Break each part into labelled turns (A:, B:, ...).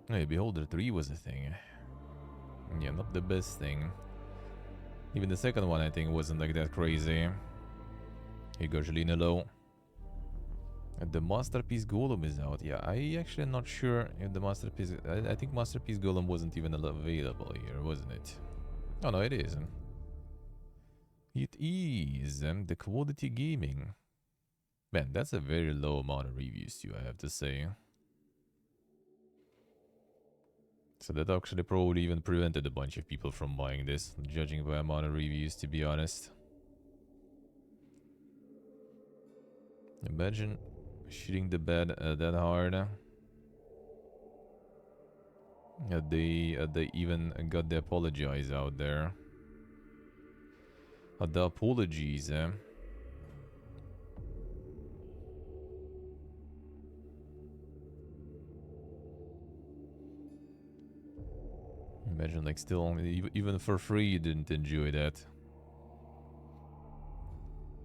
A: Hey, Beholder 3 was a thing. Yeah, not the best thing. Even the second one, I think, wasn't like that crazy. Hey, Gasolina low. The Masterpiece Golem is out. Yeah, I actually am not sure if the Masterpiece... I think Masterpiece Golem wasn't even available here, wasn't it? Oh, no, it isn't. It is. The Quality Gaming. Man, that's a very low amount of reviews too, I have to say. So that actually probably even prevented a bunch of people from buying this, judging by amount of reviews, to be honest. Imagine shooting the bed that hard. They even got the apologize out there. The apologies, Imagine, like, still, even for free, you didn't enjoy that.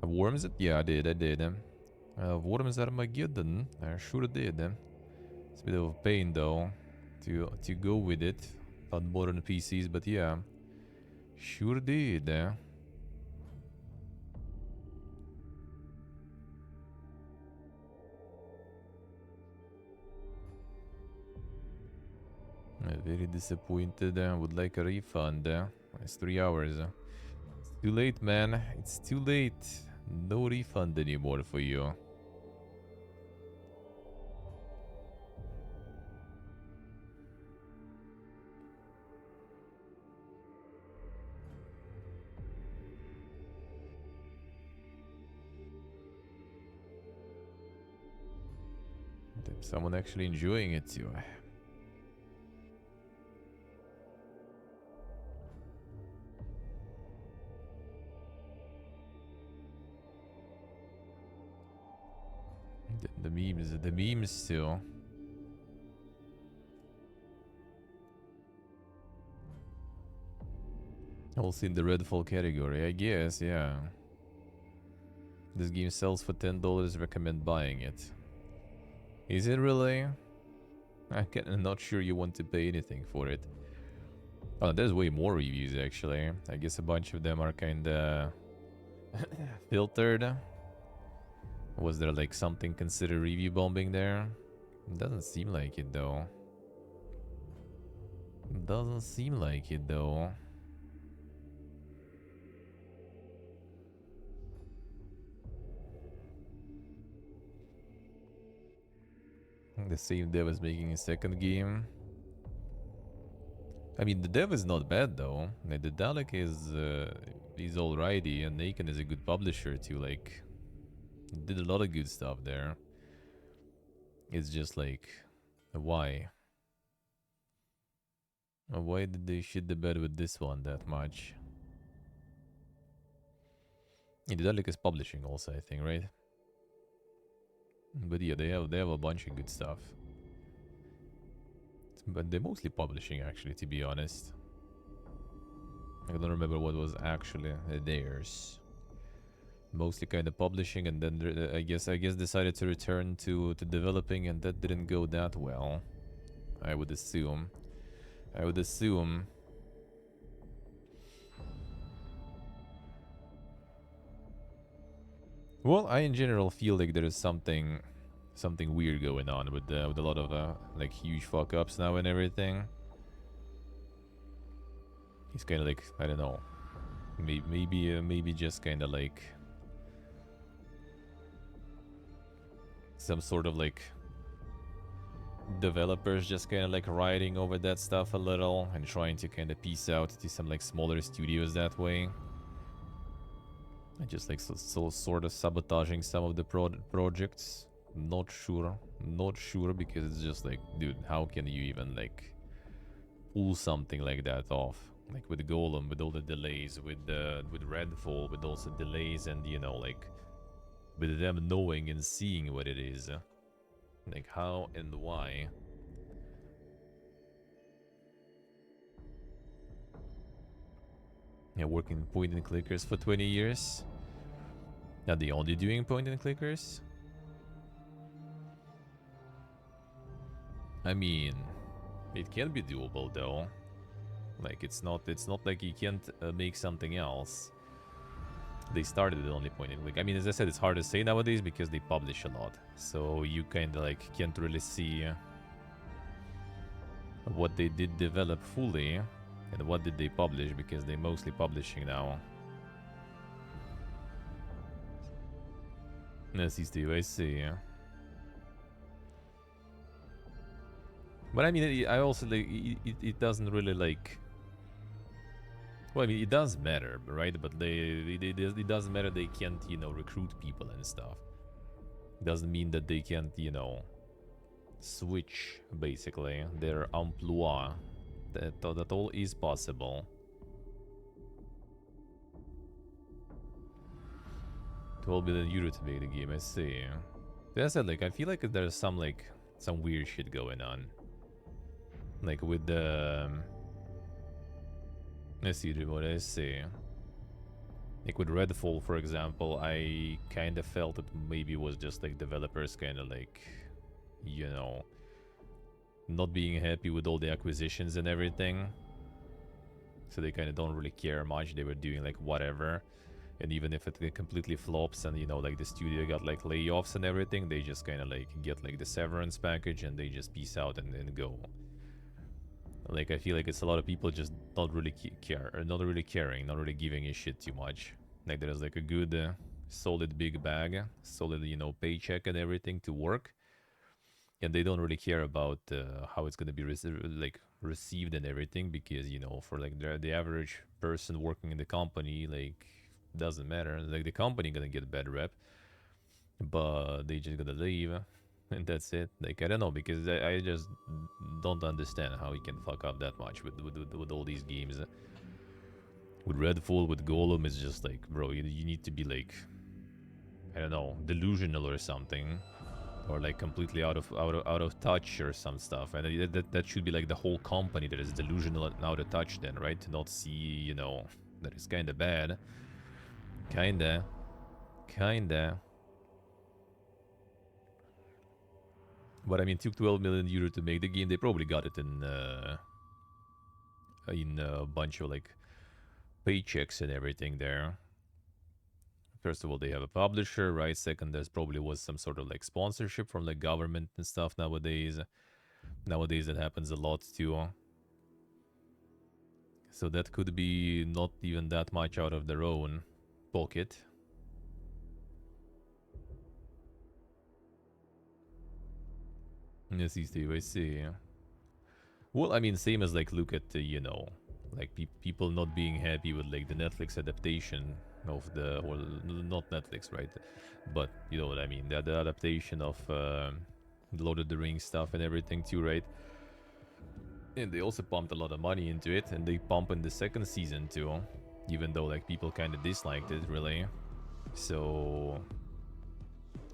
A: Worms it? Yeah, I did. Worms Armageddon? I sure did. It's a bit of a pain, though, to go with it on modern PCs, but yeah, sure did. Very disappointed. Would like a refund. It's 3 hours. It's too late, man. It's too late. No refund anymore for you. Someone actually enjoying it too. The memes too. Also in the Redfall category, I guess, yeah. This game sells for $10, recommend buying it. Is it really? I'm not sure you want to pay anything for it. Oh, there's way more reviews actually. I guess a bunch of them are kinda filtered. Was there like something considered review bombing there? Doesn't seem like it though. Doesn't seem like it though. The same dev is making a second game. I mean, the dev is not bad though. Like, the Dalek is alrighty, and Naken is a good publisher too. Like, did a lot of good stuff there. It's just like, why? Why did they shit the bed with this one that much? Yeah, the Dalek is publishing also, I think, right? But yeah, they have a bunch of good stuff. But they're mostly publishing, actually, to be honest. I don't remember what was actually theirs. Mostly kind of publishing, and then I guess decided to return to developing, and that didn't go that well. I would assume. Well, I in general feel like there is something weird going on with a lot of like huge fuck ups now and everything. He's kind of like, I don't know, maybe just kind of like some sort of like developers just kind of like riding over that stuff a little and trying to kind of piece out to some like smaller studios that way. And just like so sort of sabotaging some of the projects. Not sure because it's just like, dude, how can you even like pull something like that off? Like with Golem, with all the delays, with Redfall, with also delays, and you know, like with them knowing and seeing what it is. Like how and why? Yeah, working point and clickers for 20 years. Not the only doing point and clickers. I mean, It can be doable though. Like it's not like you can't make something else. They started the only point. Like I mean, as I said, it's hard to say nowadays because they publish a lot, so you kind of like can't really see what they did develop fully and what did they publish because they're mostly publishing now. Yes, I see. But I mean, I also like it doesn't really like. Well, I mean, it does matter, right? But it doesn't matter. They can't, you know, recruit people and stuff. Doesn't mean that they can't, you know, switch basically their emploi. That all is possible. 12 billion euro to make the game. I see. As I said, like I feel like there's some weird shit going on. Like with the. Let's see what I see. Like with Redfall, for example, I kind of felt it maybe was just like developers kind of like, you know, not being happy with all the acquisitions and everything. So they kind of don't really care much. They were doing like whatever. And even if it completely flops and, you know, like the studio got like layoffs and everything, they just kind of like get like the severance package and they just peace out and go. Like, I feel like it's a lot of people just not really care, or not really caring, not really giving a shit too much. Like, there's like a good, solid big bag, solid, you know, paycheck and everything to work. And they don't really care about how it's going to be received and everything because, you know, for like the average person working in the company, like, doesn't matter. Like, the company going to get a bad rep, but they just going to leave. And that's it. Like, I don't know, because I just don't understand how he can fuck up that much with all these games. With Redfall, with Golem, it's just like, bro, you need to be like, I don't know, delusional or something, or like completely out of touch or some stuff. And that should be like the whole company that is delusional and out of touch, then, right? To not see, you know, that is kind of bad. Kinda. But I mean, it took 12 million euro to make the game. They probably got it in a bunch of like paychecks and everything there. First of all, they have a publisher, right? Second, there's probably was some sort of like sponsorship from like government and stuff nowadays. Nowadays, that happens a lot too. So that could be not even that much out of their own pocket. Yes, Steve, I see. Well, I mean, same as like look at the, you know, like people not being happy with like the Netflix adaptation of the, or not Netflix, right? But you know what I mean, the adaptation of Lord of the Rings stuff and everything too, right? And they also pumped a lot of money into it, and they pump in the second season too, even though like people kind of disliked it, really. So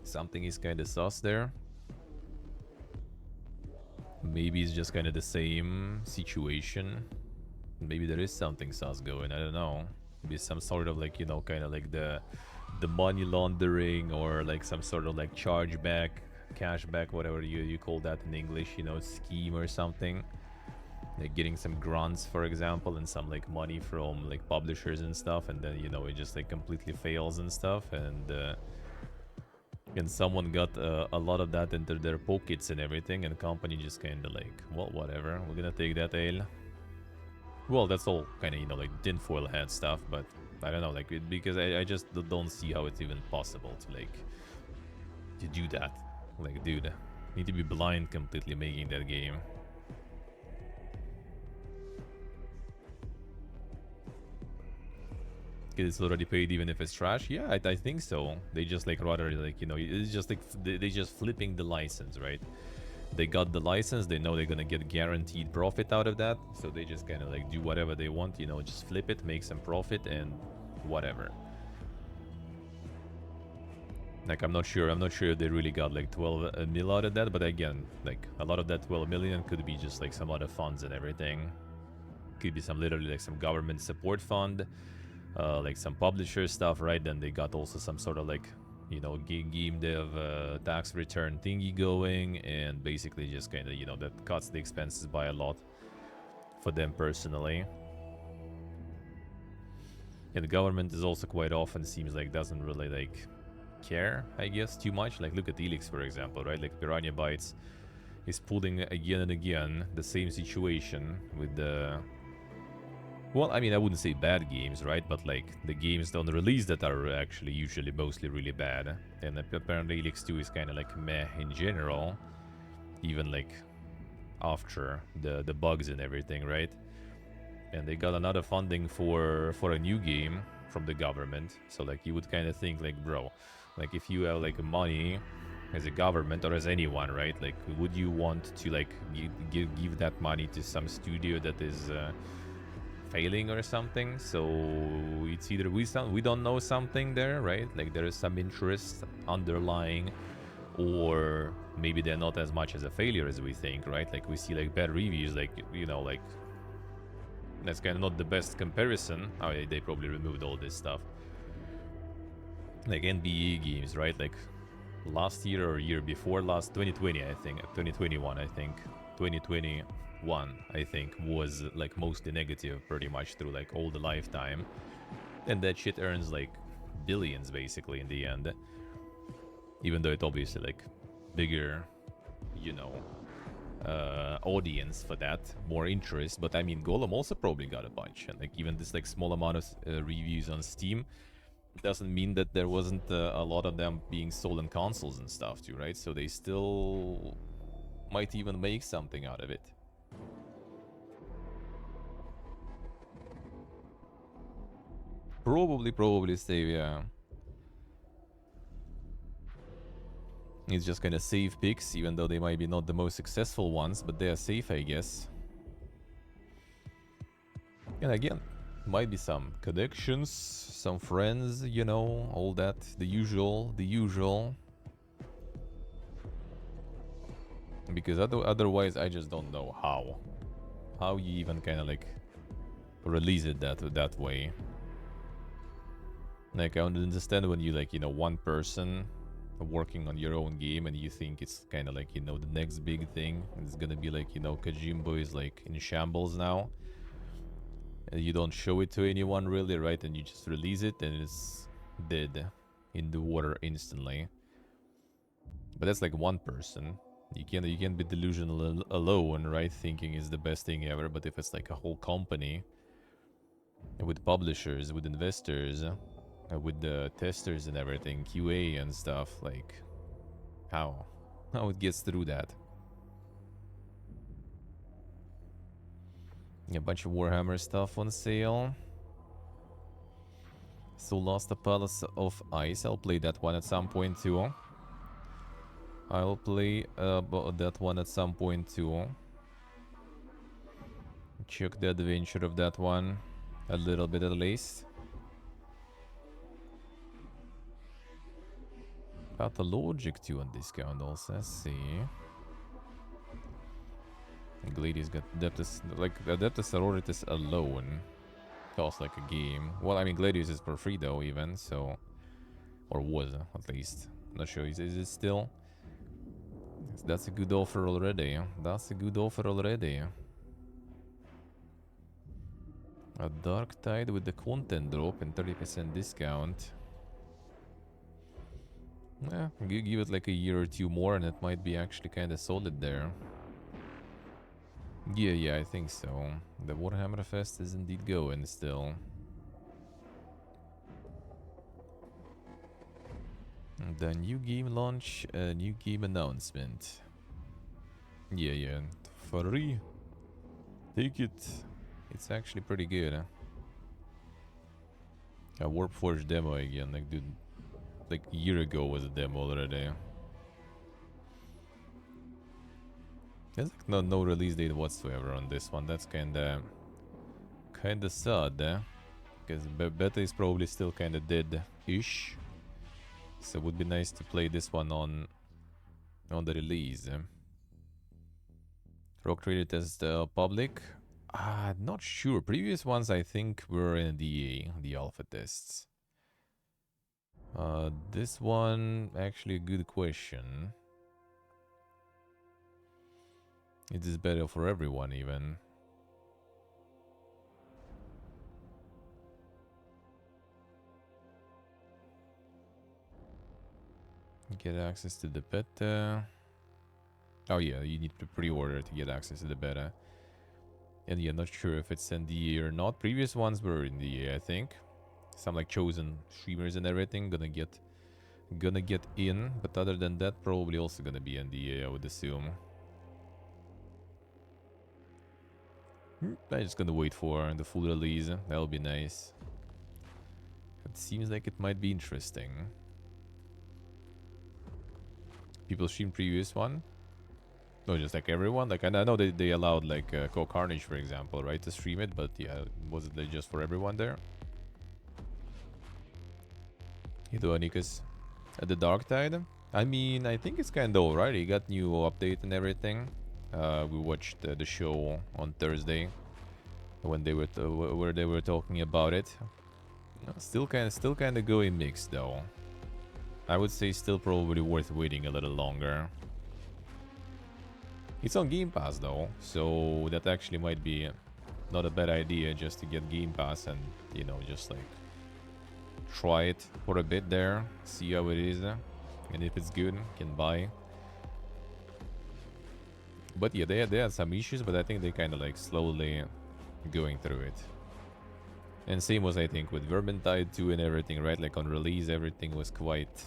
A: something is kind of sus there. Maybe it's just kind of the same situation. Maybe there is something sus going, I don't know. Maybe some sort of like, you know, kind of like the money laundering, or like some sort of like chargeback, cashback, whatever you call that in English, you know, scheme or something. Like getting some grants, for example, and some like money from like publishers and stuff, and then, you know, it just like completely fails and stuff, and someone got a lot of that into their pockets and everything, and the company just kind of like, well, whatever, we're gonna take that ale. Well, that's all kind of, you know, like tinfoil hat stuff, but I don't know, like, because I just don't see how it's even possible to like to do that. Like, dude, you need to be blind completely making that game. It's already paid even if it's trash. Yeah, I think so. They just like rather like, you know, it's just like they just flipping the license, right? They got the license, they know they're gonna get guaranteed profit out of that, so they just kind of like do whatever they want, you know, just flip it, make some profit, and whatever. Like, I'm not sure if they really got like 12 mil out of that, but again, like a lot of that 12 million could be just like some other funds and everything. Could be some literally like some government support fund. Like some publisher stuff, right? Then they got also some sort of like, you know, game dev tax return thingy going, and basically just kind of, you know, that cuts the expenses by a lot for them personally. And the government is also quite often seems like doesn't really like care, I guess, too much. Like look at Elix, for example, right? Like Piranha Bytes is pulling again and again the same situation with the... Well, I mean, I wouldn't say bad games, right? But like the games on the release that are actually usually mostly really bad. And apparently Elix 2 is kind of like meh in general. Even like after the bugs and everything, right? And they got another funding for a new game from the government. So like you would kind of think like, bro, like if you have like money as a government or as anyone, right? Like would you want to like give that money to some studio that is failing or something? So it's either we don't know something there, right? Like there is some interest underlying, or maybe they're not as much as a failure as we think, right? Like we see like bad reviews, like, you know, like that's kind of not the best comparison. Oh, they probably removed all this stuff. Like NBA games, right? Like last year or year before last, 2020, I think, 2021, I think, 2021, I think, was like mostly negative pretty much through like all the lifetime. And that shit earns like billions basically in the end. Even though it obviously like bigger, you know, audience for that, more interest. But I mean, Golem also probably got a bunch, and like even this like small amount of reviews on Steam doesn't mean that there wasn't a lot of them being sold on consoles and stuff too, right? So they still might even make something out of it. Probably save, yeah. It's just kind of safe picks, even though they might be not the most successful ones, but they are safe, I guess. And again, might be some connections, some friends, you know, all that, the usual. Because otherwise, I just don't know how you even kind of like release it that way. Like I don't understand when you like, you know, one person working on your own game and you think it's kind of like, you know, the next big thing. It's gonna be like, you know, Kojimbo is like in shambles now. And you don't show it to anyone really, right? And you just release it and it's dead in the water instantly. But that's like one person. You can't be delusional alone, right? Thinking it's the best thing ever. But if it's like a whole company with publishers, with investors, with the testers and everything, QA and stuff, like how it gets through that. A bunch of Warhammer stuff on sale. So Lost the Palace of Ice. I'll play that one at some point too. I'll play that one at some point too. Check the adventure of that one a little bit at least. Pathologic 2 on discount also, let's see. Gladius got Adeptus, like Adeptus Sororitas alone costs like a game. Well, I mean Gladius is for free though even, so... Or was, at least. I'm not sure, is it still? That's a good offer already. That's a good offer already. A Dark Tide with the content drop and 30% discount. Yeah, give it like a year or two more and it might be actually kind of solid there. Yeah, I think so. The Warhammer Fest is indeed going still. The new game launch, new game announcement. Yeah, free. Take it. It's actually pretty good. A Warpforge demo again, like dude, like a year ago was a demo already. There's like no release date whatsoever on this one. That's kinda sad, because beta is probably still kinda dead-ish. So it would be nice to play this one on the release. Rock Trader test public. Not sure. Previous ones I think were in the alpha tests. This one, actually a good question. It is better for everyone even. Get access to the beta. Oh yeah, you need to pre-order to get access to the beta. And yeah, not sure if it's NDA or not. Previous ones were NDA, I think. Some like chosen streamers and everything gonna get in, but other than that, probably also gonna be NDA, I would assume. I'm just gonna wait for the full release. That'll be nice. It seems like it might be interesting. People stream previous one. No, just like everyone. Like I know they allowed like Co Carnage, for example, right, to stream it, but yeah, was it just for everyone there? Hello, Anikas. At the Dark Tide. I mean, I think it's kind of alright. He got new update and everything. We watched the show on Thursday when they were where they were talking about it. Still kind of going mixed though. I would say still probably worth waiting a little longer. It's on Game Pass though, so that actually might be not a bad idea just to get Game Pass and, you know, just like try it for a bit there, see how it is, and if it's good, can buy. But yeah, they had some issues, but I think they kind of like slowly going through it. And same was, I think, with Vermintide 2 and everything, right? Like on release, everything was quite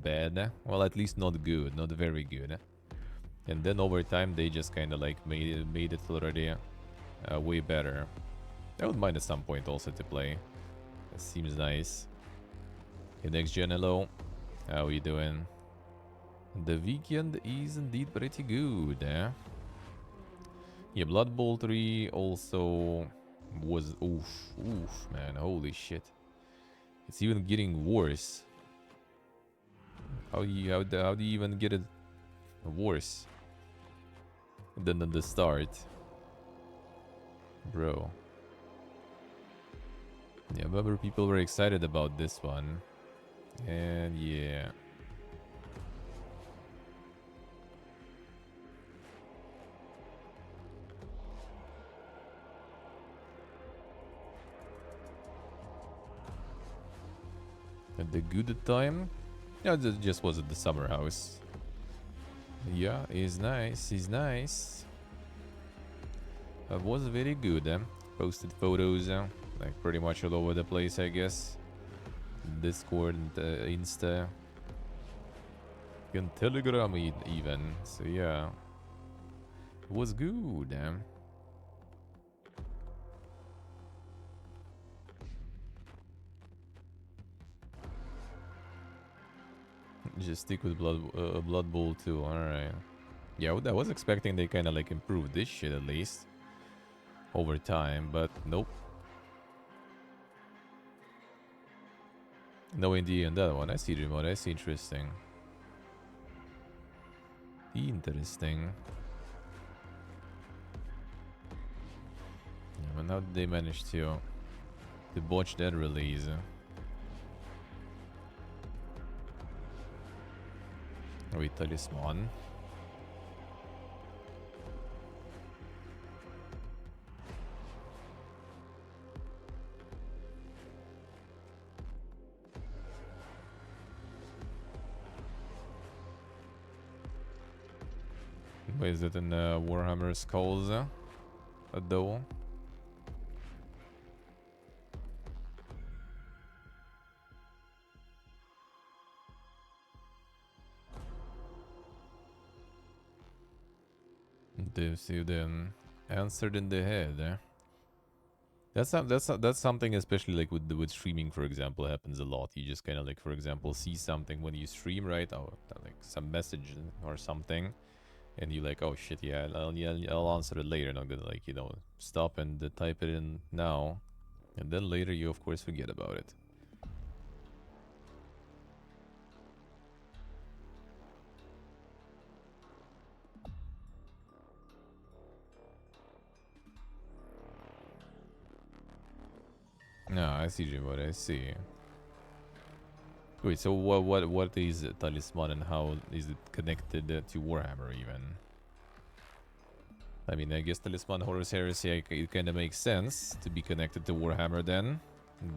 A: bad. Well, at least not good, not very good. And then over time, they just kind of like made it already way better. I would mind at some point also to play. That seems nice. Okay, next gen, hello. How are you doing? The weekend is indeed pretty good, eh? Yeah, Blood Bowl 3 also was... Oof, man, holy shit. It's even getting worse. How do you even get it worse than at the start? Bro. Yeah, I remember people were excited about this one. And yeah. At the good time? Yeah, it just was at the summer house. Yeah, he's nice, he's nice. That was very good, Posted photos, like pretty much all over the place, I guess. Discord and Insta. And Telegram even. So yeah. It was good, Just stick with Blood Bowl 2, alright. Yeah, I was expecting they kind of like improved this shit at least. Over time, but nope. No India on that one. I see remote. I see interesting. Interesting. Yeah, and how did they manage to botch that release? Wait, Talisman. Wait, is it in Warhammer Skulls? Though? They see them answered in the head. That's something, especially like with streaming, for example, happens a lot. You just kind of like, for example, see something when you stream, right? Or like some message or something, and you like, oh shit, yeah, I'll answer it later. And I'm gonna like, you know, stop and type it in now, and then later you of course forget about it. No, I see what I see. Wait, so what is a talisman and how is it connected to Warhammer even? I mean, I guess Talisman Horus Heresy, it kind of makes sense to be connected to Warhammer then.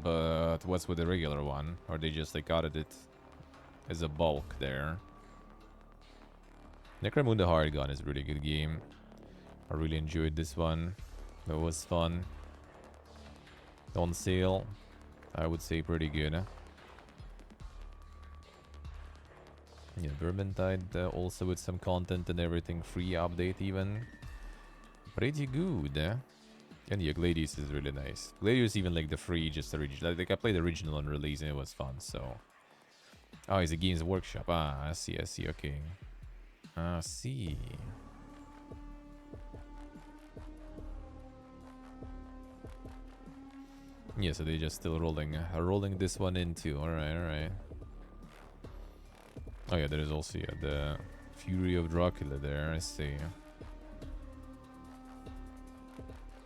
A: But what's with the regular one? Or they just like added it as a bulk there? Necromunda Hard Gun is a really good game. I really enjoyed this one. It was fun. On sale, I would say pretty good. Yeah, Vermintide also with some content and everything. Free update even. Pretty good. And yeah, Gladius is really nice. Gladius even like the free, just original. Like I played the original on release and it was fun, so. Oh, it's a Games Workshop. Ah, I see, okay. I see. Yeah, so they just still rolling this one in too. Alright. Oh yeah, there is also the Fury of Dracula there, I see.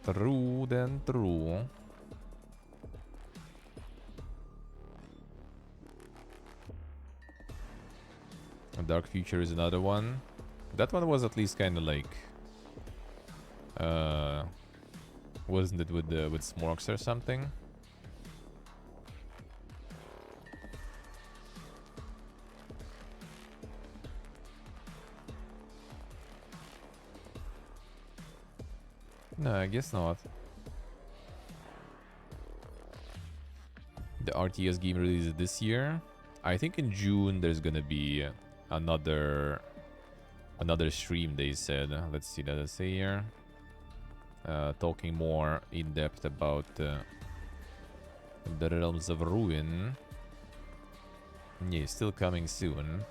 A: True. Dark Future is another one. That one was at least kind of like, wasn't it with Smorks or something? No, I guess not. The RTS game releases this year. I think in June there's gonna be another stream, they said. Let's see, let us say here. Talking more in depth about the Realms of Ruin. Yeah, still coming soon.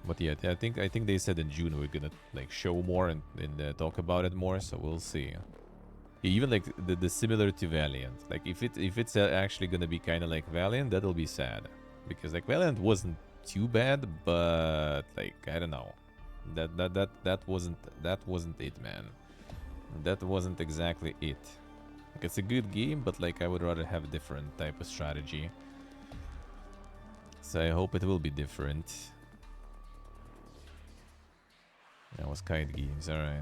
A: But yeah, I think they said in June we're gonna like show more and talk about it more, so we'll see. Yeah, even like the similar to Valiant. Like if it's actually gonna be kind of like Valiant, that'll be sad, because like Valiant wasn't too bad, but like I don't know, that wasn't it, man. That wasn't exactly it. Like, it's a good game, but like I would rather have a different type of strategy. So I hope it will be different. That was Kite Games, alright.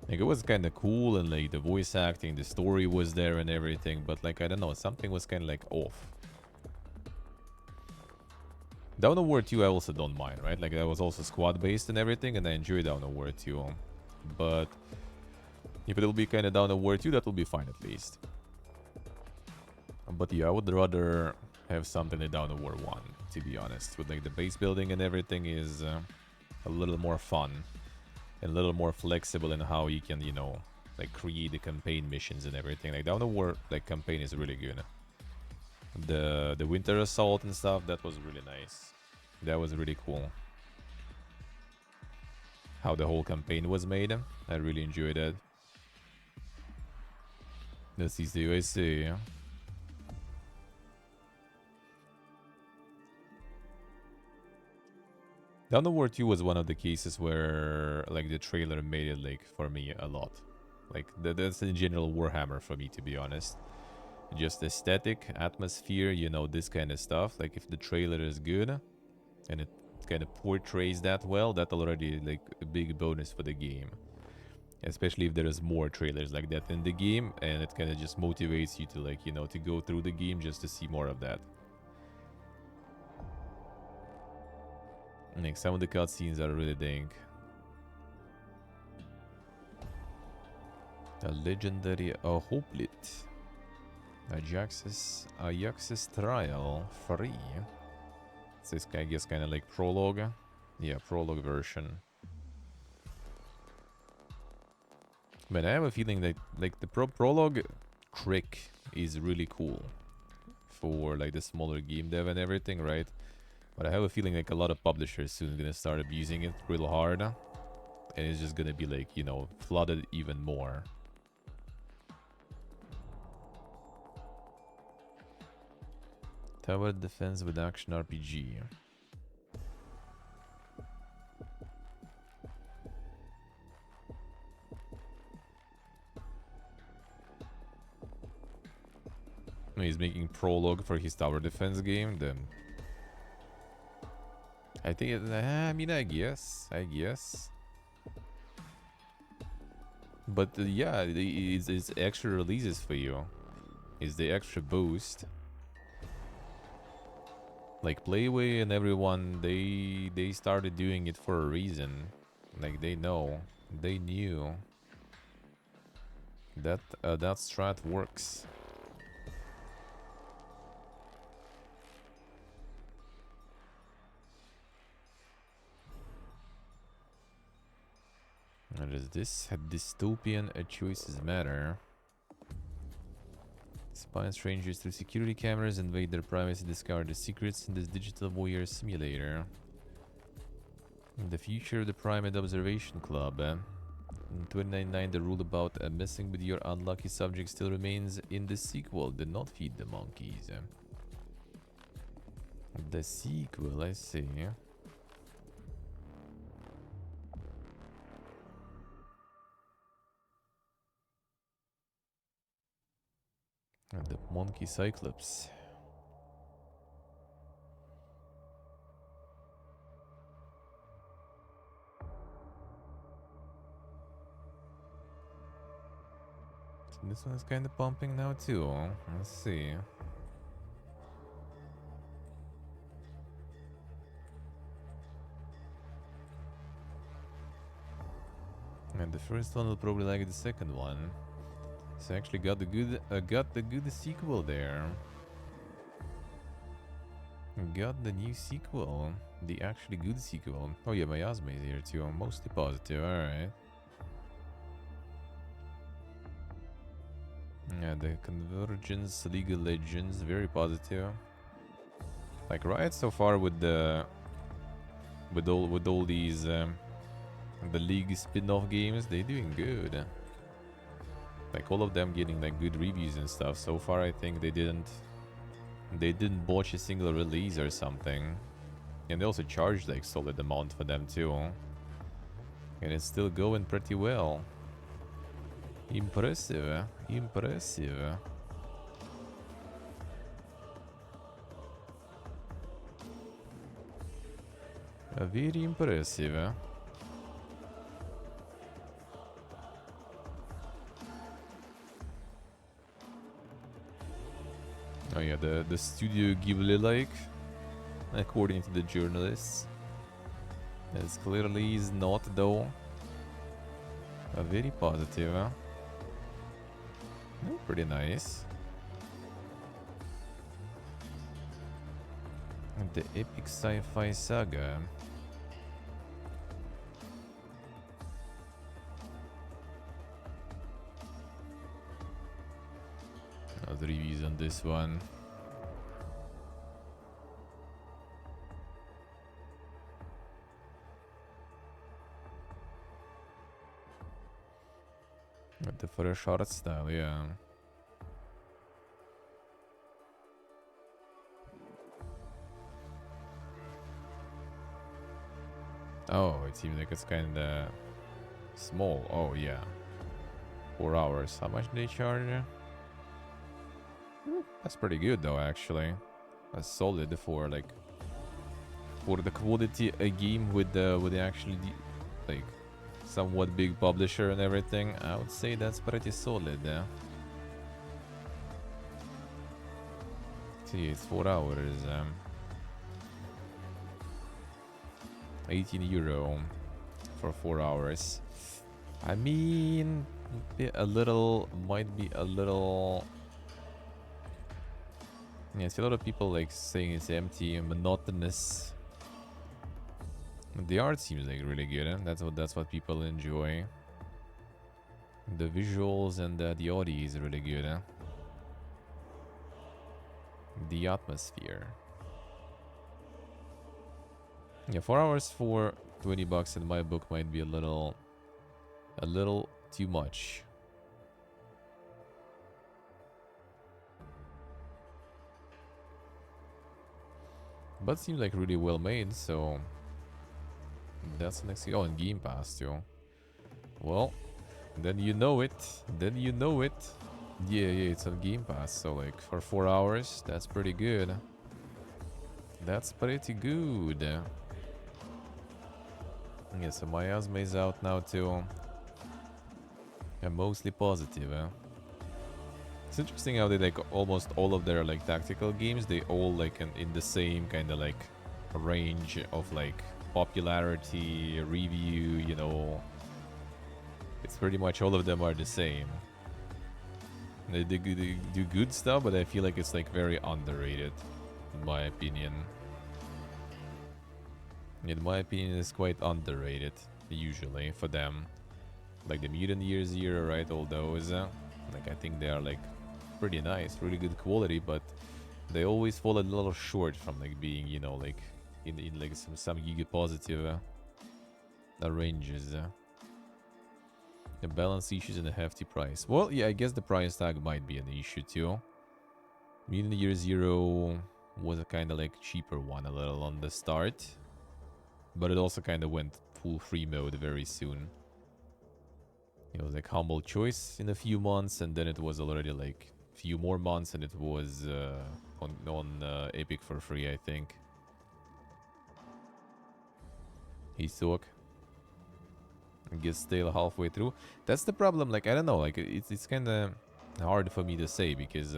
A: Like, it was kind of cool, and like the voice acting, the story was there and everything, but like, I don't know, something was kind of like off. Dawn of War 2 I also don't mind, right? Like, that was also squad based and everything, and I enjoyed Dawn of War 2. But if it'll be kind of Dawn of War 2, that will be fine at least. But yeah, I would rather have something in Dawn of War 1, to be honest. With like the base building and everything is a little more fun. And a little more flexible in how you can, you know, like create the campaign missions and everything. Like Dawn of War like campaign is really good. The Winter Assault and stuff, that was really nice. That was really cool. How the whole campaign was made. I really enjoyed that. This is the USA. Dawn of War 2 was one of the cases where like the trailer made it like for me a lot. Like that's in general Warhammer for me, to be honest. Just aesthetic, atmosphere, you know, this kind of stuff. Like if the trailer is good and it kind of portrays that well, that's already like a big bonus for the game. Especially if there is more trailers like that in the game, and it kind of just motivates you to like, you know, to go through the game just to see more of that. Like some of the cutscenes are really dank. A legendary Hoplite. Ajax's Trial free. So this I guess kind of like prologue. Yeah, prologue version. But I have a feeling that like the prologue trick is really cool for like the smaller game dev and everything, right? But I have a feeling like a lot of publishers soon gonna start abusing it real hard, and it's just gonna be like, you know, flooded even more. Tower defense with action RPG. He's making prologue for his tower defense game, then I think I mean, I guess. But yeah, it's extra releases for you. Is the extra boost. Like Playway and everyone, they started doing it for a reason. Like they knew that that strat works. And is this dystopian choices matter? Spy strangers through security cameras, invade their privacy, discover the secrets in this digital warrior simulator. In the future of the Primate Observation Club. In 2099, the rule about messing with your unlucky subject still remains in the sequel. Do not feed the monkeys. The sequel, I see. And the monkey cyclops. So this one is kind of pumping now too. Let's see. And the first one will probably like the second one. So actually got the good sequel there. Got the new sequel. The actually good sequel. Oh yeah, Miasma is here too. I'm mostly positive. Alright. Yeah, the Convergence, League of Legends, very positive. Like Riot so far with the with all these the League spin-off games, they're doing good. Like all of them getting like good reviews and stuff. So far I think they didn't botch a single release or something. And they also charged like solid amount for them too. And it's still going pretty well. Impressive, impressive. Very impressive. Oh yeah, the Studio Ghibli-like, according to the journalists. As clearly is not though. Very positive. Oh, pretty nice. The epic sci-fi saga. The reviews on this one. With the fresh art style, yeah. Oh, it seems like it's kinda small. Oh yeah. 4 hours. How much do they charge? That's pretty good though, actually. That's solid for like the quality a game with the actually like somewhat big publisher and everything. I would say that's pretty solid. See, it's 4 hours. 18 euro for 4 hours. I mean, might be a little. Yeah, I see a lot of people like saying it's empty and monotonous. The art seems like really good. That's what people enjoy. The visuals and the audio is really good. The atmosphere. Yeah, 4 hours for 20 bucks in my book might be a little too much. But seems like really well made, so that's the next thing. Oh, and Game Pass too. Well, then you know it. Then you know it. Yeah, yeah, it's on Game Pass, so like for 4 hours, that's pretty good. That's pretty good. Yeah, so Miasma is out now too. I'm mostly positive, It's interesting how they like almost all of their like tactical games, they all like in the same kind of like range of like popularity, review, you know. It's pretty much all of them are the same. They do good stuff, but I feel like it's like very underrated, in my opinion. In my opinion, it's quite underrated, usually, for them. Like the Mutant Year Zero, right? All those, like I think they are like pretty nice, really good quality, but they always fall a little short from like being, you know, like in like some giga positive ranges. The balance issues and a hefty price. Well, yeah, I guess the price tag might be an issue too. Mutant Year Zero was a kind of like cheaper one a little on the start, but it also kind of went full free mode very soon. It was like humble choice in a few months, and then it was already like few more months, and it was on Epic for free, I think. Hisok gets stale halfway through. That's the problem. Like I don't know. Like it's kind of hard for me to say because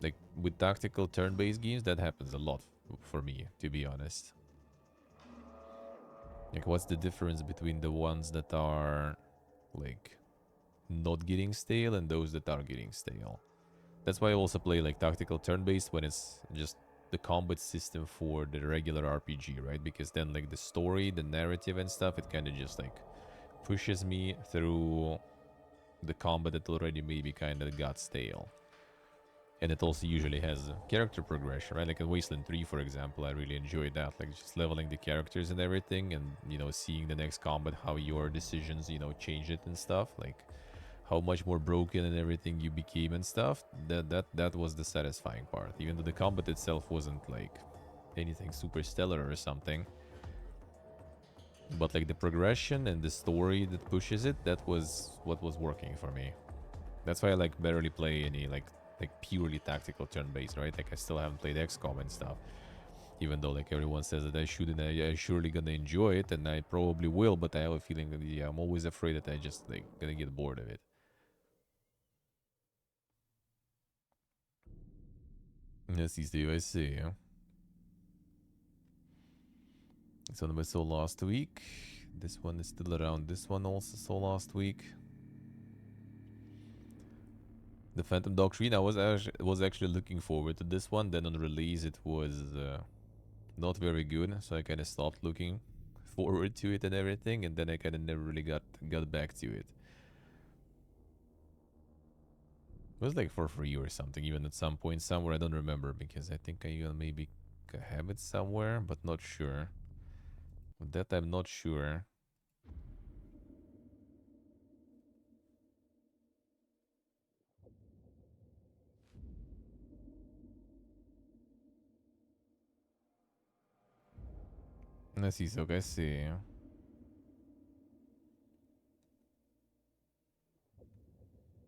A: like with tactical turn-based games, that happens a lot for me, to be honest. Like what's the difference between the ones that are like not getting stale and those that are getting stale? That's why I also play like tactical turn-based when it's just the combat system for the regular RPG, right? Because then like the story, the narrative and stuff, it kind of just like pushes me through the combat that already maybe kind of got stale. And it also usually has character progression, right? Like in Wasteland 3, for example, I really enjoyed that. Like just leveling the characters and everything and, you know, seeing the next combat, how your decisions, you know, change it and stuff. Like how much more broken and everything you became and stuff. That was the satisfying part. Even though the combat itself wasn't like anything super stellar or something. But like the progression and the story that pushes it, that was what was working for me. That's why I like barely play any like purely tactical turn-based, right? Like I still haven't played XCOM and stuff. Even though like everyone says that I should and I surely gonna enjoy it and I probably will, but I have a feeling that yeah, I'm always afraid that I just like gonna get bored of it. Yes, he's the USC, yeah. This one was sold last week. This one is still around. This one also sold last week. The Phantom Doctrine, I was actually looking forward to this one. Then on release, it was not very good, so I kind of stopped looking forward to it and everything, and then I kind of never really got back to it. It was like for free or something, even at some point somewhere. I don't remember because I think I even maybe have it somewhere, but not sure. With that, I'm not sure. Let's see, so I see.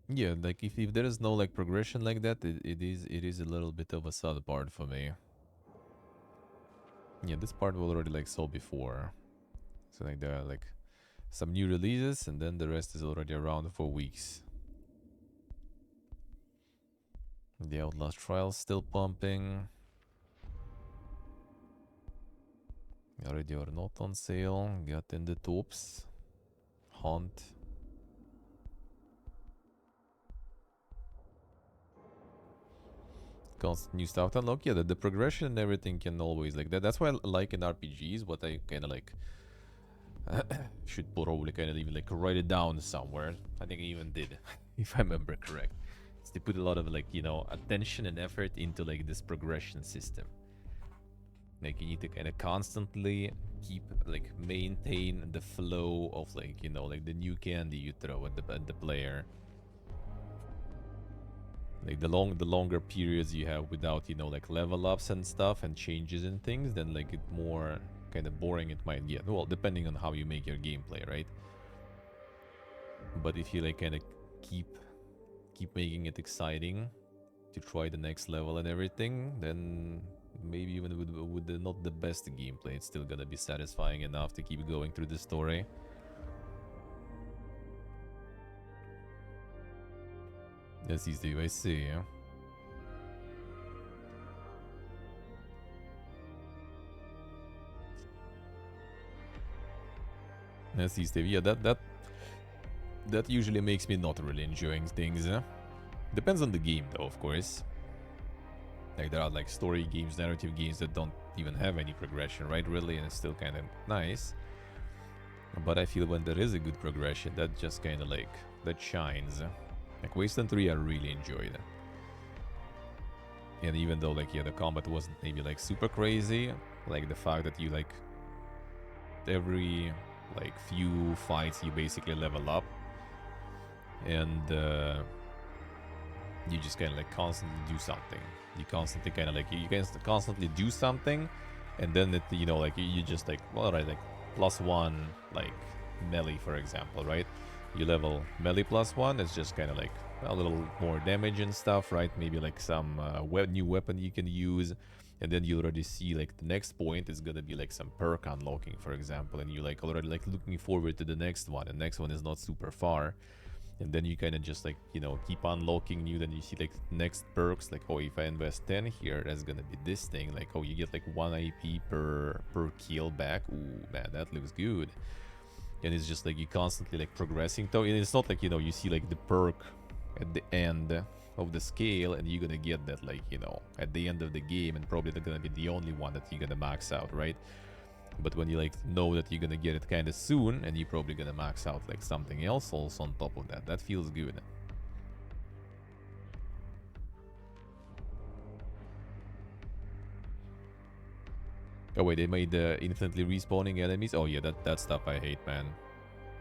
A: Yeah, like if there is no like progression like that, it is a little bit of a sad part for me. Yeah, this part we already like saw before. So like there are like some new releases and then the rest is already around for weeks. The Outlast trial still pumping. Already or not on sale. Got in the tops. Hunt. Constant new stuff to unlock. Yeah, the progression and everything can always like that. That's why I like in RPGs. What I kind of like should probably kind of even like write it down somewhere. I think I even did, if I remember correct. Is they put a lot of like, you know, attention and effort into like this progression system. Like you need to kind of constantly keep like maintain the flow of like, you know, like the new candy you throw at the player. Like the longer periods you have without, you know, like level ups and stuff and changes and things, then like it more kind of boring it might get. Well, depending on how you make your gameplay, right? But if you like kind of keep keep making it exciting to try the next level and everything, then maybe even with not the best gameplay, it's still gonna be satisfying enough to keep going through the story. Yes, these days I see, yeah. Yes, these days, yeah, that usually makes me not really enjoying things. Depends on the game, though, of course. Like, there are, like, story games, narrative games that don't even have any progression, right, really, and it's still kind of nice. But I feel when there is a good progression, that just kind of, like, that shines. Like, Wasteland 3, I really enjoyed. And even though, like, yeah, the combat wasn't maybe, like, super crazy, like, the fact that you, like, every, like, few fights, you basically level up. And, you just kind of, like, constantly do something. You constantly kind of, like, you can constantly do something, and then, it, you know, like, you just, like, well, right, like, +1, like, melee, for example, right? You level melee +1, it's just kind of, like, a little more damage and stuff, right? Maybe, like, some new weapon you can use, and then you already see, like, the next point is gonna be, like, some perk unlocking, for example, and you're, like, already, like, looking forward to the next one. The next one is not super far. And then you kind of just, like, you know, keep unlocking new, then you see, like, next perks, like, oh, if I invest 10 here, that's gonna be this thing, like, oh, you get, like, 1 IP per kill back. Ooh, man, that looks good. And it's just, like, you constantly, like, progressing, though, and it's not like, you know, you see, like, the perk at the end of the scale, and you're gonna get that, like, you know, at the end of the game, and probably they're gonna be the only one that you're gonna max out, right? But when you, like, know that you're gonna get it kind of soon, and you're probably gonna max out, like, something else also on top of that, that feels good. Oh wait, they made infinitely respawning enemies. Oh yeah, that stuff I hate, man.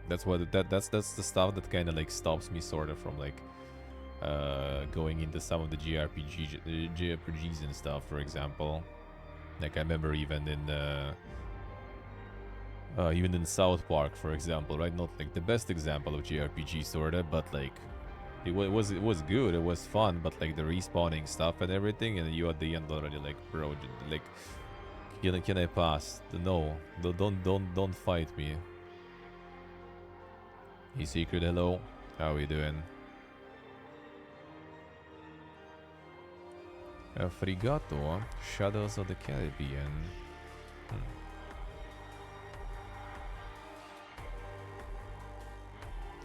A: That's what that's the stuff that kind of, like, stops me sort of from, like, going into some of the JRPGs and stuff, for example. Like, I remember even in South Park, for example, right? Not, like, the best example of JRPG sorta, but, like, it was good, it was fun, but, like, the respawning stuff and everything, and you at the end already, like, bro, like, can I pass? No, don't fight me. Hey Secret, hello, how are we doing? Frigato, Shadows of the Caribbean.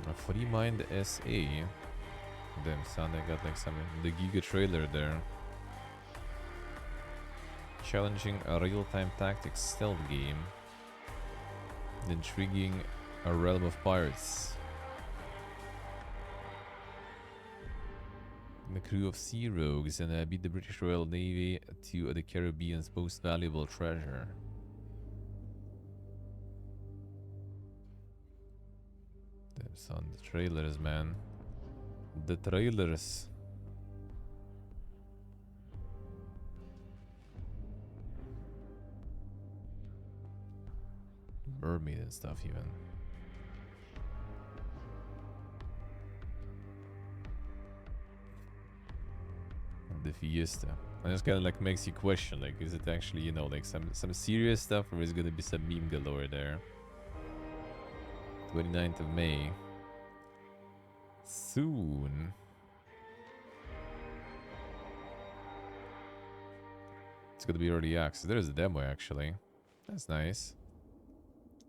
A: A Free Mind SA. Damn son, I got, like, some the Giga trailer there. Challenging a real-time tactics stealth game. Intriguing a realm of pirates. The crew of sea rogues and beat the British Royal Navy to the Caribbean's most valuable treasure. Damn son, the trailers, man. The trailers. Mermaid and stuff even. The Fiesta. And it's kind of, like, makes you question, like, is it actually, you know, like, some serious stuff, or is it gonna be some meme galore there? 29th of May. Soon. It's gonna be early access. There's a demo, actually. That's nice.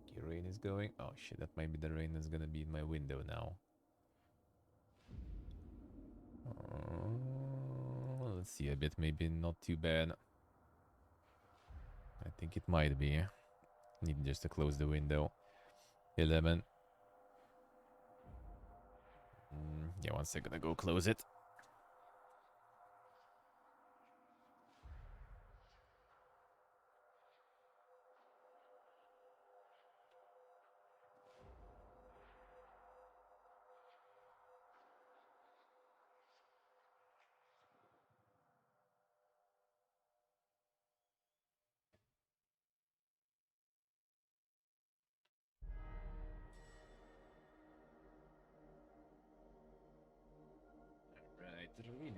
A: Okay, rain is going. Oh shit, that might be the rain that's gonna be in my window now. Let's see, a bit maybe not too bad. I think it might be. Need just to close the window. 11. Yeah, one second, I go close it.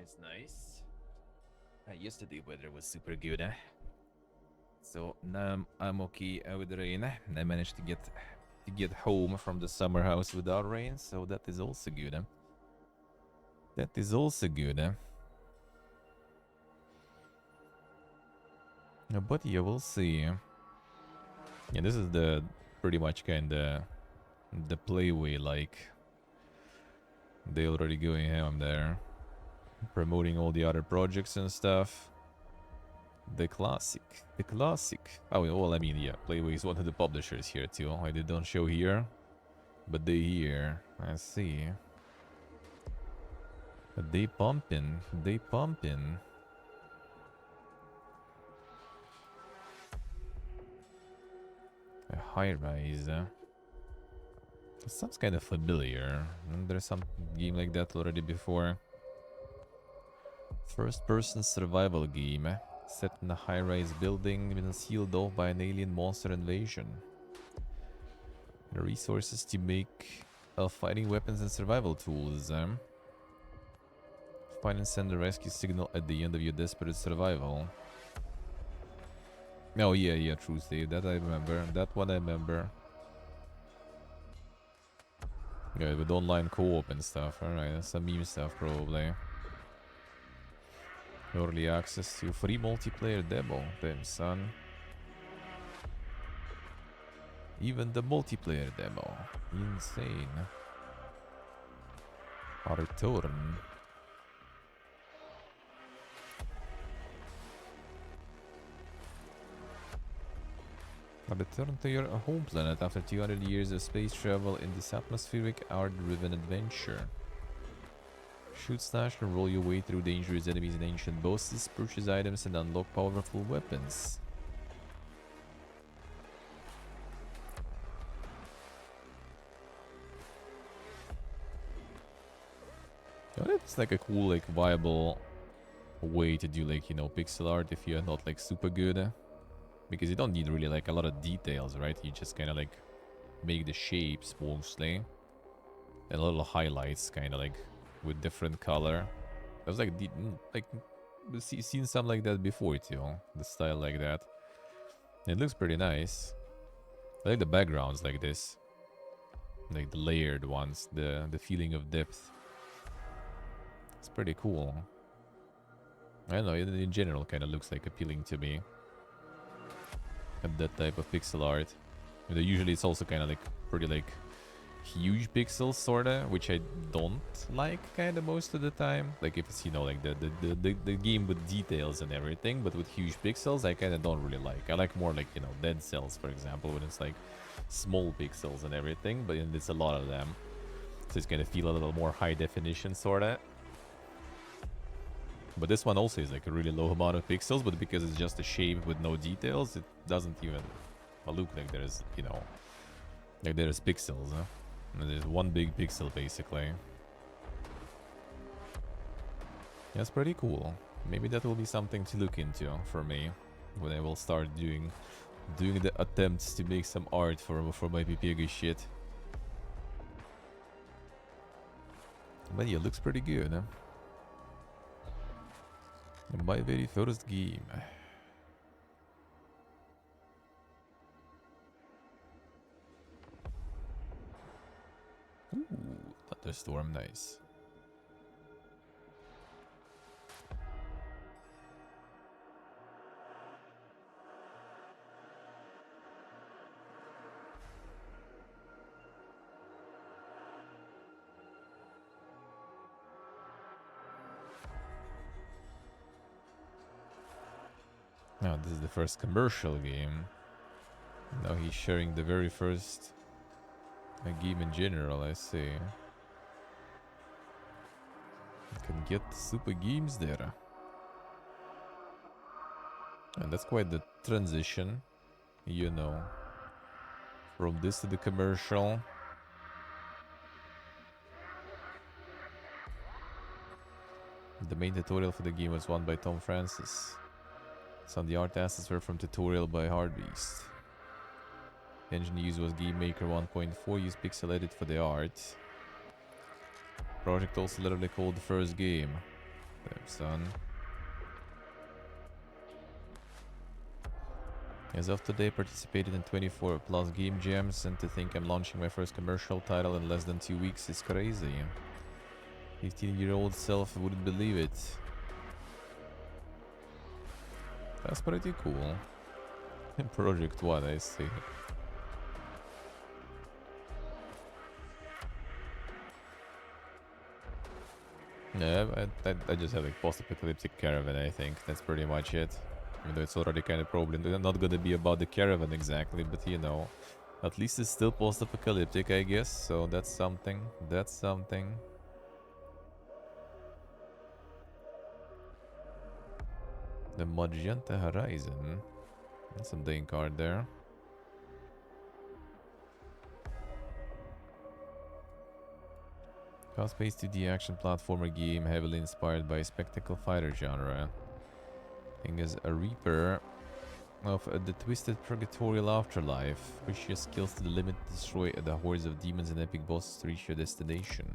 A: It's nice. Yesterday weather was super good, so now I'm okay with rain. I managed to get home from the summer house without rain, so that is also good. That is also good. But yeah, we'll see. Yeah, this is the pretty much kinda the playway, like they already going ham there, promoting all the other projects and stuff. The classic. The classic. Oh, well, I mean, yeah, Playway is one of the publishers here, too. They don't show here, but they here. I see. But they pumping. They pumping. A high rise. Sounds kind of familiar. There's some game like that already before. First-person survival game. Set in a high-rise building been sealed off by an alien monster invasion. The resources to make fighting weapons and survival tools. Find and send a rescue signal at the end of your desperate survival. Oh yeah, true save. That I remember. That one I remember. Yeah, with online co-op and stuff. Alright, that's some meme stuff probably. Early access to free multiplayer demo. Damn, son. Even the multiplayer demo. Insane. A return. A return to your home planet after 200 years of space travel in this atmospheric, art-driven adventure. Shoot, slash, and roll your way through dangerous enemies and ancient bosses, purchase items, and unlock powerful weapons. Oh, that's like a cool, like, viable way to do, like, you know, pixel art if you're not, like, super good. Because you don't need really, like, a lot of details, right? You just kind of, like, make the shapes mostly. And a little highlights, kind of, like, with different color. I was like, seen some like that before too. The style like that. It looks pretty nice. I like the backgrounds like this, like the layered ones. The feeling of depth. It's pretty cool. I don't know. In general, kind of looks like appealing to me. And that type of pixel art. And usually, it's also kind of like pretty like huge pixels, sorta, which I don't like kind of most of the time. Like if it's, you know, like the game with details and everything, but with huge pixels, I kind of don't really like. I like more like, you know, Dead Cells, for example, when it's like small pixels and everything, but it's a lot of them. So it's gonna feel a little more high definition, sorta. But this one also is like a really low amount of pixels, but because it's just a shape with no details, it doesn't even look like there's, you know, like there's pixels, huh? And there's one big pixel, basically. That's pretty cool. Maybe that will be something to look into for me when I will start doing the attempts to make some art for my PPG shit. But yeah, it looks pretty good, huh? My very first game. Ooh, thunderstorm, nice. Now this is the first commercial game. Now he's sharing the very first game in general, I see. You can get super games there. And that's quite the transition, you know, from this to the commercial. The main tutorial for the game was won by Tom Francis. Some of the art assets were from tutorial by Hardbeast. The engine used was GameMaker 1.4, used pixel edit for the art. Project also literally called the first game. Damn, son. As of today, participated in 24 plus game jams, and to think I'm launching my first commercial title in less than 2 weeks is crazy. 15-year-old self wouldn't believe it. That's pretty cool. Project 1, I see. Yeah, I just have like post-apocalyptic caravan, I think. That's pretty much it. Even though it's already kind of probably not gonna be about the caravan exactly, but you know, at least it's still post-apocalyptic, I guess. So that's something. That's something. The Magenta Horizon. That's some dang card there. Fast-paced 2D action platformer game heavily inspired by spectacle fighter genre. Thing is a reaper of the twisted purgatorial afterlife. Push your skills to the limit to destroy the hordes of demons and epic bosses to reach your destination.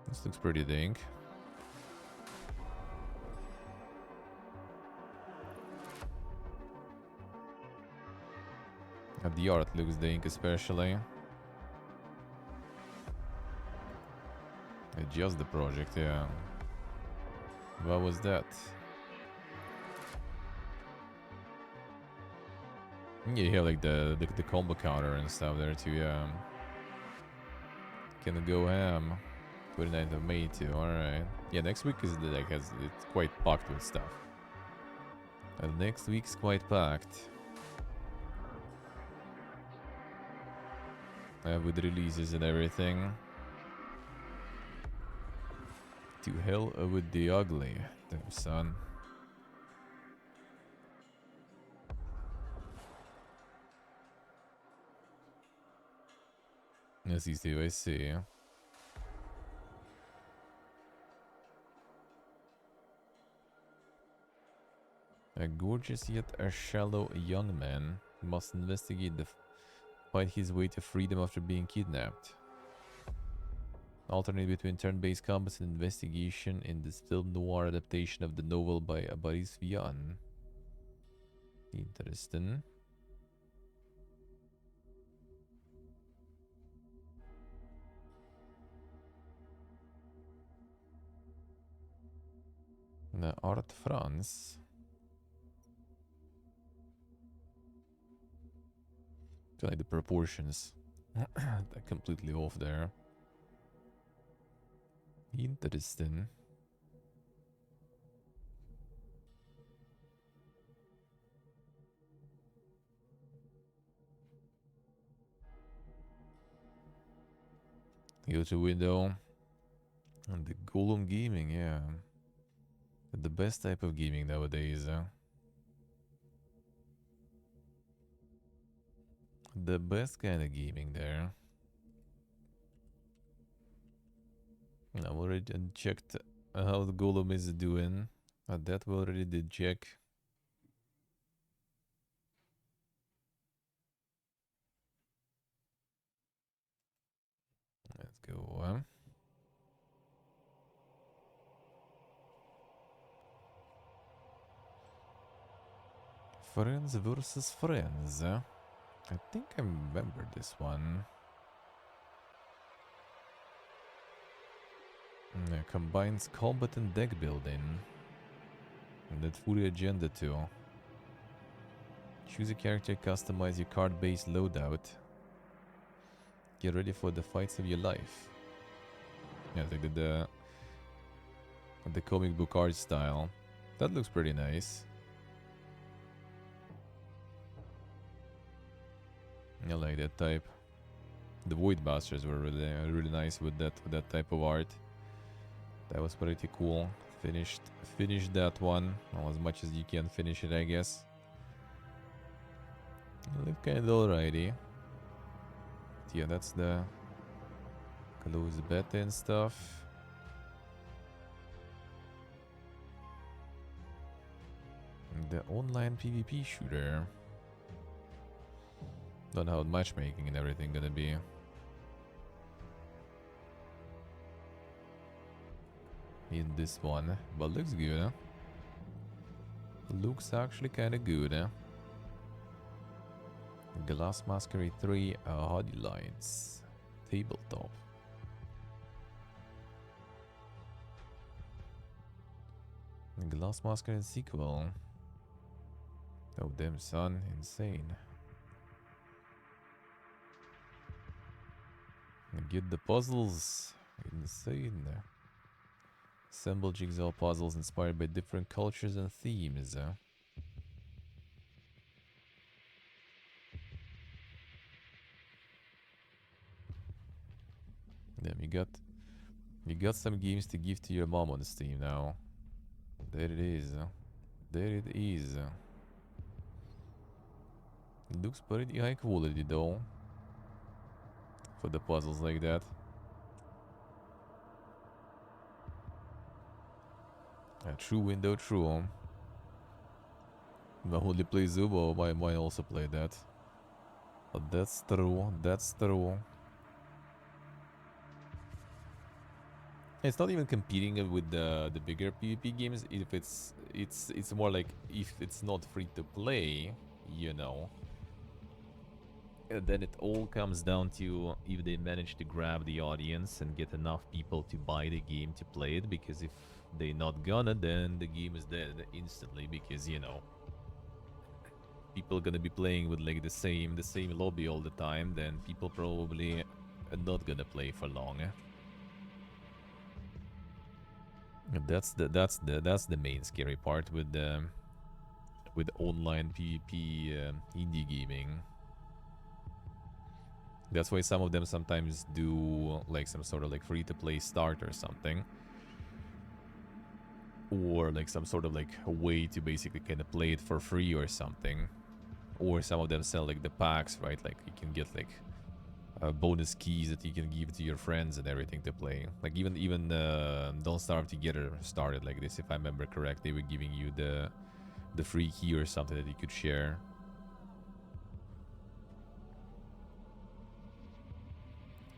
A: This looks pretty dang. The art looks dang especially. Just the project, yeah. What was that? Yeah, you have like the combo counter and stuff there too, yeah. Can go ham. 29th of May too, alright. Yeah, next week is like it's quite packed with stuff. Next week's quite packed. With releases and everything. To hell with the ugly, damn son. Yes, you see, I see. A gorgeous yet a shallow young man must investigate the fight his way to freedom after being kidnapped. Alternate between turn-based combat and investigation in this film noir adaptation of the novel by Boris Vian. Interesting. Art France. I feel like the proportions are completely off there. Interesting. Go to window. And the Golem gaming, yeah. The best type of gaming nowadays. The best kind of gaming there. I already checked how the Golem is doing. That we already did check. Let's go. Friends versus friends. I think I remember this one. Combines combat and deck building. And that fully agenda too. Choose a character, customize your card-based loadout. Get ready for the fights of your life. Yeah, like the comic book art style. That looks pretty nice. I like that type. The Void Busters were really nice with that type of art. That was pretty cool. Finished that one. Well, as much as you can finish it, I guess. It looked kind of alrighty. Yeah, that's the closed beta and stuff. The online PvP shooter. Don't know how matchmaking and everything gonna be. In this one, but looks good, huh? Looks actually kinda good, huh? Glass Masquerade 3 Hody Lights. Tabletop. Glass Masquerade sequel. Oh damn son, insane. Get the puzzles. Insane. Assemble jigsaw puzzles inspired by different cultures and themes. Damn, you got some games to give to your mom on Steam now. There it is. There it is. It looks pretty high quality though. For the puzzles like that. A true window, true. I only play Zubo, I might also play that. But that's true, that's true. It's not even competing with the bigger PvP games. If it's more like if it's not free to play, you know. And then it all comes down to if they manage to grab the audience and get enough people to buy the game to play it. Because if they're not gonna, then the game is dead instantly. Because you know, people gonna be playing with like the same lobby all the time. Then people probably are not gonna play for long. That's the main scary part with online PvP indie gaming. That's why some of them sometimes do like some sort of like free to play start or something, or like some sort of like a way to basically kind of play it for free or something. Or some of them sell like the packs, right? Like you can get like bonus keys that you can give to your friends and everything to play. Like even Don't Starve Together started like this, if I remember correct. They were giving you the free key or something that you could share.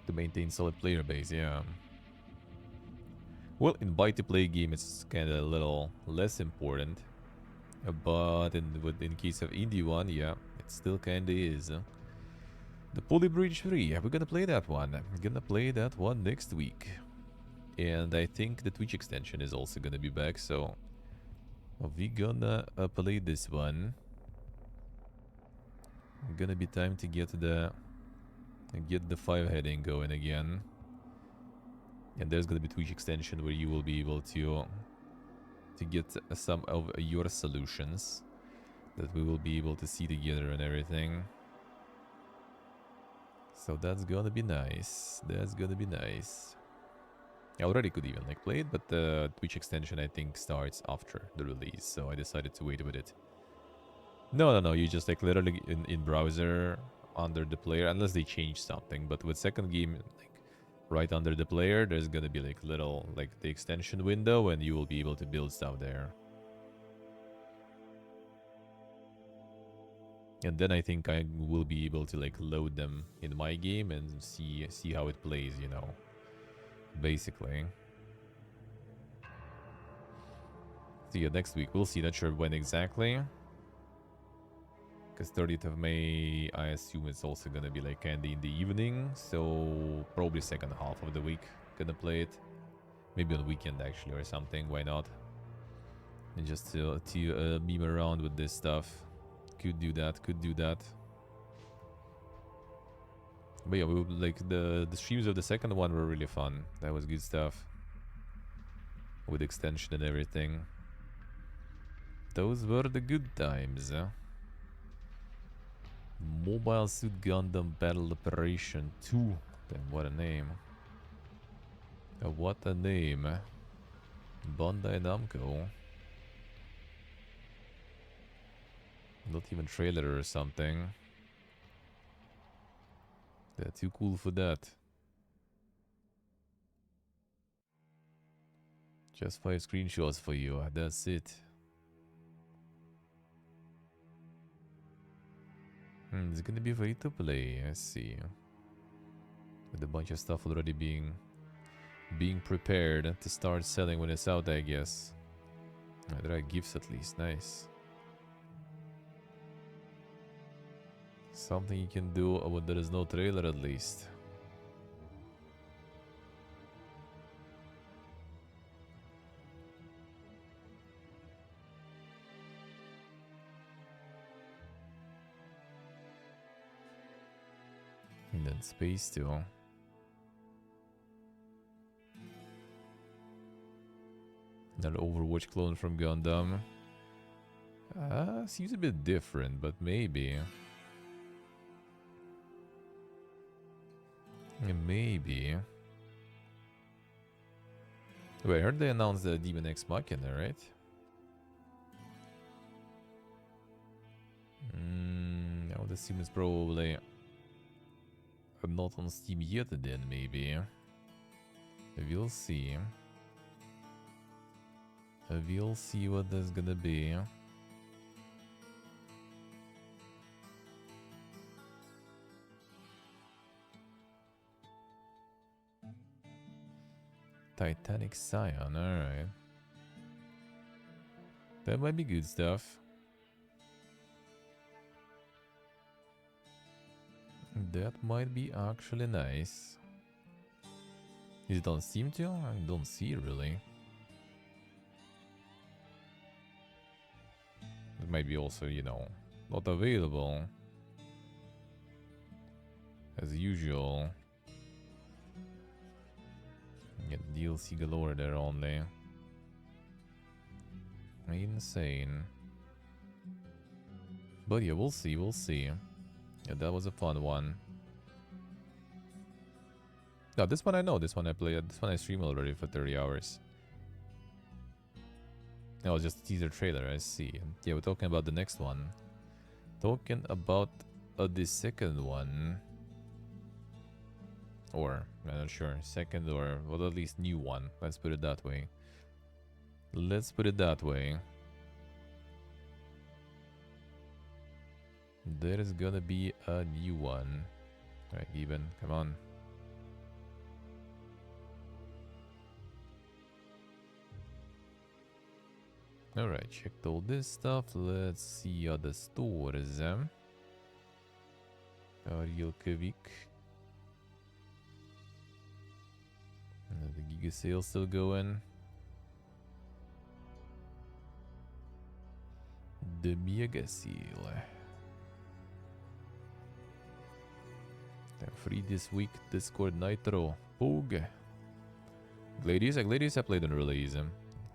A: To maintain solid player base, yeah. Well, in buy-to-play game, it's kind of a little less important. But in case of indie one, yeah, it still kind of is. The Poly Bridge 3, yeah, we're gonna play that one. We're gonna play that one next week. And I think the Twitch extension is also gonna be back, so we're gonna play this one. Gonna be time to get the 5 heading going again. And there's gonna be Twitch extension where you will be able to get some of your solutions that we will be able to see together and everything. So that's gonna be nice. That's gonna be nice. I already could even like play it, but the Twitch extension I think starts after the release, so I decided to wait with it. No, you just like literally in browser under the player, unless they change something. But with second game, like right under the player, there's gonna be like little like the extension window, and you will be able to build stuff there. And then I think I will be able to like load them in my game and see how it plays, you know. Basically. So yeah, next week we'll see. Not sure when exactly. Because 30th of May, I assume it's also gonna be like kinda in the evening. So probably second half of the week gonna play it. Maybe on weekend actually or something. Why not? And just to meme around with this stuff. Could do that. Could do that. But yeah, like the streams of the second one were really fun. That was good stuff. With extension and everything. Those were the good times. Mobile Suit Gundam Battle Operation 2. Damn, what a name. What a name. Bandai Namco. Not even trailer or something. They're too cool for that. Just 5 screenshots for you, that's it. It's gonna be free to play, I see. With a bunch of stuff already being prepared to start selling when it's out, I guess. There are gifts at least, nice. Something you can do when there is no trailer at least. And then space too. Another Overwatch clone from Gundam. Seems a bit different, but maybe. Maybe. Wait, I heard they announced the Demon X Machina, right? Now the Steam is probably not on Steam yet then, maybe. We'll see. We'll see what that's gonna be. Titanic Scion, alright. That might be good stuff. That might be actually nice. Is it on Steam too? I don't see it really. It might be also, you know, not available. As usual. Get DLC galore there only. Insane. But yeah, we'll see, we'll see. Yeah, that was a fun one. No, this one I know, this one I played, this one I streamed already for 30 hours. That was just a teaser trailer, I see. Yeah, we're talking about the next one. Talking about the second one. Or, I'm not sure, second or, well, at least new one. Let's put it that way. Let's put it that way. There is gonna be a new one. Alright, even, come on. Alright, checked all this stuff. Let's see other stores. Reykjavik. The Giga sale still going. The Mega Seal. Free this week, Discord Nitro. Poog. Gladius I played on release.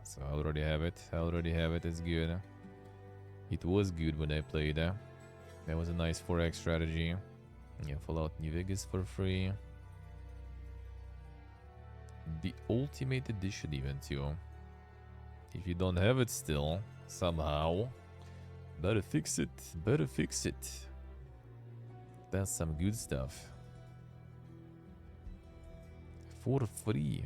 A: So I already have it. It's good. It was good when I played. That was a nice 4x strategy. Yeah, Fallout New Vegas for free. The Ultimate Edition even too. If you don't have it still, somehow, better fix it. That's some good stuff. For free.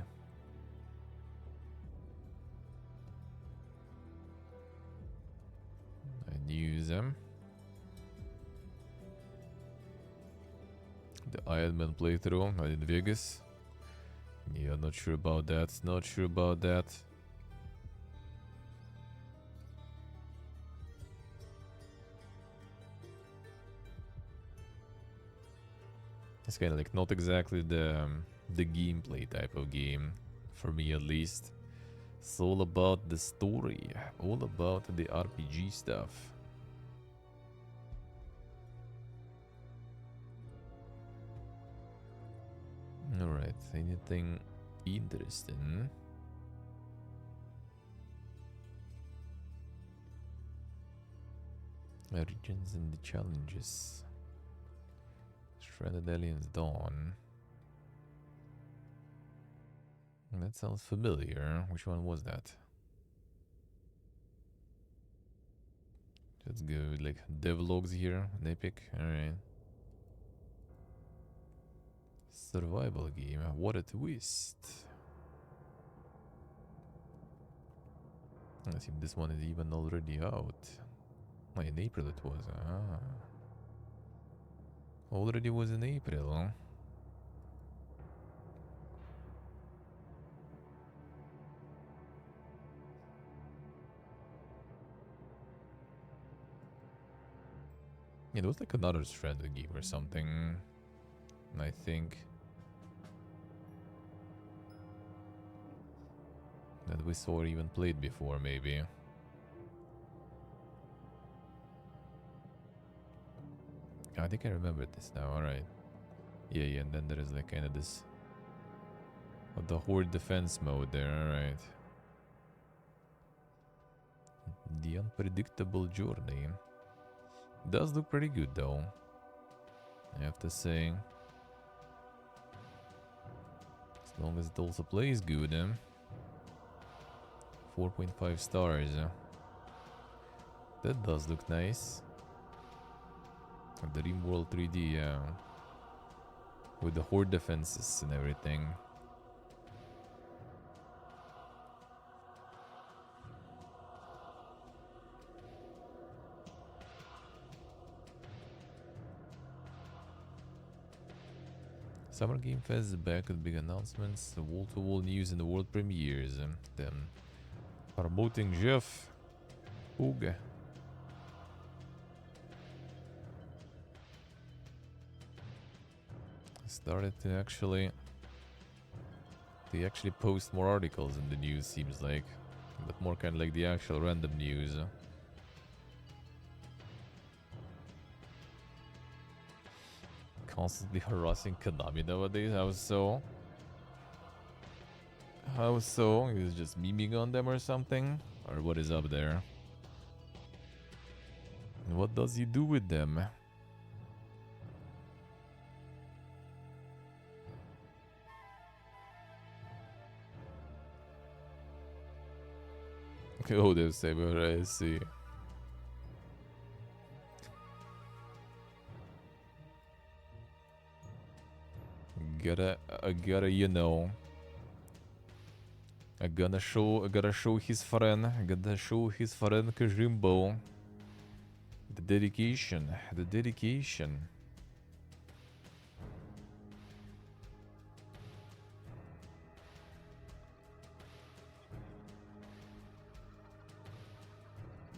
A: And use them. The Iron Man playthrough in Vegas. Yeah, not sure about that. It's kind of like not exactly the gameplay type of game, for me at least. It's all about the story, all about the RPG stuff. Alright, anything interesting? Regions and the challenges. Shredded Aliens Dawn. That sounds familiar. Which one was that? Let's go with like devlogs here. An epic. Alright. Survival game. What a twist. Let's see if this one is even already out. Oh, in April it was. Ah. Already was in April, huh? Yeah, there was like another strategy or something, I think, that we saw even played before, maybe. I think I remember this now, alright. Yeah, and then there is like kind of this... the horde defense mode there, alright. The unpredictable journey. Does look pretty good though, I have to say. As long as it also plays good, 4.5 stars. That does look nice. Dream World 3D, yeah. With the horde defenses and everything. Summer Game Fest is back with big announcements, wall-to-wall news and the world premieres. Them promoting Jeff. Oog. Started to actually... They actually post more articles in the news, seems like. But more kind of like the actual random news. Constantly harassing Konami nowadays. How so? How so? He was just memeing on them or something? Or what is up there? And what does he do with them? Oh, they say, but I see. Gotta, you know. I gotta show his friend. I gotta show his friend Kajimbo. The dedication. The dedication.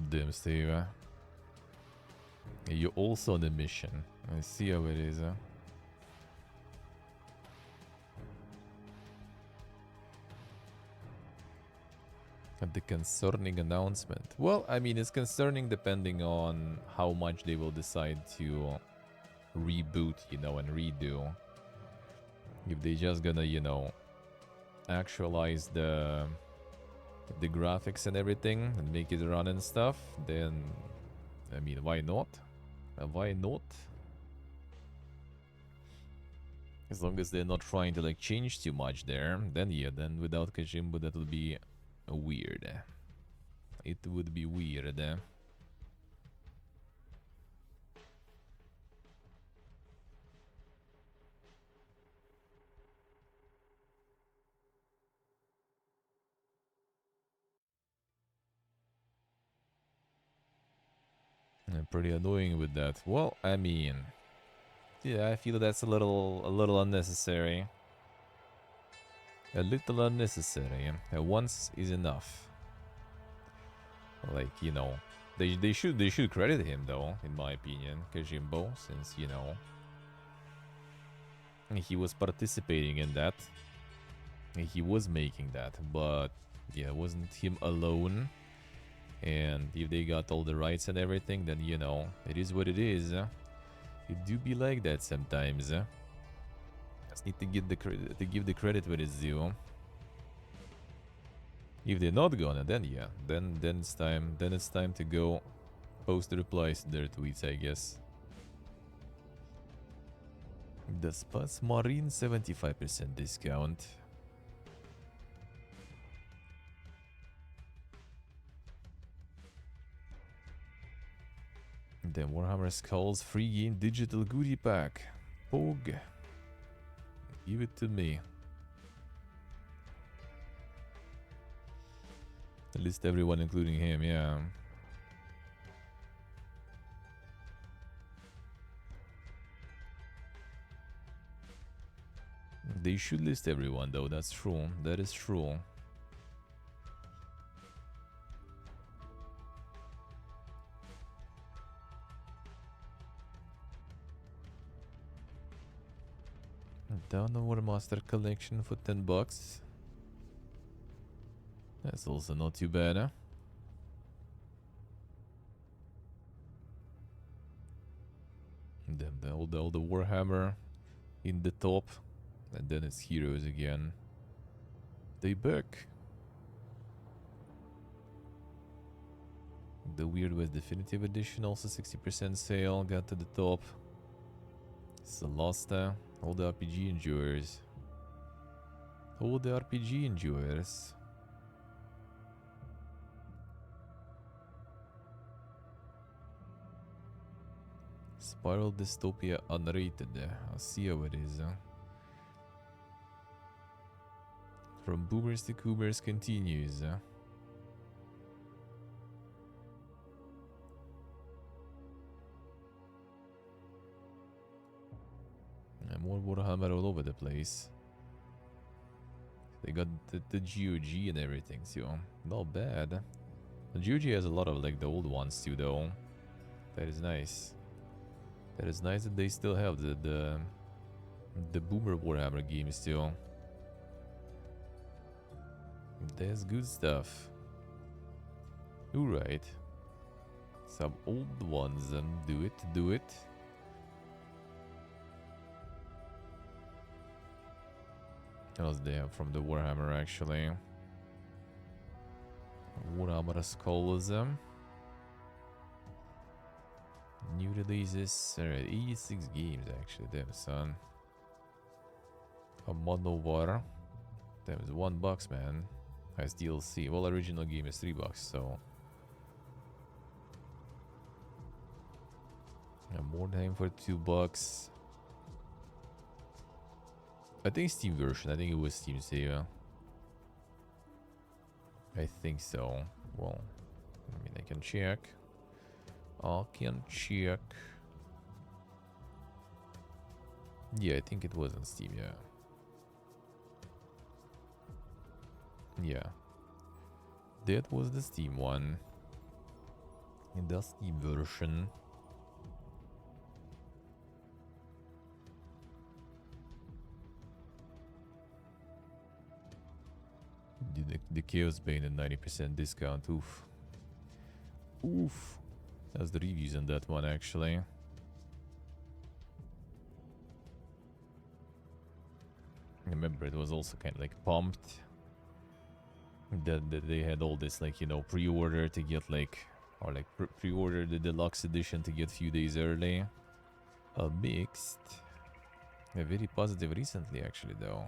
A: Damn, Steve. You're also on the mission. I see how it is. The concerning announcement. Well, I mean, it's concerning depending on how much they will decide to reboot, you know, and redo. If they just gonna, you know, actualize the graphics and everything and make it run and stuff, then, I mean, why not? Why not? As long as they're not trying to, like, change too much there, then yeah, then without Kajimbo that would be weird. It would be weird. Pretty annoying with that. Well, I mean, yeah, I feel that's a little unnecessary. A little unnecessary. Once is enough. Like, you know, they should credit him though, in my opinion, Kajimbo, since, you know, he was participating in that. He was making that, but yeah, it wasn't him alone. And if they got all the rights and everything, then, you know, it is what it is. It do be like that sometimes. Just need to give the credit where it's due. If they're not gonna, then yeah, then it's time to go post the replies to their tweets, I guess. The Spaz Marine 75% discount. The Warhammer Skulls free game digital goodie pack. Pog. Give it to me. At least everyone, including him, yeah. They should list everyone though, that's true. That is true. Down over Master Collection for $10. That's also not too bad, huh? Then all the Warhammer in the top, and then it's Heroes again. They back. The Weird West Definitive Edition also 60% sale, got to the top. Celesta, all the RPG enjoyers. All the RPG enjoyers. Spiral Dystopia Unrated. I'll see how it is. From Boomers to Coomers continues. And more Warhammer all over the place. They got the GOG and everything, so not bad. The GOG has a lot of like the old ones too, though. That is nice. That is nice that they still have the Boomer Warhammer games still. That's good stuff. Alright. Some old ones, do it, do it. What else do they have from the Warhammer actually? Warhammer Skulls. New releases. Alright, 86 games actually, damn son. A Mono War. Damn, it's $1, man. As DLC. Well, original game is $3, so. More time for $2. I think Steam version. I think it was Steam sale. I think so. Well, I mean, I can check. I can check. Yeah, I think it was on Steam, yeah. Yeah. That was the Steam one. In the Steam version. The Chaos Bane at 90% discount. Oof. Oof. That's the reviews on that one actually. Remember, it was also kind of like pumped that they had all this, like, you know, pre-order to get like, or like pre-order the deluxe edition to get few days early. Mixed. Very positive recently actually though.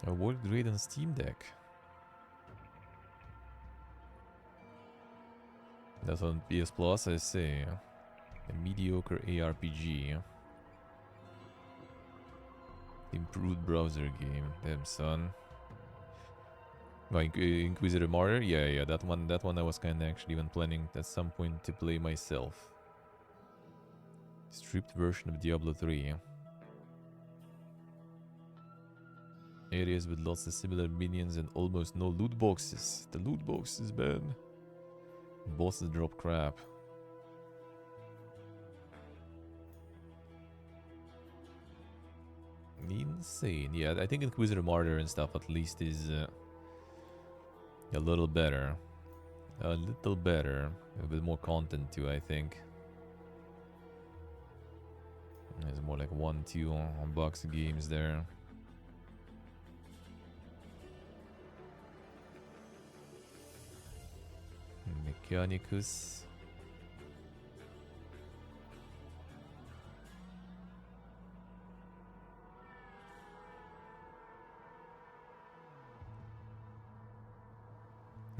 A: Worked great on Steam Deck. That's on PS Plus, I say. A mediocre ARPG. Improved browser game. Damn son. Oh, Inquisitor Martyr? Yeah, that one I was kinda actually even planning at some point to play myself. Stripped version of Diablo 3. Areas with lots of similar minions and almost no loot boxes. The loot boxes, man. Bosses drop crap. Insane. Yeah, I think Inquisitor Martyr and stuff at least is a little better. A little better. A bit more content too, I think. There's more like 1-2 on box games there. Mechanicus.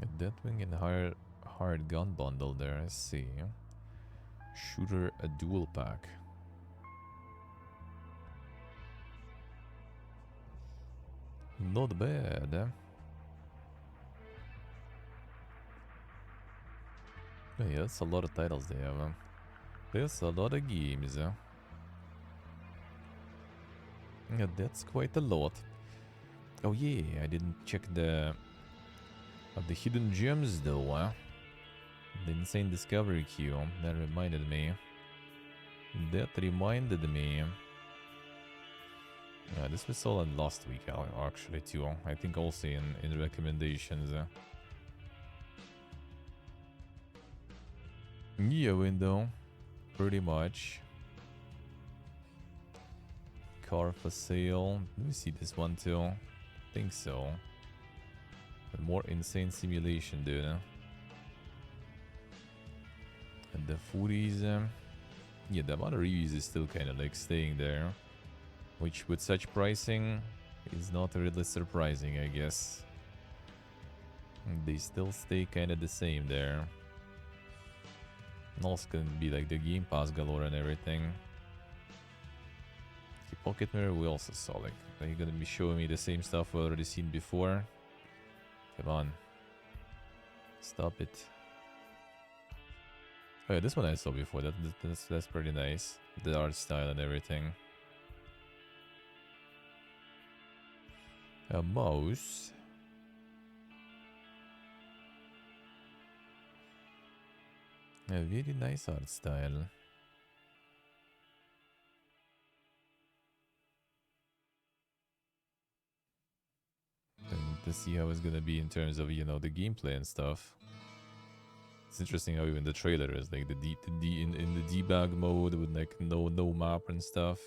A: A Deathwing and hired gun bundle there, I see. Shooter a dual pack. Not bad. Yeah, that's a lot of titles they have. There's a lot of games. Yeah, that's quite a lot. Oh yeah, I didn't check the hidden gems though. The insane discovery queue. That reminded me. Yeah, this was all on last week actually too. I think also in recommendations. Yeah, window. Pretty much. Car for sale. Let me see this one too. Think so. But more insane simulation, dude. And the foodies. Yeah, the amount of reviews is still kind of like staying there. Which with such pricing is not really surprising, I guess. They still stay kind of the same there. And also gonna be like the Game Pass galore and everything. The Pocket Mirror we also saw, like, are you gonna be showing me the same stuff we already seen before? Come on. Stop it. Oh yeah, this one I saw before. That's pretty nice. The art style and everything. A mouse. A very nice art style. And to see how it's gonna be in terms of, you know, the gameplay and stuff. It's interesting how even the trailer is like in the debug mode with like no map and stuff.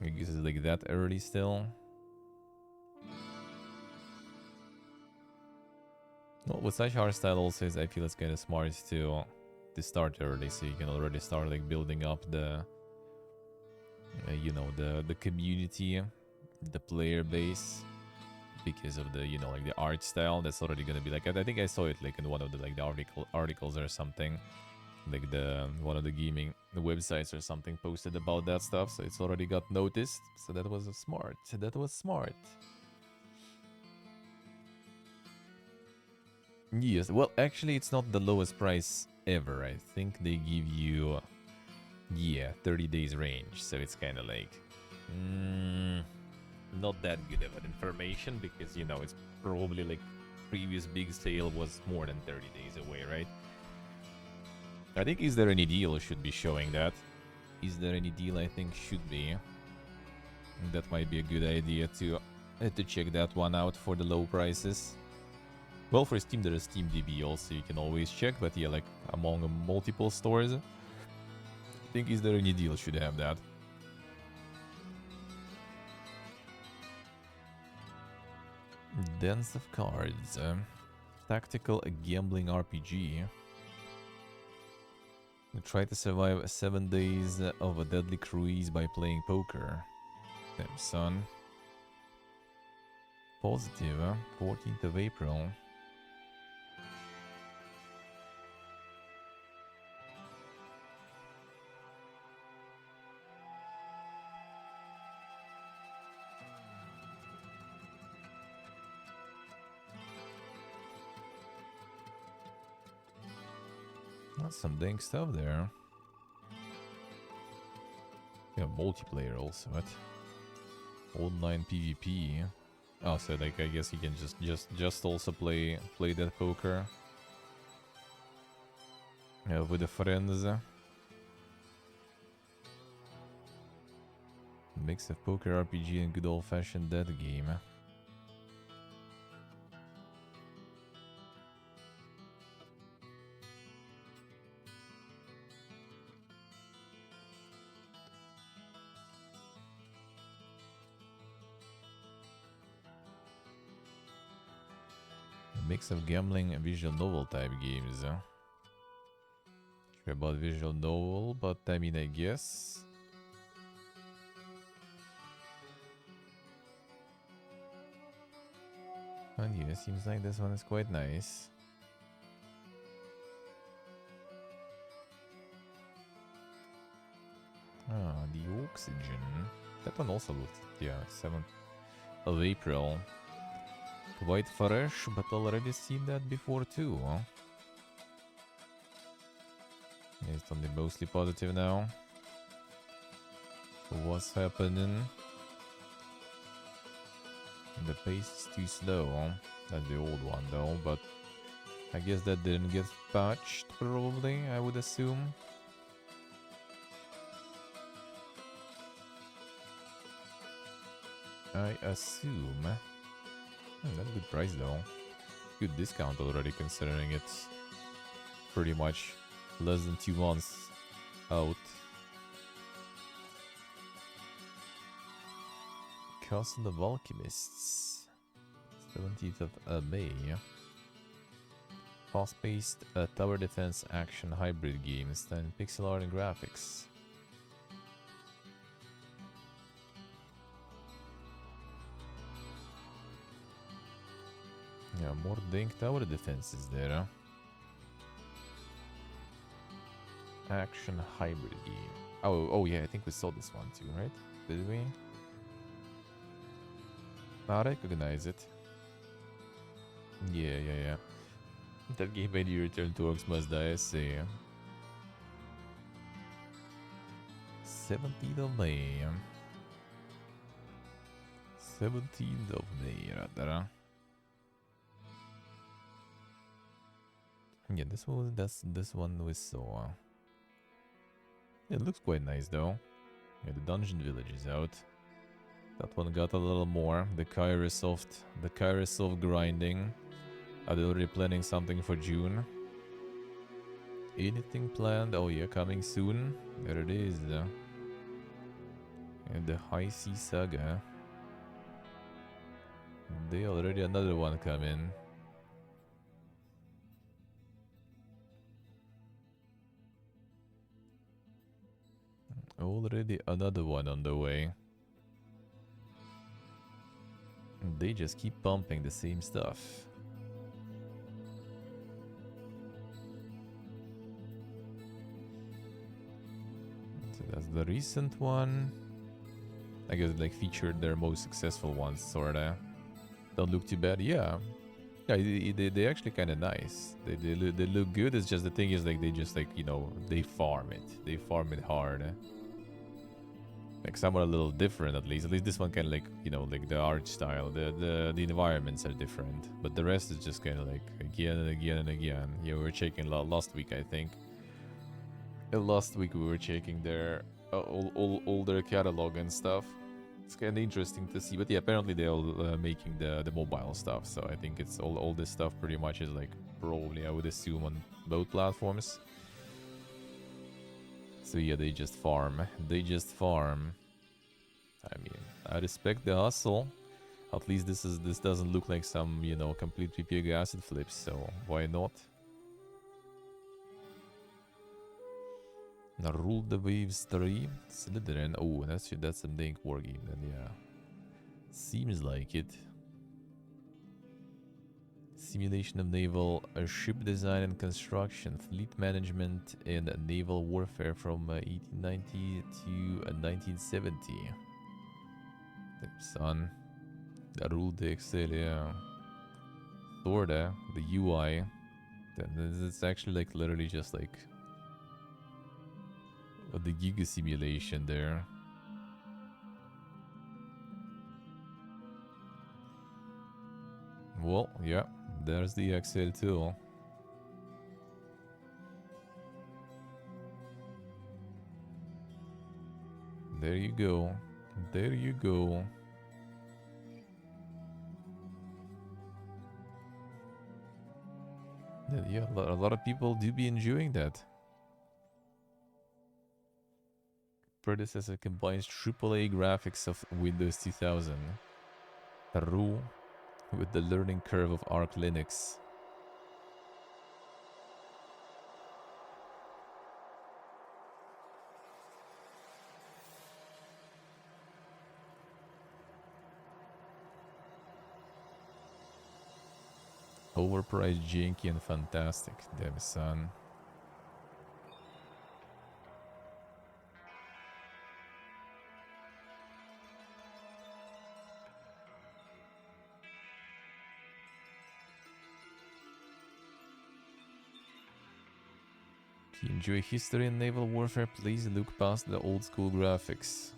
A: I guess it's like that early still. Well, with such hard style also is I feel it's kind of smart to start early, so you can already start like building up the you know, the community, the player base, because of the, you know, like the art style. That's already gonna be like, I think I saw it like in one of the like the articles or something, like one of the gaming websites or something posted about that stuff, so it's already got noticed. So that was smart. That was smart. Yes, well, actually, it's not the lowest price ever. I think they give you, yeah, 30 days range. So it's kind of like, not that good of an information because, you know, it's probably like previous big sale was more than 30 days away, right? I think Is There Any Deal should be showing that. Is There Any Deal, I think, should be. That might be a good idea to check that one out for the low prices. Well, for Steam, there is SteamDB also, you can always check, but yeah, like among multiple stores, I think Is There Any Deal should have that. Dance of Cards. Tactical gambling RPG. Try to survive 7 days of a deadly cruise by playing poker. Damn, son. Positive, 14th of April. That's some dang stuff there. Yeah, multiplayer also, what? Online PvP. Oh, so like I guess you can just also play that poker. With the friends. Mix of poker RPG and good old-fashioned dead game. A mix of gambling and visual novel type games. Sure about visual novel, but I mean, I guess. And yeah, seems like this one is quite nice. Ah, the Oxygen. That one also looked, yeah, 7th of April. Quite fresh, but already seen that before too, huh? It's only mostly positive now. What's happening? The pace is too slow. That's the old one though, but I guess that didn't get patched probably, I would assume. I assume. That's a good price though. Good discount already considering it's pretty much less than 2 months out. Castle of Alchemists. 17th of May. Fast-paced tower defense action hybrid game, styling pixel art and graphics. Yeah, more dank tower defenses there. Huh? Action hybrid game. Oh yeah, I think we saw this one too, right? Did we? I recognize it. Yeah. That game made you return to Orcs Must Die, I see. 17th of May. 17th of May, rather. Yeah, this one we saw. It looks quite nice though. Yeah, the Dungeon Village is out. That one got a little more. The Kairosoft grinding. Are they already planning something for June? Anything planned? Oh yeah, coming soon. There it is. And the High Sea Saga. They already another one coming. Already another one on the way. They just keep pumping the same stuff. So that's the recent one. I guess like featured their most successful ones, sorta. Don't look too bad, yeah. Yeah, they're actually kind of nice. They look good. It's just the thing is like they just like, you know, they farm it. They farm it hard. Like some are a little different at least. At least this one kind of like, you know, like the art style. The environments are different. But the rest is just kind of like again and again and again. Yeah, we were checking last week, I think. Last week we were checking their all their catalog and stuff. It's kind of interesting to see. But yeah, apparently they're all making the mobile stuff. So I think it's all this stuff pretty much is like probably, I would assume, on both platforms. So yeah, they just farm. They just farm. I mean, I respect the hustle. At least this doesn't look like some, you know, complete pig acid flips. So why not? Now Rule the Waves 3. Slytherin. Oh, that's some dank war game then, yeah. Seems like it. Simulation of naval ship design and construction, fleet management, and naval warfare from 1890 to 1970. Son, the rule the Excel, yeah. Sorta, the UI. It's actually like literally just like the Giga simulation there. Well, yeah, there's the Excel too. There you go. There you go. Yeah, a lot of people do be enjoying that. Predecessor combines AAA graphics of Windows 2000. Peru with the learning curve of Arch Linux. Overpriced, janky, and fantastic. Damn, son. If you enjoy history and naval warfare, please look past the old school graphics.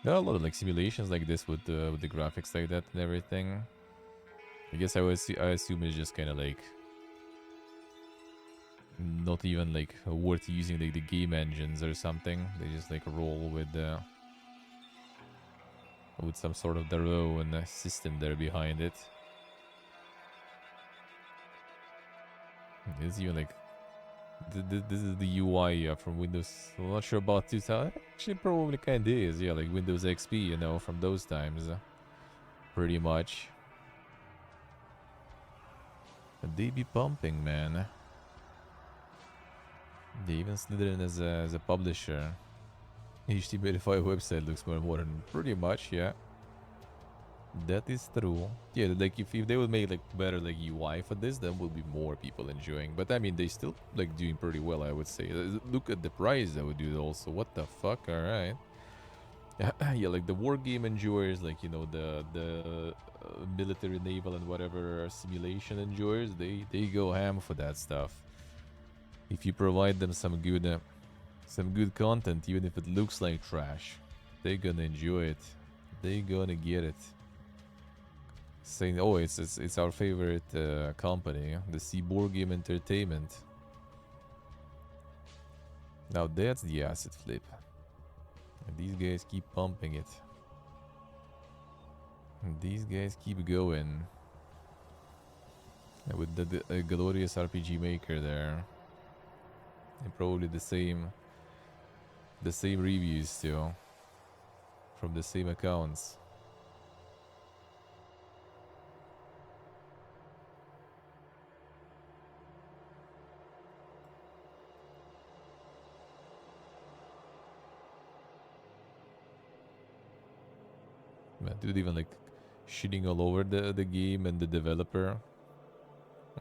A: There are a lot of like simulations like this with the graphics like that and everything. I guess I assume it's just kind of like not even like worth using like the game engines or something. They just like roll with some sort of their own system there behind it. It's even like this is the UI from Windows. I'm not sure about 2000. Actually, probably kind of is. Yeah, like Windows XP, you know, from those times, pretty much. And they be pumping, man. They even slid in as a publisher. HTML5 website looks more modern. Pretty much, yeah. That is true. Yeah, like if they would make like better like UI for this, then will be more people enjoying. But I mean, they still like doing pretty well, I would say. Look at the price though, dude. Also, what the fuck? All right. Yeah, like the war game enjoyers, like you know the military, naval, and whatever simulation enjoyers, they go ham for that stuff. If you provide them some good content, even if it looks like trash, they're gonna enjoy it. They're gonna get it. Saying, oh, it's our favorite company, the Seaboard Game Entertainment. Now that's the asset flip. And these guys keep pumping it. And these guys keep going. And with the glorious RPG Maker there. And probably the same reviews too. From the same accounts. Man, dude, even like shitting all over the game and the developer.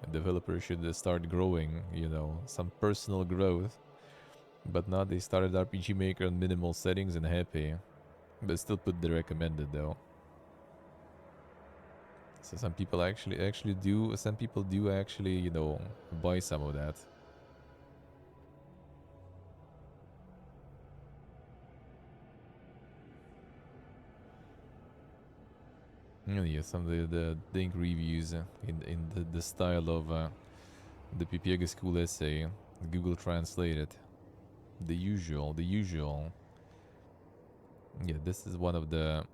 A: The developer should start growing, you know, some personal growth. But now they started RPG Maker on minimal settings and happy. But still put the recommended though. So some people actually do, some people do actually, you know, buy some of that. Yeah, some of the dank reviews in the style of the Pipiega School essay, Google translated. The usual. Yeah, this is one of the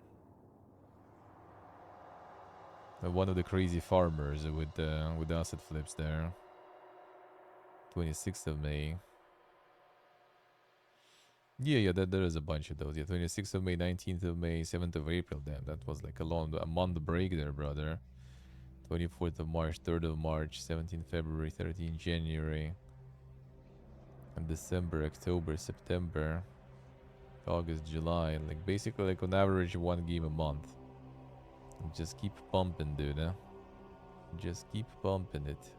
A: crazy farmers with the asset flips there. 26th of May. Yeah, there is a bunch of those. Yeah, 26th of May, 19th of May, 7th of April. Damn, that was like a month break there, brother. 24th of March, 3rd of March, 17th February, 13th January, and December, October, September, August, July. Like basically like on average one game a month. Just keep pumping, dude, huh? Just keep pumping it.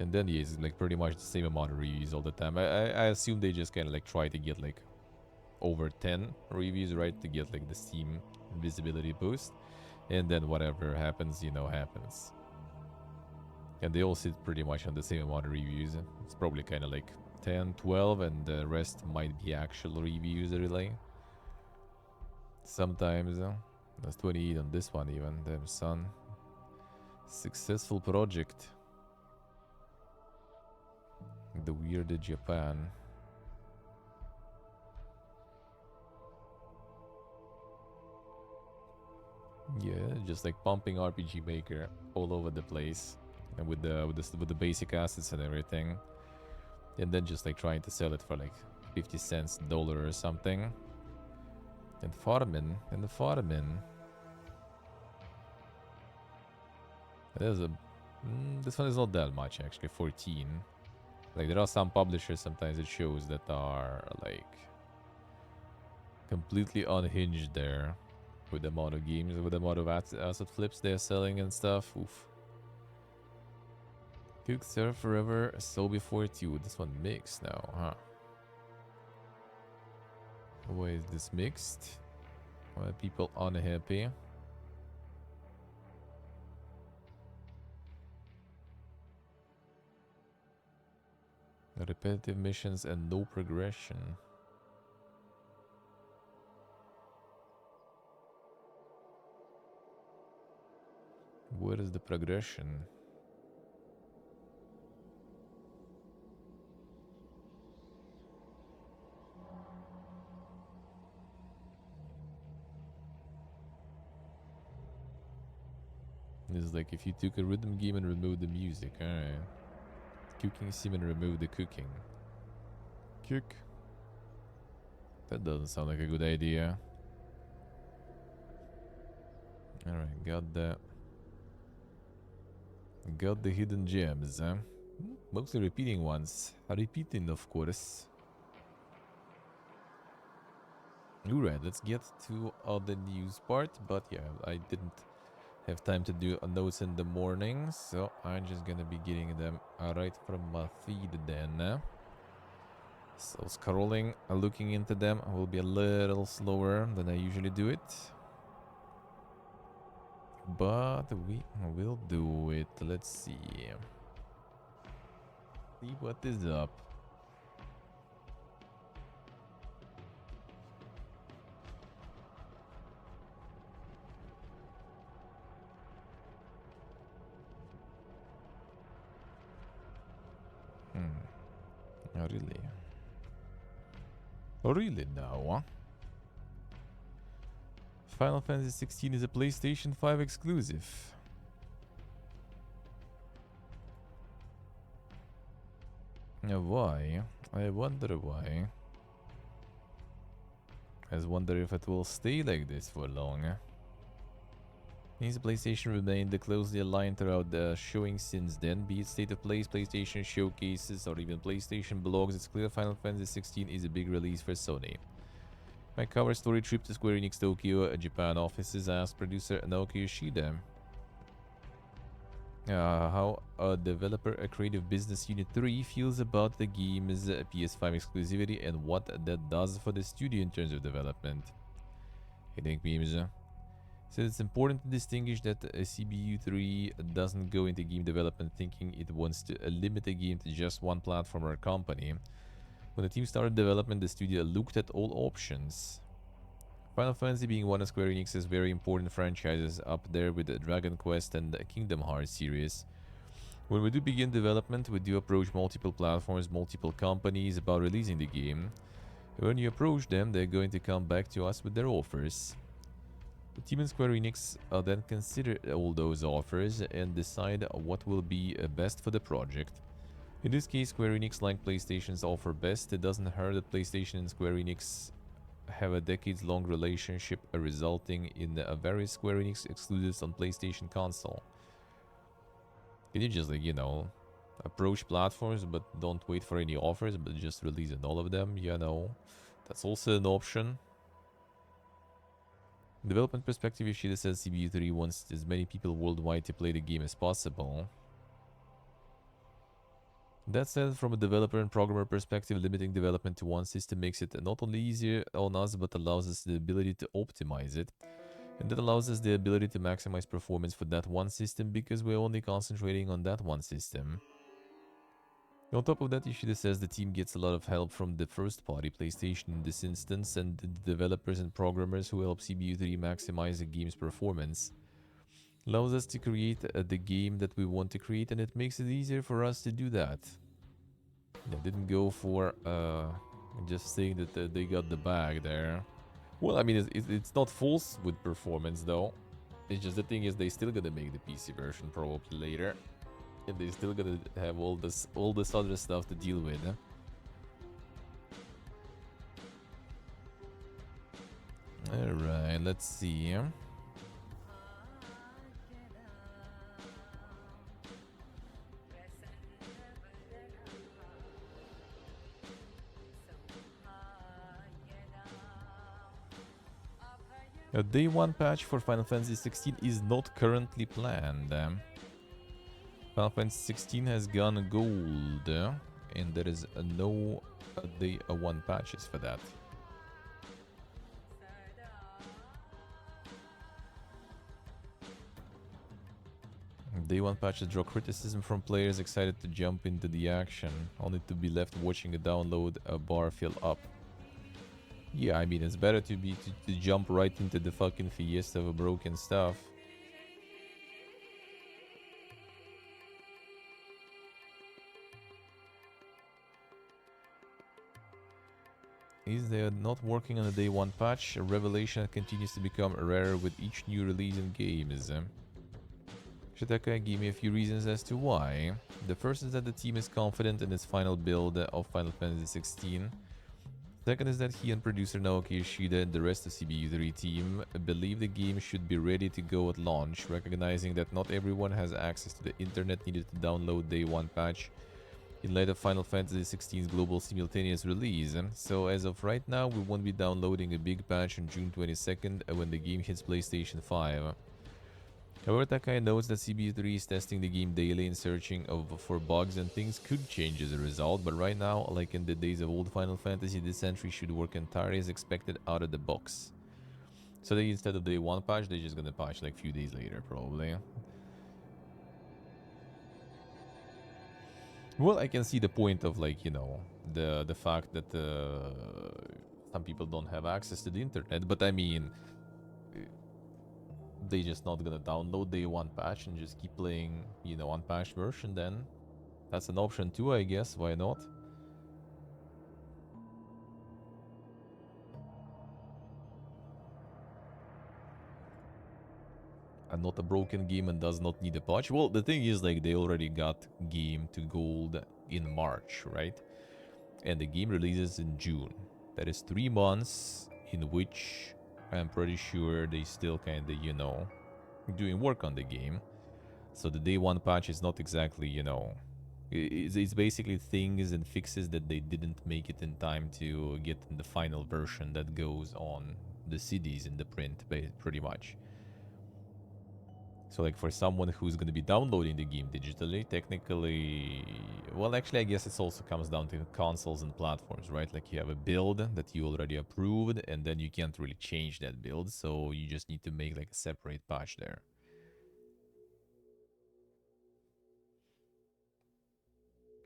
A: And then yeah, it's like pretty much the same amount of reviews all the time. I assume they just kind of like try to get like over 10 reviews, right? To get like the Steam visibility boost. And then whatever happens, you know, happens. And they all sit pretty much on the same amount of reviews. It's probably kind of like 10, 12, and the rest might be actual reviews, really. Sometimes, that's 28 on this one even. Damn, son. Successful project. The Weird Japan. Yeah, just like pumping RPG Maker all over the place, and with the basic assets and everything, and then just like trying to sell it for like 50 cents, dollar or something, and farming. There's a this one is not that much actually, 14. Like there are some publishers sometimes it shows that are like completely unhinged there with the amount of games, with the amount of asset flips they're selling and stuff. Oof. Cook serve forever, so before two. This one mixed now, huh? Why is this mixed? Why are people unhappy? Repetitive missions and no progression. Where is the progression? It's like if you took a rhythm game and removed the music. Alright. Cooking sim and remove the cooking. Cook. That doesn't sound like a good idea. Alright, got that. Got the hidden gems, huh? Mostly repeating ones. Repeating, of course. Alright, let's get to the news part. But yeah, I didn't have time to do notes in the morning, so I'm just gonna be getting them right from my feed then. So scrolling, looking into them will be a little slower than I usually do it. But we will do it. Let's see. See what is up. Oh, really? Oh, really now, huh? Final Fantasy 16 is a PlayStation 5 exclusive. Why? I wonder why. I just wonder if it will stay like this for long. Means PlayStation remained closely aligned throughout the showing since then, be it state of plays, PlayStation showcases, or even PlayStation blogs. It's clear Final Fantasy 16 is a big release for Sony. My cover story trip to Square Enix Tokyo, Japan offices asked producer Naoki Yoshida how a developer, a creative business unit 3 feels about the game's PS5 exclusivity and what that does for the studio in terms of development. I think memes. So it's important to distinguish that CBU3 doesn't go into game development thinking it wants to limit the game to just one platform or company. When the team started development, the studio looked at all options. Final Fantasy being one of Square Enix's very important franchises, up there with the Dragon Quest and the Kingdom Hearts series. When we do begin development, we do approach multiple platforms, multiple companies about releasing the game. When you approach them, they're going to come back to us with their offers. The team in Square Enix then consider all those offers and decide what will be best for the project. In this case, Square Enix liked PlayStation's offer best. It doesn't hurt that PlayStation and Square Enix have a decades-long relationship, resulting in various Square Enix exclusives on PlayStation console. Can you just, like, you know, approach platforms but don't wait for any offers, but just release on all of them? You know, that's also an option. Development perspective, Yoshida says CBU3 wants as many people worldwide to play the game as possible. That said, from a developer and programmer perspective, limiting development to one system makes it not only easier on us, but allows us the ability to optimize it. And that allows us the ability to maximize performance for that one system because we're only concentrating on that one system. On top of that, Yoshida says the team gets a lot of help from the first-party PlayStation in this instance and the developers and programmers who help CBU3 maximize the game's performance. Allows us to create the game that we want to create, and it makes it easier for us to do that. They didn't go for just saying that they got the bag there. Well, I mean, it's not false with performance though. It's just the thing is they still gonna make the PC version probably later. And they still gonna have all this other stuff to deal with. Alright, let's see. A day 1 patch for Final Fantasy 16 is not currently planned. Final Fantasy 16 has gone gold, and there is no day 1 patches for that. Day one patches draw criticism from players excited to jump into the action, only to be left watching a download bar fill up. Yeah, I mean, it's better to jump right into the fucking fiesta of broken stuff. Is they not working on a day one patch? A revelation that continues to become rarer with each new release in games. Shitaka gave me a few reasons as to why. The first is that the team is confident in its final build of Final Fantasy XVI. Second is that he and producer Naoki Yoshida and the rest of CBU3 team believe the game should be ready to go at launch, recognizing that not everyone has access to the internet needed to download day one patch in light of Final Fantasy XVI's global simultaneous release. So as of right now, we won't be downloading a big patch on June 22nd when the game hits PlayStation 5. However, Takai notes that CB3 is testing the game daily and searching for bugs, and things could change as a result, but right now, like in the days of old Final Fantasy, this entry should work entirely as expected out of the box. So they, instead of day one patch, they're just gonna patch like a few days later, probably. Well, I can see the point of, like, you know, the fact that some people don't have access to the internet, but I mean, they just not gonna download day one patch and just keep playing, you know, unpatched version. Then that's an option too, I guess. Why not? And not a broken game and does not need a patch. Well, the thing is, like, they already got game to gold in March, right? And the game releases in June. That is 3 months in which I'm pretty sure they still kind of, you know, doing work on the game. So the day one patch is not exactly, you know, it's basically things and fixes that they didn't make it in time to get in the final version that goes on the CDs in the print, pretty much. So like for someone who's going to be downloading the game digitally, technically, well, actually, I guess it also comes down to consoles and platforms, right? Like you have a build that you already approved, and then you can't really change that build, so you just need to make like a separate patch there.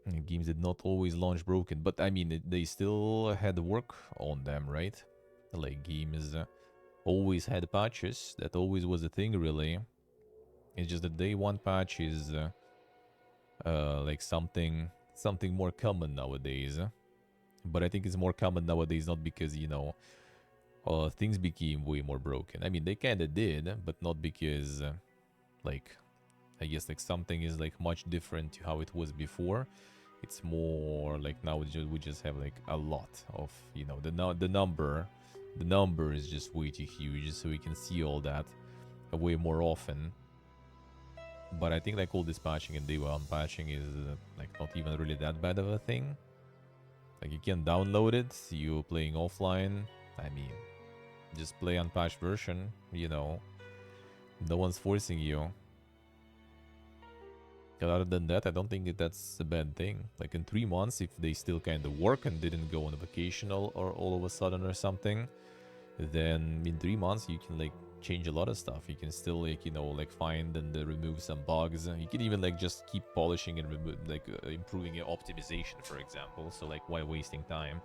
A: And games did not always launch broken, but I mean, they still had work on them, right? Like games always had patches. That always was a thing, really. It's just that day one patch is like something more common nowadays. But I think it's more common nowadays not because, you know, things became way more broken. I mean, they kind of did, but not because, like, I guess like something is like much different to how it was before. It's more like now we just have like a lot of, you know, the number is just way too huge, so we can see all that way more often. But I think like all this patching and day one patching is like not even really that bad of a thing. Like you can download it, you playing offline. I mean, just play unpatched version, you know. No one's forcing you. And other than that, I don't think that's a bad thing. Like in 3 months, if they still kind of work and didn't go on a vacation or all of a sudden or something, then in 3 months you can like change a lot of stuff. You can still like, you know, like find and remove some bugs. You can even like just keep polishing and like improving your optimization, for example. So like, why wasting time?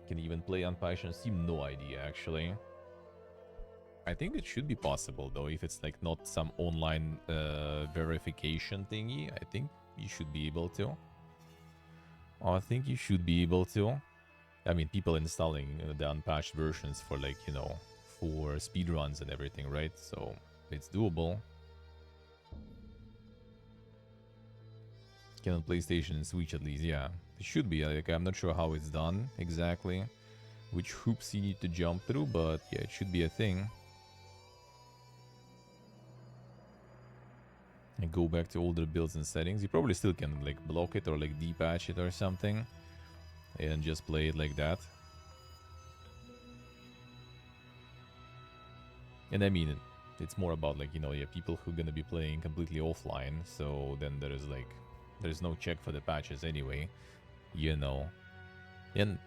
A: Can even play unpatched on Steam? No idea, actually. I think it should be possible, though, if it's like not some online verification thingy. I think you should be able to. I think you should be able to. I mean, people installing the unpatched versions for like, you know, for speedruns and everything, right? So it's doable. Can on PlayStation and Switch at least, yeah. It should be. Like, I'm not sure how it's done exactly, which hoops you need to jump through, but yeah, it should be a thing. And go back to older builds and settings. You probably still can like block it or like depatch it or something, and just play it like that. And I mean, it's more about like, you know, yeah, people who are gonna be playing completely offline, so then there's no check for the patches anyway, you know. And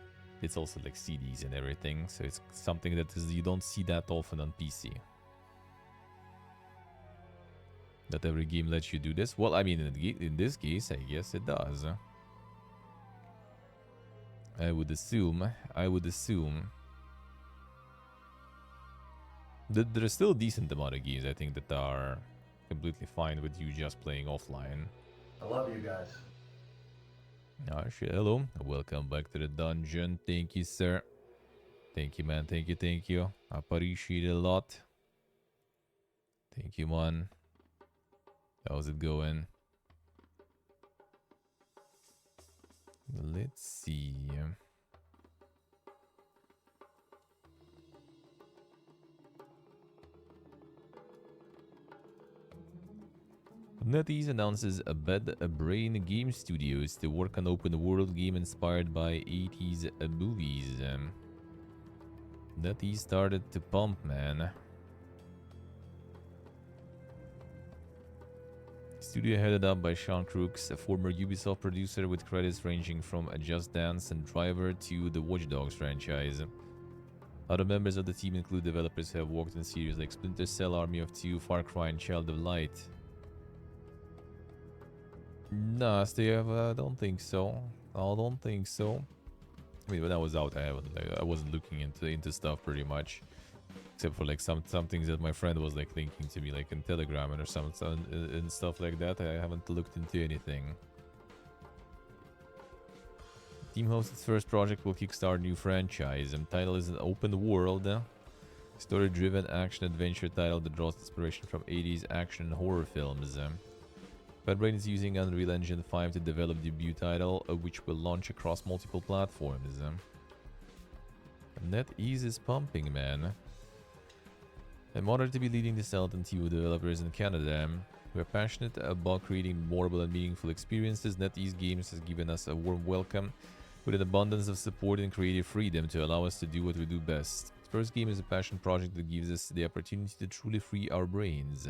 A: it's also like CDs and everything, so it's something that you don't see that often on PC. Not every game lets you do this. Well, I mean, in this case, I guess it does. I would assume. I would assume. That there's still a decent amount of games, I think, that are completely fine with you just playing offline.
B: I love you guys.
A: Oh, shit. Hello. Welcome back to the dungeon. Thank you, sir. Thank you, man. Thank you, thank you. Appreciate it a lot. Thank you, man. How's it going? Let's see. NetEase announces a Brain Game Studios to work on open world game inspired by 80s movies. NetEase started to pump, man. Studio headed up by Sean Crooks, a former Ubisoft producer with credits ranging from Just Dance and Driver to the Watch Dogs franchise. Other members of the team include developers who have worked on series like Splinter Cell, Army of Two, Far Cry, and Child of Light. Nah, Steve, I don't think so. I don't think so. I mean, when I was out, I wasn't looking into stuff pretty much, except for like some things that my friend was like linking to me, like in Telegram and or some and stuff like that. I haven't looked into anything. Team hosts its first project will kickstart a new franchise. The title is an open world, story-driven action-adventure title that draws inspiration from 80s action and horror films. Fatbrain is using Unreal Engine 5 to develop the debut title, which will launch across multiple platforms. NetEase is pumping, man. I'm honored to be leading this talented team of developers in Canada. We are passionate about creating memorable and meaningful experiences. NetEase Games has given us a warm welcome with an abundance of support and creative freedom to allow us to do what we do best. The first game is a passion project that gives us the opportunity to truly free our brains.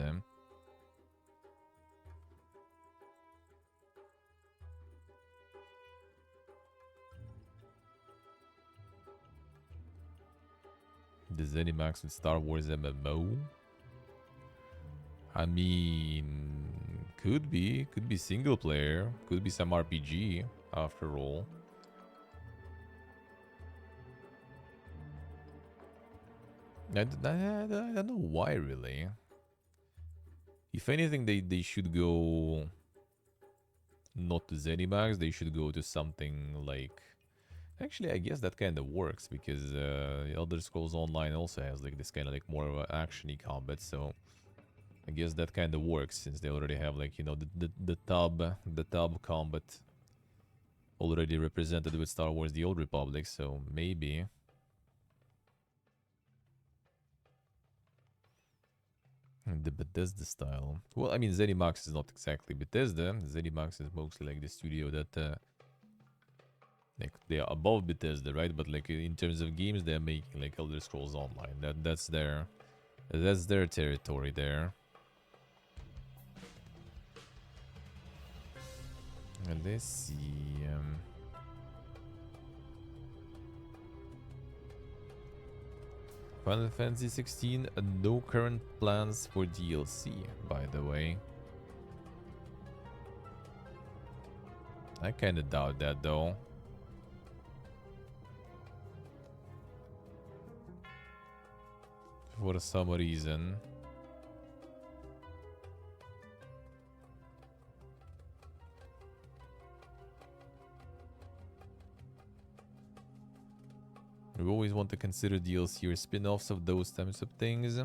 A: The ZeniMax with Star Wars MMO? I mean, could be single player, could be some RPG after all. I don't know why really. If anything, they should go not to ZeniMax, they should go to something like... Actually, I guess that kind of works because Elder Scrolls Online also has like this kind of like more of an action-y combat, so I guess that kind of works since they already have like, you know, the tab combat already represented with Star Wars: The Old Republic, so maybe. The Bethesda style. Well, I mean, ZeniMax is not exactly Bethesda. ZeniMax is mostly like the studio that like they are above Bethesda, right? But like in terms of games, they're making like Elder Scrolls Online. That's their territory there. And let's see. Final Fantasy 16. No current plans for DLC, by the way. I kind of doubt that though. For some reason. We always want to consider DLC or spin-offs of those types of things,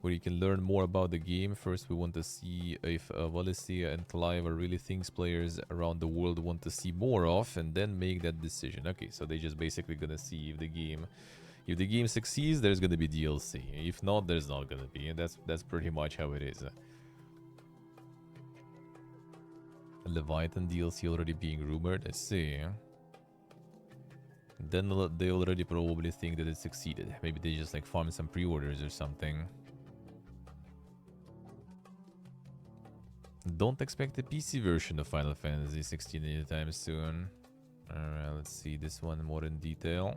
A: where you can learn more about the game. First, we want to see if Valencia and Clive are really things players around the world want to see more of, and then make that decision. Okay, so they're just basically gonna see if the game succeeds, there's gonna be DLC. If not, there's not gonna be, and that's pretty much how it is. Leviathan DLC already being rumored. I see. Then they already probably think that it succeeded. Maybe they just like farmed some pre-orders or something. Don't expect a PC version of Final Fantasy 16 anytime soon. Alright, let's see this one more in detail.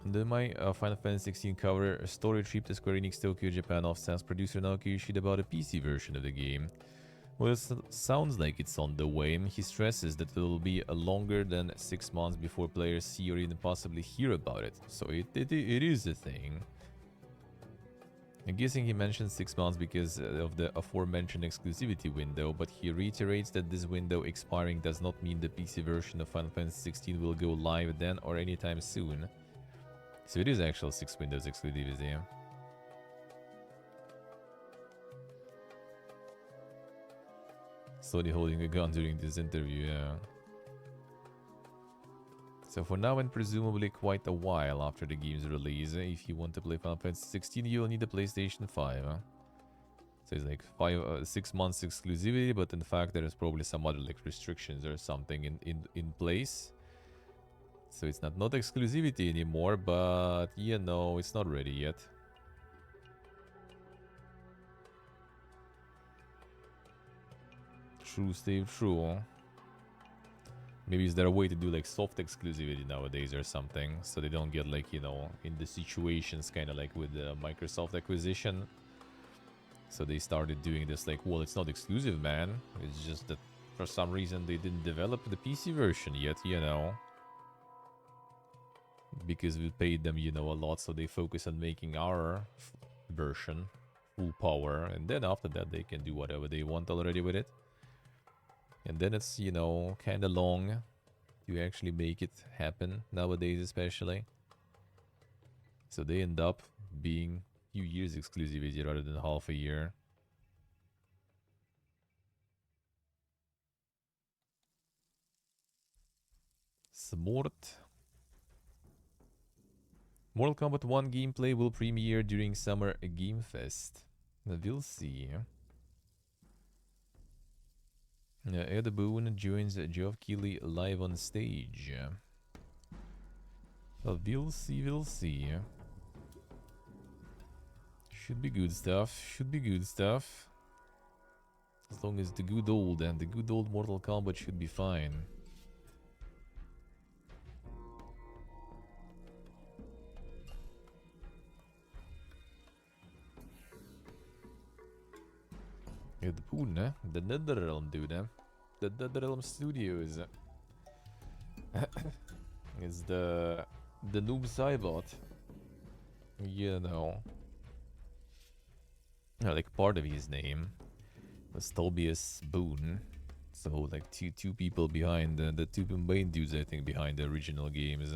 A: The my Final Fantasy 16 cover story trip to Square Enix Tokyo, Japan off-sans producer Naoki Yoshida about a PC version of the game. Well, it sounds like it's on the way. He stresses that it will be longer than 6 months before players see or even possibly hear about it. So it is a thing. I'm guessing he mentioned 6 months because of the aforementioned exclusivity window, but he reiterates that this window expiring does not mean the PC version of Final Fantasy 16 will go live then or anytime soon. So it is actual 6 Windows exclusivity. Sony holding a gun during this interview, yeah. So for now and presumably quite a while after the game's release, if you want to play Final Fantasy 16, you'll need a PlayStation 5. So it's like 6 months exclusivity, but in fact there is probably some other like restrictions or something in place. So it's not exclusivity anymore, but you know, it's not ready yet. True, Steve, true. Maybe is there a way to do like soft exclusivity nowadays or something, so they don't get like, you know, in the situations kind of like with the Microsoft acquisition. So they started doing this like, well, it's not exclusive, man. It's just that for some reason they didn't develop the PC version yet, you know. Because we paid them, you know, a lot, so they focus on making our version full power. And then after that, they can do whatever they want already with it. And then it's, you know, kind of long to actually make it happen nowadays, especially. So they end up being a few years exclusivity rather than half a year. Smart. Mortal Kombat 1 gameplay will premiere during Summer Game Fest. We'll see. Ed Boon joins Geoff Keighley live on stage. Well, we'll see, we'll see. Should be good stuff, should be good stuff. As long as the good old Mortal Kombat should be fine. Ed Boon, eh? The NetherRealm dude, eh? The NetherRealm Studios. It's the Noob Saibot. You know. Like part of his name was Tobias Boone. So like two people behind the two main dudes, I think, behind the original games.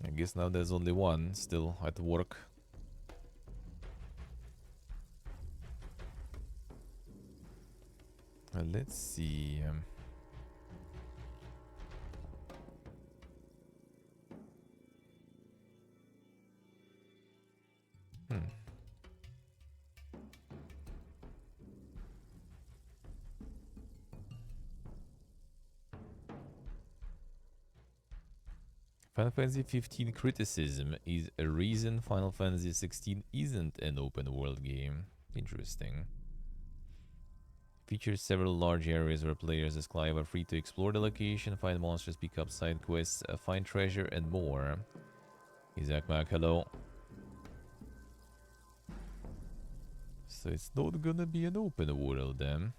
A: I guess now there's only one still at work. Let's see. Final Fantasy 15 criticism is a reason Final Fantasy 16 isn't an open world game. Interesting. Features several large areas where players as Clive are free to explore the location, find monsters, pick up side quests, find treasure, and more. Isaac Mac, hello. So it's not gonna be an open world then.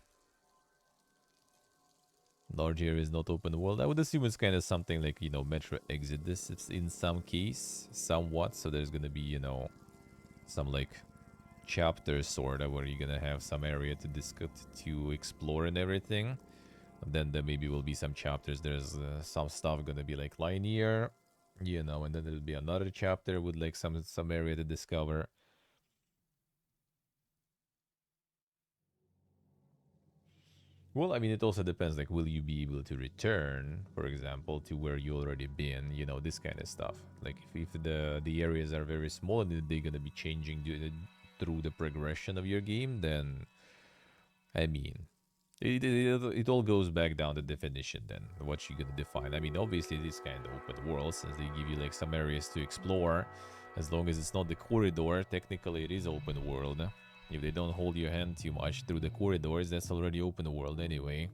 A: Large area is not open world. I would assume it's kind of something like, you know, Metro Exodus. It's in some case, somewhat. So there's gonna be, you know, some like chapters sort of where you're gonna have some area to discuss, to explore and everything. And then there maybe will be some chapters. There's some stuff gonna be like linear, you know, and then there'll be another chapter with like some area to discover. Well, I mean, it also depends, like, will you be able to return, for example, to where you already been, you know, this kind of stuff. Like, if the areas are very small and they're going to be changing through the progression of your game, then, I mean, it all goes back down to definition then, what you're going to define. I mean, obviously, this kind of open world, since they give you, like, some areas to explore, as long as it's not the corridor, technically it is open world. If they don't hold your hand too much through the corridors, that's already open world anyway.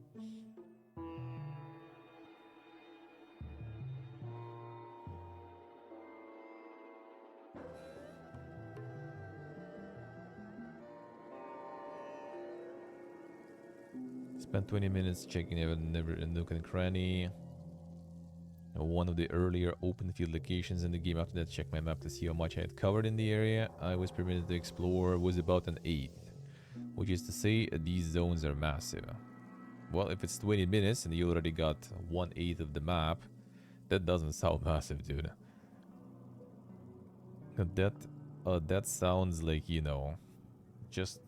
A: Spent 20 minutes checking every nook and cranny. One of the earlier open field locations in the game. After that, checked my map to see how much I had covered in the area I was permitted to explore was about an eighth, which is to say these zones are massive. Well, if it's 20 minutes and you already got 1/8 of the map, that doesn't sound massive, dude. That sounds like, you know, just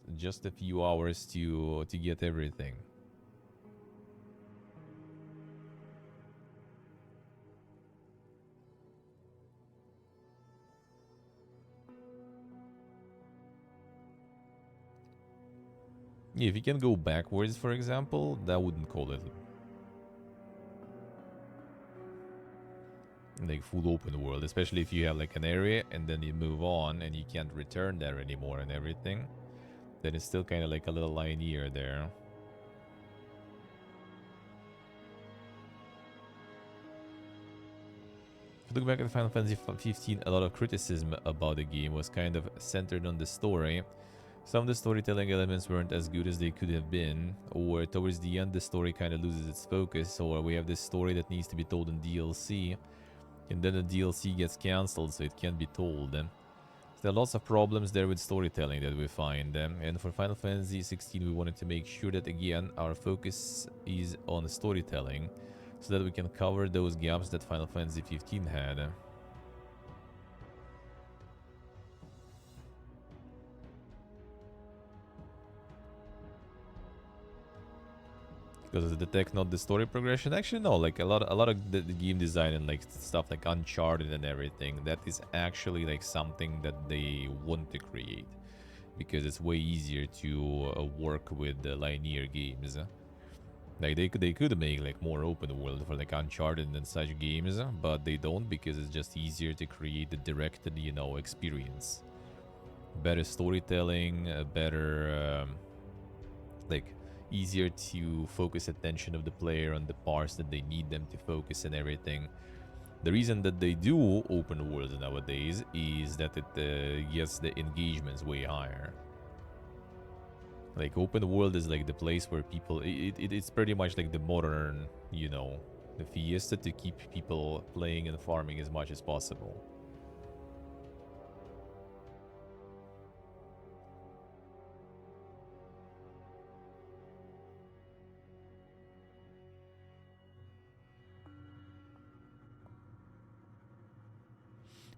A: a few hours to get everything. Yeah, if you can go backwards, for example, that wouldn't call it like full open world, especially if you have like an area and then you move on and you can't return there anymore and everything. Then it's still kind of like a little linear there. If you look back at Final Fantasy 15, a lot of criticism about the game was kind of centered on the story. Some of the storytelling elements weren't as good as they could have been, or towards the end the story kind of loses its focus, or we have this story that needs to be told in DLC, and then the DLC gets cancelled so it can't be told. There are lots of problems there with storytelling that we find, and for Final Fantasy 16 we wanted to make sure that again our focus is on storytelling, so that we can cover those gaps that Final Fantasy 15 had. Because of the tech, not the story progression. Actually, no. Like a lot of the game design and like stuff like Uncharted and everything. That is actually like something that they want to create, because it's way easier to work with the linear games. Like they could make like more open world for like Uncharted and such games, but they don't because it's just easier to create the directed, you know, experience. Better storytelling, better like easier to focus attention of the player on the parts that they need them to focus and everything. The reason that they do open worlds nowadays is that it gets the engagements way higher. Like open world is like the place where people, it's pretty much like the modern, you know, the fiesta to keep people playing and farming as much as possible.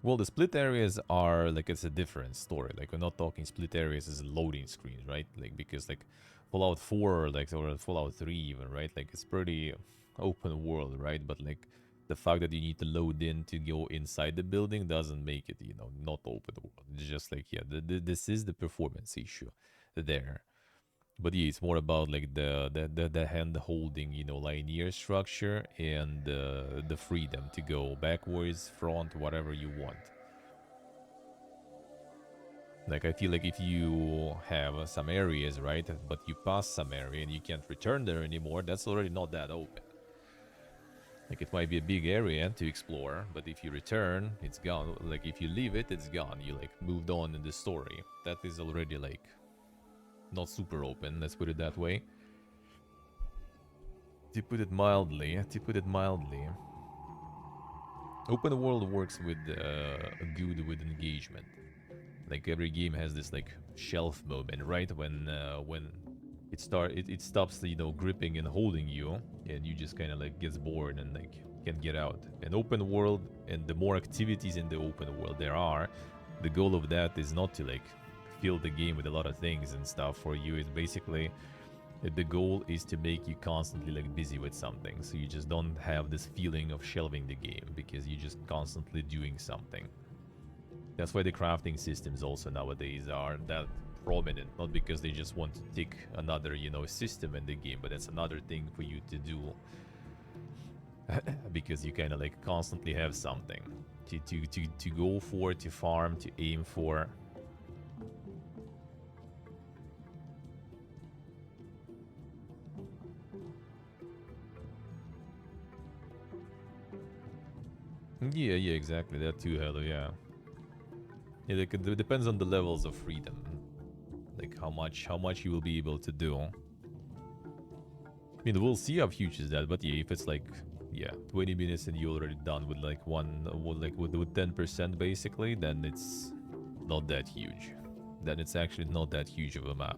A: Well, the split areas are like, it's a different story. Like we're not talking split areas as loading screens, right? Like because like Fallout 4 like or Fallout 3 even, right? Like it's pretty open world, right? But like the fact that you need to load in to go inside the building doesn't make it, you know, not open world. It's just like, yeah, this is the performance issue there. But yeah, it's more about like the hand holding, you know, linear structure and the freedom to go backwards, front, whatever you want. Like I feel like if you have some areas, right, but you pass some area and you can't return there anymore, that's already not that open. Like it might be a big area to explore, but if you return, it's gone. Like if you leave it, it's gone. You like moved on in the story. That is already like not super open, let's put it that way. To put it mildly. Open world works with good with engagement. Like every game has this like shelf moment, right? When it stops, you know, gripping and holding you, and you just kind of like gets bored and like can't get out. An open world, and the more activities in the open world there are, the goal of that is not to like fill the game with a lot of things and stuff for you. It's basically the goal is to make you constantly like busy with something, so you just don't have this feeling of shelving the game because you're just constantly doing something. That's why the crafting systems also nowadays are that prominent, not because they just want to tick another, you know, system in the game, but that's another thing for you to do. Because you kind of like constantly have something to go for, to farm, to aim for. Yeah, exactly. That too, hello, yeah. Yeah, it depends on the levels of freedom. Like how much you will be able to do. I mean, we'll see how huge is that, but yeah, if it's like, yeah, 20 minutes and you're already done with like with 10% basically, then it's not that huge. Then it's actually not that huge of a map.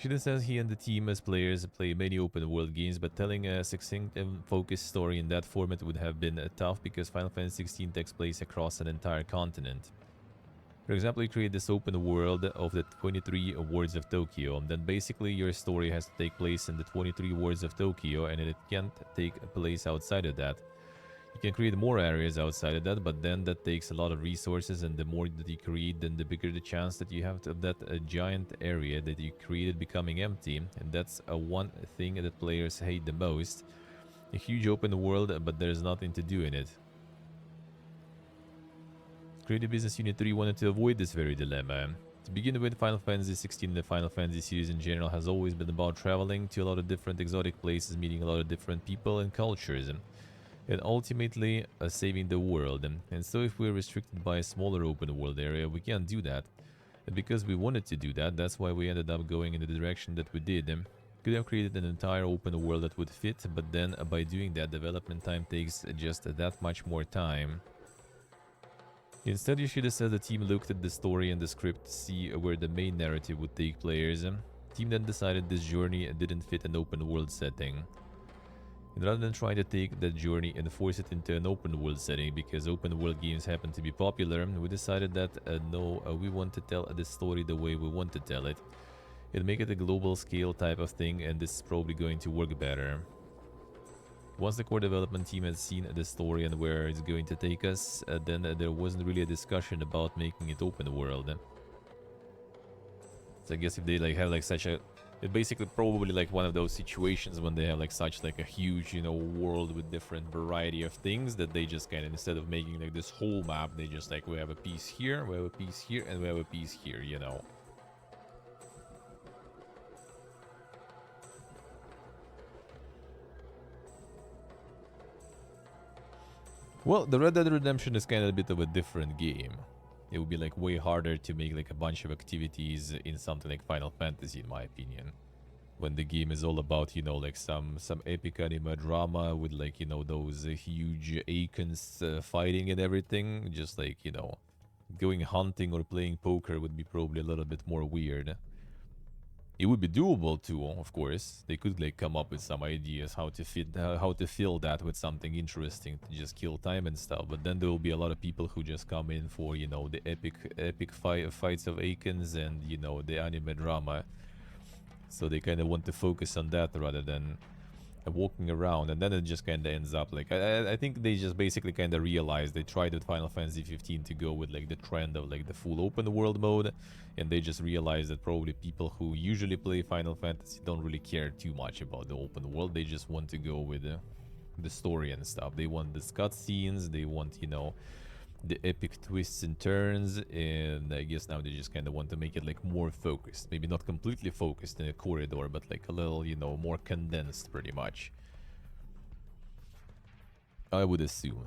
A: Shida says he and the team as players play many open world games, but telling a succinct and focused story in that format would have been tough because Final Fantasy XVI takes place across an entire continent. For example, you create this open world of the 23 wards of Tokyo, and then basically your story has to take place in the 23 wards of Tokyo, and it can't take place outside of that. You can create more areas outside of that, but then that takes a lot of resources, and the more that you create, then the bigger the chance that you have to, of that giant area that you created becoming empty, and that's one thing that players hate the most. A huge open world, but there's nothing to do in it. Creative Business Unit 3 wanted to avoid this very dilemma. To begin with, Final Fantasy XVI and the Final Fantasy series in general has always been about traveling to a lot of different exotic places, meeting a lot of different people and cultures, and ultimately saving the world. And so if we're restricted by a smaller open world area, we can't do that. And because we wanted to do that, that's why we ended up going in the direction that we did. Could have created an entire open world that would fit, but then by doing that, development time takes just that much more time. Instead, you should have said the team looked at the story and the script to see where the main narrative would take players. Team then decided this journey didn't fit an open world setting. And rather than trying to take that journey and force it into an open world setting, because open world games happen to be popular, we decided that no, we want to tell the story the way we want to tell it. And make it a global scale type of thing, and this is probably going to work better. Once the core development team has seen the story and where it's going to take us, then there wasn't really a discussion about making it open world. So I guess if they like have like such a, it's basically probably like one of those situations when they have like such like a huge, you know, world with different variety of things that they just kind of, instead of making like this whole map, they just like, we have a piece here, we have a piece here, and we have a piece here, you know. Well, the Red Dead Redemption is kind of a bit of a different game. It would be like way harder to make like a bunch of activities in something like Final Fantasy, in my opinion. When the game is all about, you know, like some epic anime drama with like, you know, those huge icons fighting and everything. Just like, you know, going hunting or playing poker would be probably a little bit more weird. It would be doable too, of course. They could like come up with some ideas how to fill that with something interesting to just kill time and stuff. But then there will be a lot of people who just come in for, you know, the epic fights of icons and, you know, the anime drama. So they kind of want to focus on that rather than walking around, and then it just kind of ends up like I think they just basically kind of realized they tried with Final Fantasy 15 to go with like the trend of like the full open world mode, and they just realized that probably people who usually play Final Fantasy don't really care too much about the open world. They just want to go with the story and stuff. They want the cutscenes, they want, you know, the epic twists and turns, and I guess now they just kind of want to make it like more focused. Maybe not completely focused in a corridor, but like a little, you know, more condensed pretty much. I would assume.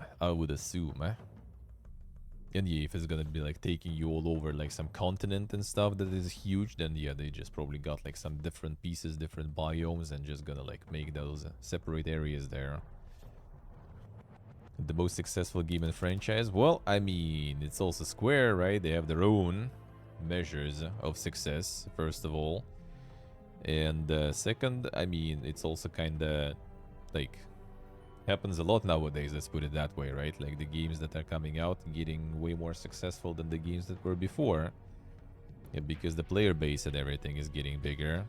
A: And yeah, if it's gonna be like taking you all over like some continent and stuff that is huge, then yeah, they just probably got like some different pieces, different biomes, and just gonna like make those separate areas there. The most successful game in franchise? Well, I mean, it's also Square, right? They have their own measures of success, first of all. And second, I mean, it's also kind of like happens a lot nowadays, let's put it that way, right? Like the games that are coming out getting way more successful than the games that were before. Yeah, because the player base and everything is getting bigger.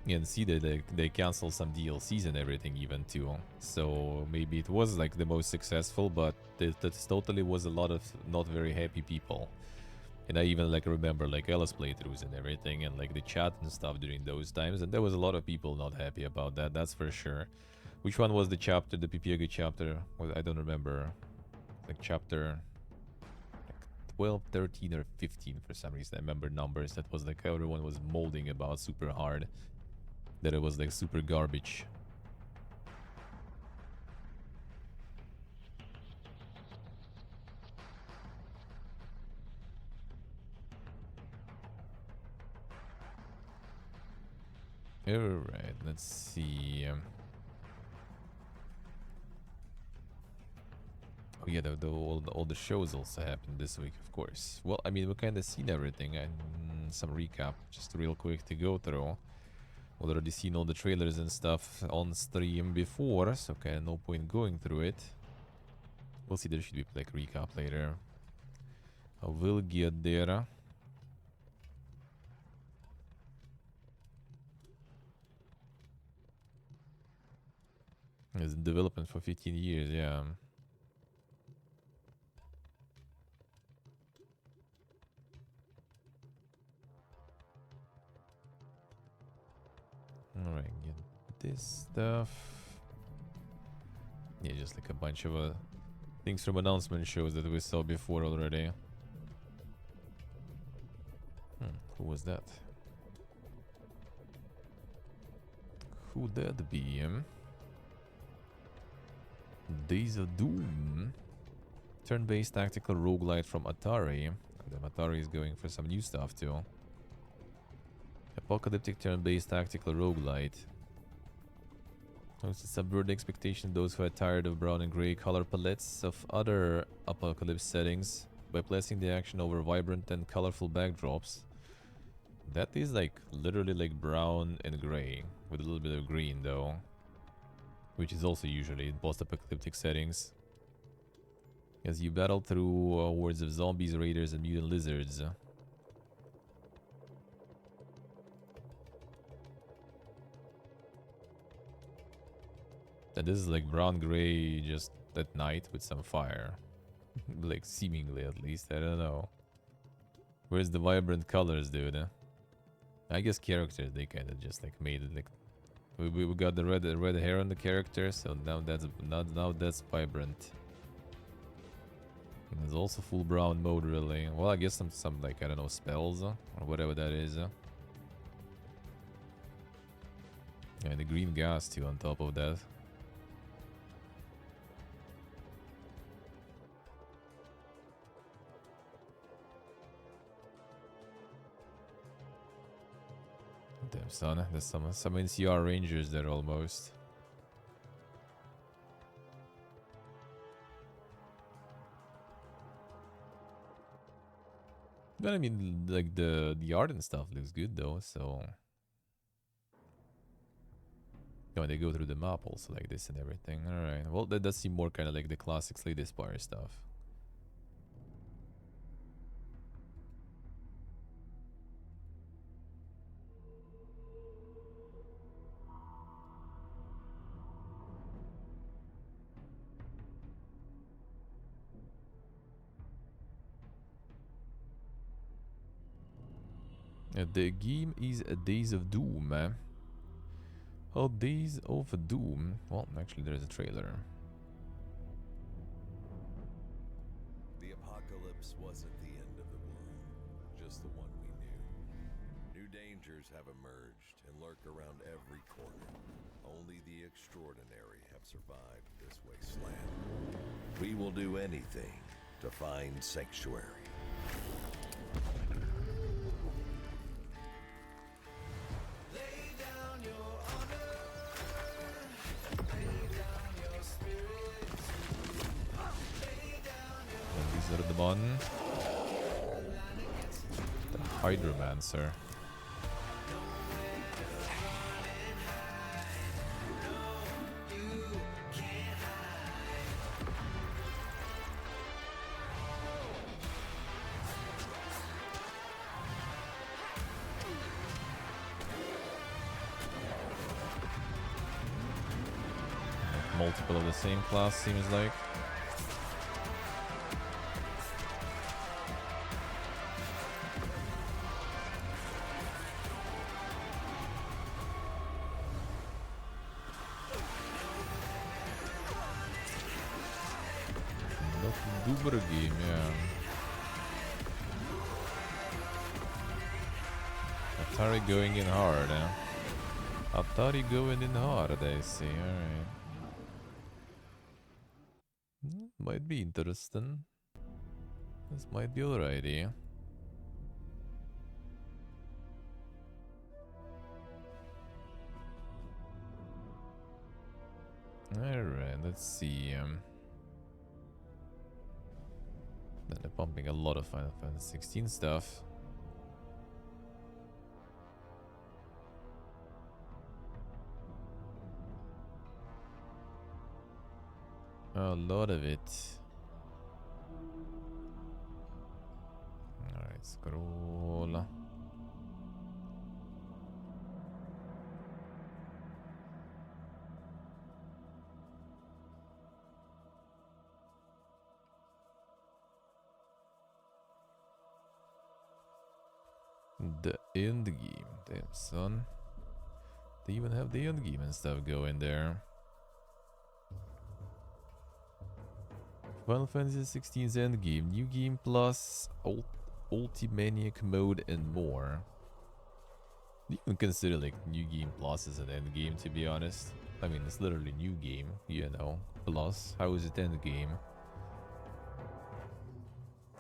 A: And see that they canceled some DLCs and everything even too. So maybe it was like the most successful, but it totally was a lot of not very happy people. And I even like remember like Ella's playthroughs and everything, and like the chat and stuff during those times, and there was a lot of people not happy about that, that's for sure. Which one was the chapter, the PPG chapter? Well, I don't remember. Like chapter 12, 13 or 15 for some reason. I remember numbers that was like everyone was molding about super hard. That it was like super garbage. Alright, let's see. Oh yeah, all the shows also happened this week, of course. Well, I mean, we kind of seen everything, and some recap, just real quick to go through. Already seen all the trailers and stuff on stream before, so kind of no point going through it. We'll see, there should be like recap later. I will get there. It's in development for 15 years, yeah. Alright, get this stuff. Yeah, just like a bunch of things from announcement shows that we saw before already. Who was that? Who that be? Days of Doom. Turn-based tactical roguelite from Atari. And then Atari is going for some new stuff too. Apocalyptic turn-based tactical roguelite. Hopes to subvert the expectation of those who are tired of brown and grey color palettes of other apocalypse settings by placing the action over vibrant and colorful backdrops. That is like literally like brown and grey with a little bit of green though, which is also usually in post-apocalyptic settings. As you battle through hordes of zombies, raiders, and mutant lizards. And this is like brown gray just at night with some fire. Like seemingly at least, I don't know. Where's the vibrant colors, dude? I guess characters, they kind of just like made it like we got the red hair on the character, so now that's vibrant. And there's also full brown mode really. Well, I guess some like I don't know, spells or whatever that is. And the green gas too on top of that. Damn son, there's some NCR Rangers there almost. But I mean, like the art and stuff looks good though. So when they go through the map also like this and everything. All right. Well, that does seem more kind of like the classic Slay the Spire stuff. The game is Days of Doom. Oh, Days of Doom. Well, actually, there's a trailer.
B: The apocalypse wasn't the end of the world, just the one we knew. New dangers have emerged and lurk around every corner. Only the extraordinary have survived this wasteland. We will do anything to find sanctuary.
A: One. The Hydromancer. Multiple of the same class seems like. Super game, yeah. Atari going in hard, huh? Atari going in hard, I see, alright. Might be interesting. This might be alrighty. let's see. They're pumping a lot of Final Fantasy 16 stuff. A lot of it. Alright, scroll. The end game. Damn, son. They even have the end game and stuff going there. Final Fantasy 16's end game, new game plus Ultimaniac mode and more. You can consider like new game plus as an end game, to be honest. I mean, it's literally new game, you know. Plus, how is it end game?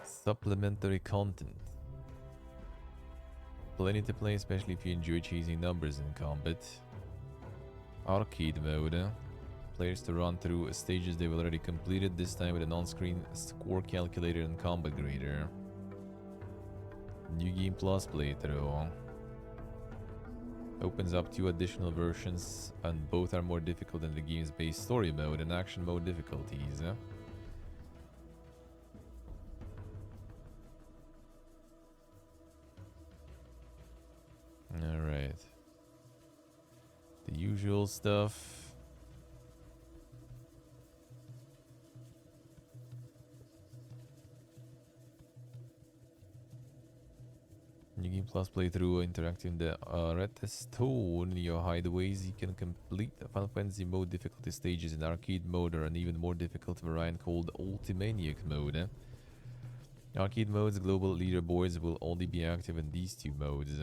A: Supplementary content. Plenty to play, especially if you enjoy chasing numbers in combat. Arcade mode. Players to run through stages they've already completed, this time with an on-screen score calculator and combat grader. New Game Plus playthrough. Opens up 2 additional versions, and both are more difficult than the game's base story mode and action mode difficulties. Alright. The usual stuff. New Game Plus playthrough interacting the redstone in your hideaways. You can complete the Final Fantasy mode difficulty stages in arcade mode or an even more difficult variant called Ultimaniac mode. Arcade mode's global leaderboards will only be active in these 2 modes.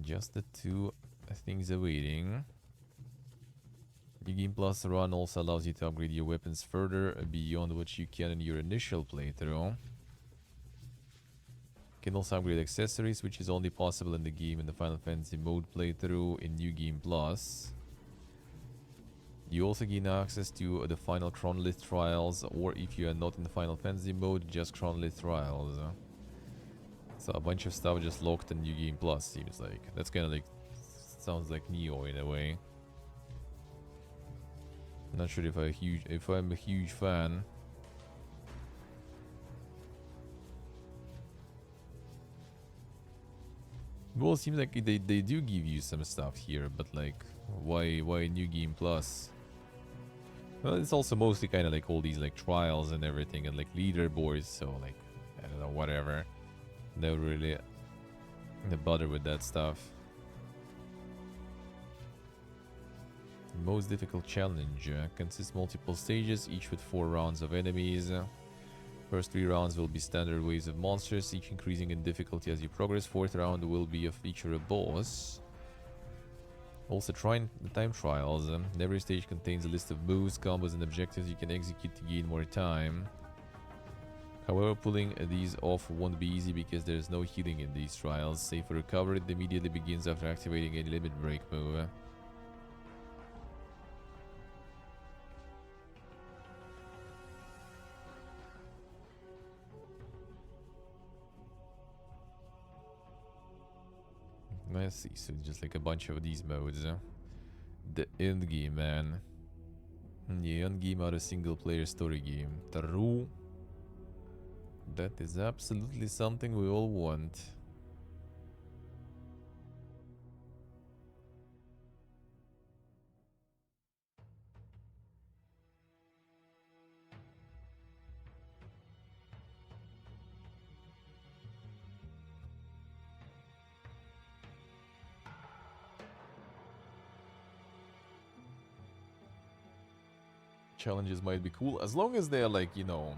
A: Just the 2 things awaiting. New Game Plus Run also allows you to upgrade your weapons further beyond what you can in your initial playthrough. You can also upgrade accessories, which is only possible in the game in the Final Fantasy mode playthrough in New Game Plus. You also gain access to the final Chronolith trials, or if you are not in the Final Fantasy mode, just Chronolith trials. So a bunch of stuff just locked in New Game Plus, seems like. That's kind of like, sounds like Neo in a way. Not sure if I'm a huge fan. Well, it seems like they do give you some stuff here, but like, why New Game Plus? Well, it's also mostly kind of like all these like trials and everything and like leaderboards, so like, I don't know, whatever. Never really bother with that stuff. Most difficult challenge consists multiple stages, each with 4 rounds of enemies. First 3 rounds will be standard waves of monsters, each increasing in difficulty as you progress. 4th round will be feature a boss. Also time trials. Every stage contains a list of moves, combos and objectives you can execute to gain more time. However, pulling these off won't be easy because there is no healing in these trials. Save for recovery, it immediately begins after activating any limit break move. Let's see, so just like a bunch of these modes. The end game, man. The end game are a single player story game. True. That is absolutely something we all want. Challenges might be cool as long as they're like, you know,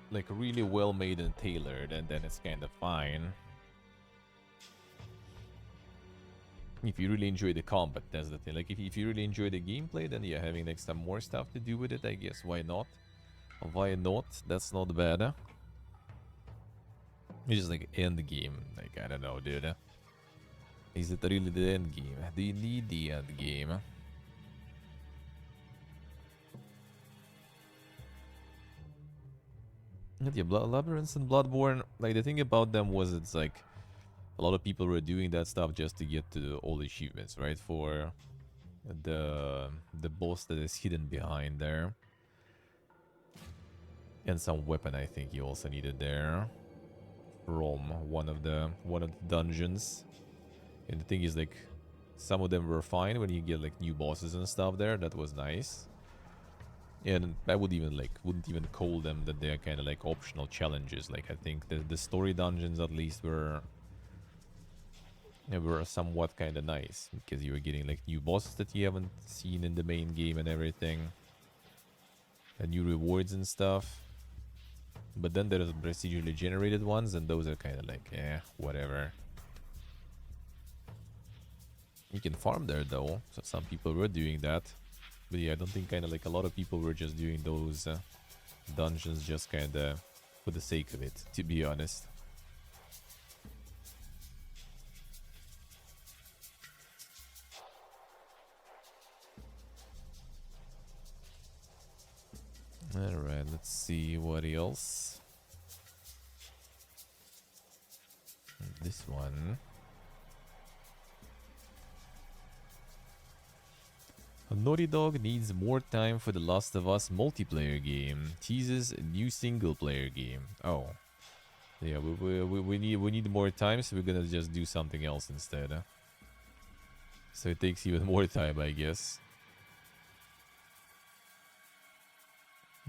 A: like really well made and tailored, and then it's kind of fine. If you really enjoy the combat, that's the thing. Like if you really enjoy the gameplay, then yeah, having like some more stuff to do with it, I guess, why not? Why not? That's not bad. It's just like end game, like I don't know, dude. Is it really the end game? Do you need the end game? Yeah, Labyrinths and Bloodborne, like the thing about them was it's like a lot of people were doing that stuff just to get to all the achievements, right? For the boss that is hidden behind there. And some weapon I think you also needed there. From one of the dungeons. And the thing is like some of them were fine when you get like new bosses and stuff there. That was nice. And I wouldn't even call them that they're kind of like optional challenges. Like I think the story dungeons at least were somewhat kind of nice because you were getting like new bosses that you haven't seen in the main game and everything, and new rewards and stuff. But then there's procedurally generated ones, and those are kind of like whatever. You can farm there though, so some people were doing that. But yeah, I don't think kind of like a lot of people were just doing those dungeons just kind of for the sake of it, to be honest. Alright, let's see what else. This one. Naughty Dog needs more time for The Last of Us multiplayer game. Teases a new single player game. Oh. Yeah, we need more time, so we're gonna just do something else instead. So it takes even more time, I guess.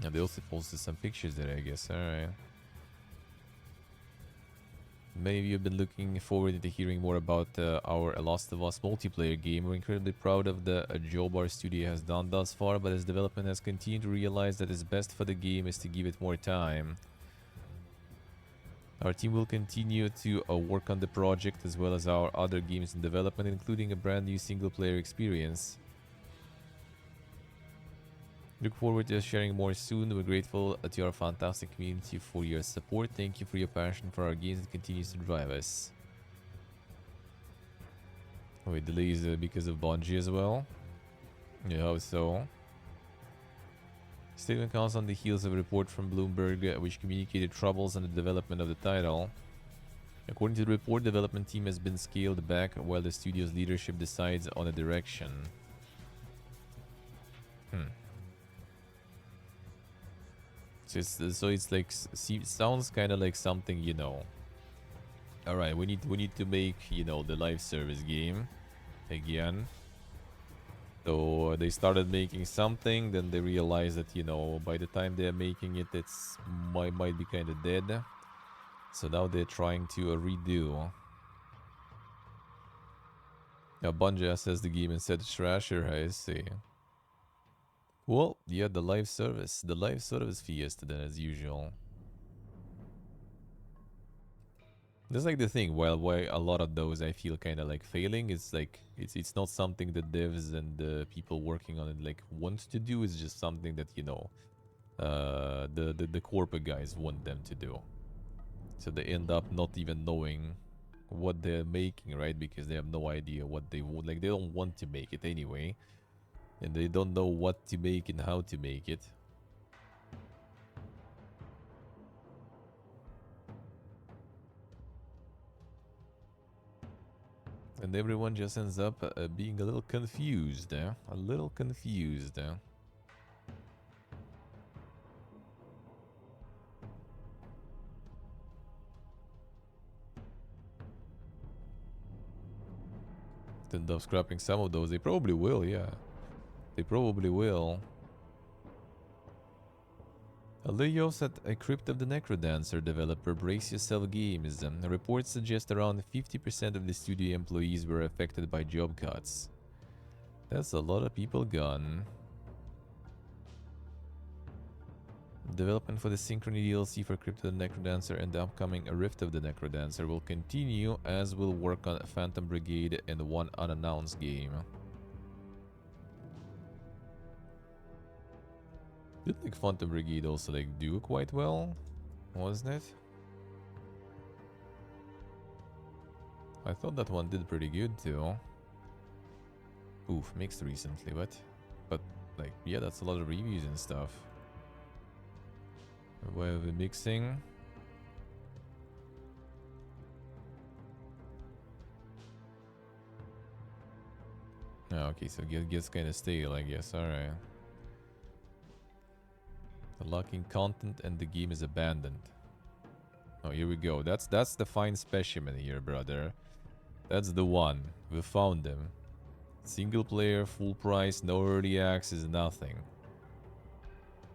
A: And they also posted some pictures there, I guess. Alright. Many of you have been looking forward to hearing more about our Last of Us multiplayer game. We're incredibly proud of the job our studio has done thus far, but as development has continued to realize that it's best for the game is to give it more time. Our team will continue to work on the project as well as our other games in development, including a brand new single-player experience. Look forward to sharing more soon. We're grateful to our fantastic community for your support. Thank you for your passion for our games that continues to drive us. Wait, delays because of Bungie as well? Yeah, how so? Statement comes on the heels of a report from Bloomberg which communicated troubles in the development of the title. According to the report, the development team has been scaled back while the studio's leadership decides on a direction. So it's like sounds kind of like something, you know. All right, we need to make, you know, the live service game again. So they started making something, then they realized that, you know, by the time they're making it, it's might be kind of dead. So now they're trying to redo. Now Bungie says the game instead of Thrasher, I see. Well, yeah, the live service fiesta then as usual. That's like the thing, why a lot of those I feel kind of like failing. It's like it's not something that devs and the people working on it like want to do. It's just something that, you know, the corporate guys want them to do. So they end up not even knowing what they're making, right? Because they have no idea what they would like. They don't want to make it anyway. And they don't know what to make and how to make it. And everyone just ends up being a little confused. A little confused. End up scrapping some of those. They probably will, yeah. They probably will. Layoffs at a Crypt of the Necrodancer developer Brace Yourself Games. Reports suggest around 50% of the studio employees were affected by job cuts. That's a lot of people gone. Development for the Synchrony DLC for Crypt of the Necrodancer and the upcoming Rift of the Necrodancer will continue, as will work on Phantom Brigade and one unannounced game. Did like Phantom Brigade also like do quite well, wasn't it? I thought that one did pretty good too. Oof, mixed recently, what? But like, yeah, that's a lot of reviews and stuff. Way of the mixing. Oh, okay, so it gets kind of stale, I guess. Alright. The locking content and the game is abandoned. Oh, here we go. That's the fine specimen here, brother. That's the one. We found him. Single player, full price, no early access, nothing.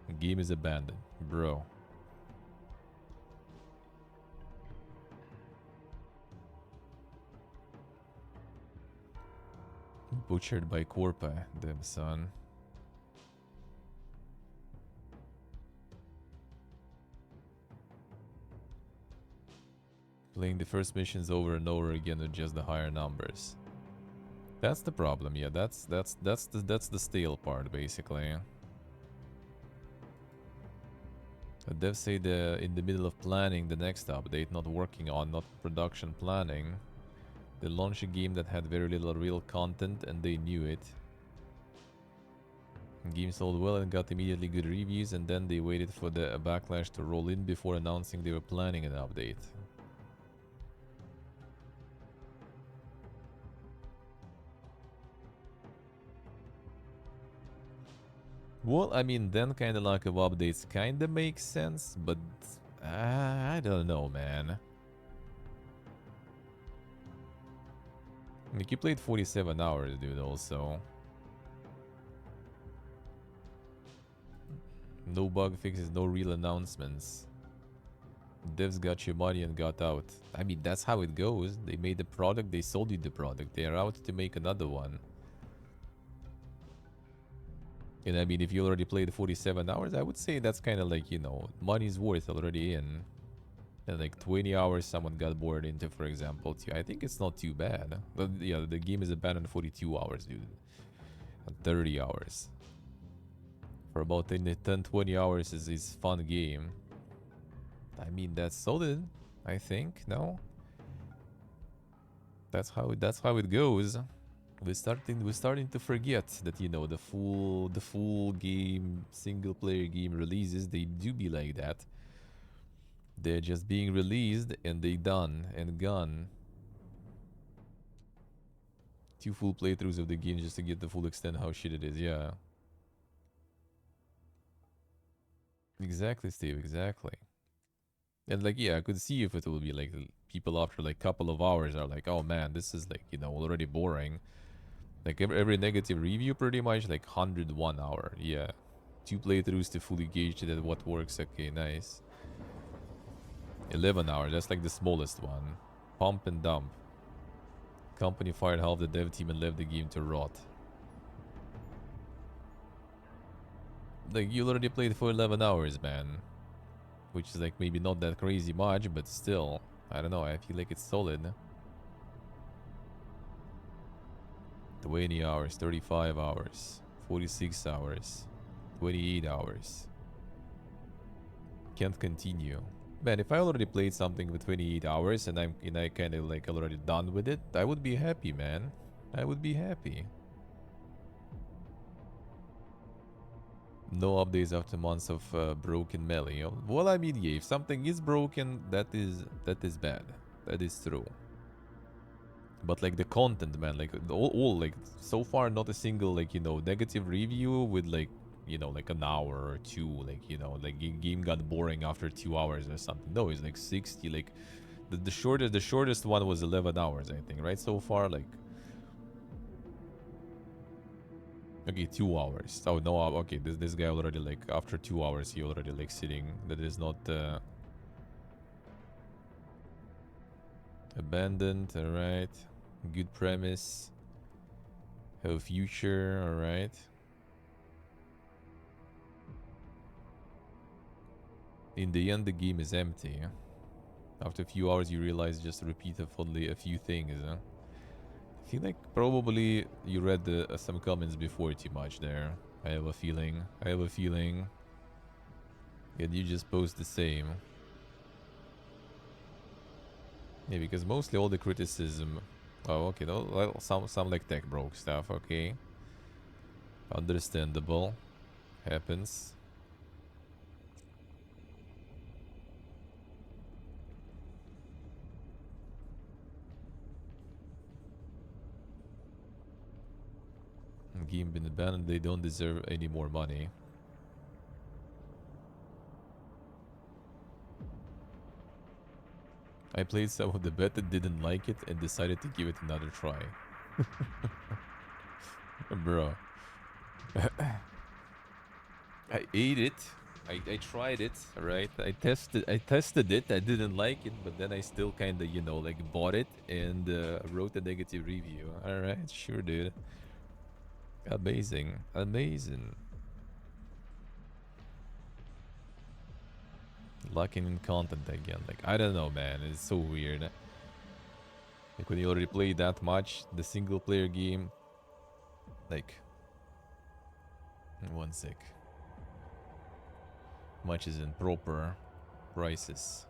A: The game is abandoned, bro. Butchered by Corpa, damn son. Playing the first missions over and over again with just the higher numbers. That's the problem, yeah. That's the stale part, basically. The devs say they're in the middle of planning the next update, not working on, not production planning. They launched a game that had very little real content, and they knew it. The game sold well and got immediately good reviews, and then they waited for the backlash to roll in before announcing they were planning an update. Well, I mean, then kind of lack of updates kind of makes sense, but I don't know, man. Like, you played 47 hours, dude, also. No bug fixes, no real announcements. Devs got your money and got out. I mean, that's how it goes. They made the product, they sold you the product. They are out to make another one. And I mean, if you already played 47 hours, I would say that's kind of like, you know, money's worth already in. And like 20 hours someone got bored into, for example. I think it's not too bad. But yeah, the game is abandoned 42 hours, dude. And 30 hours. For about 10-20 hours is fun game. I mean, that's solid, I think, no? That's how it goes. We're starting to forget that, you know, the full game, single player game releases, they do be like that. They're just being released and they done and gone. 2 full playthroughs of the game just to get the full extent how shit it is, yeah. Exactly, Steve, exactly. And like, yeah, I could see if it will be like people after like couple of hours are like, oh man, this is like, you know, already boring. Like every negative review pretty much like 101 hour, yeah. 2 playthroughs to fully gauge that what works, okay, nice. 11 hours, that's like the smallest one. Pump and dump. Company fired half the dev team and left the game to rot. Like, you already played for 11 hours, man. Which is like maybe not that crazy much, but still. I don't know, I feel like it's solid. 20 hours, 35 hours, 46 hours, 28 hours. Can't continue. Man, if I already played something with 28 hours and I kind of like already done with it, I would be happy, man. I would be happy. No updates after months of broken melee. Well, I mean, yeah, if something is broken, that is bad. That is true. But like the content, man, like all like so far not a single like, you know, negative review with like, you know, like an hour or two, like, you know, like game got boring after 2 hours or something. No, it's like 60, like the shortest one was 11 hours, I think, right? So far, like, okay, 2 hours. Oh no, okay, this guy already like after 2 hours he already like sitting. That is not abandoned. All right, good premise. Have a future. All right. In the end, the game is empty. After a few hours, you realize just repeat only a few things. I feel like probably you read some comments before too much there. I have a feeling. And you just post the same. Yeah, because mostly all the criticism... Oh, okay, no, well, some like tech broke stuff, okay. Understandable. Happens. Game been abandoned, they don't deserve any more money. I played some of the beta, didn't like it, and decided to give it another try. Bro. I ate it. I tried it, right? I tested it, I didn't like it, but then I still kinda, you know, like bought it and wrote a negative review. Alright, sure dude. Amazing. Amazing. Locking in content again. Like, I don't know, man. It's so weird. Like, when you already play that much, the single player game. Like, one sec. Much is in proper prices.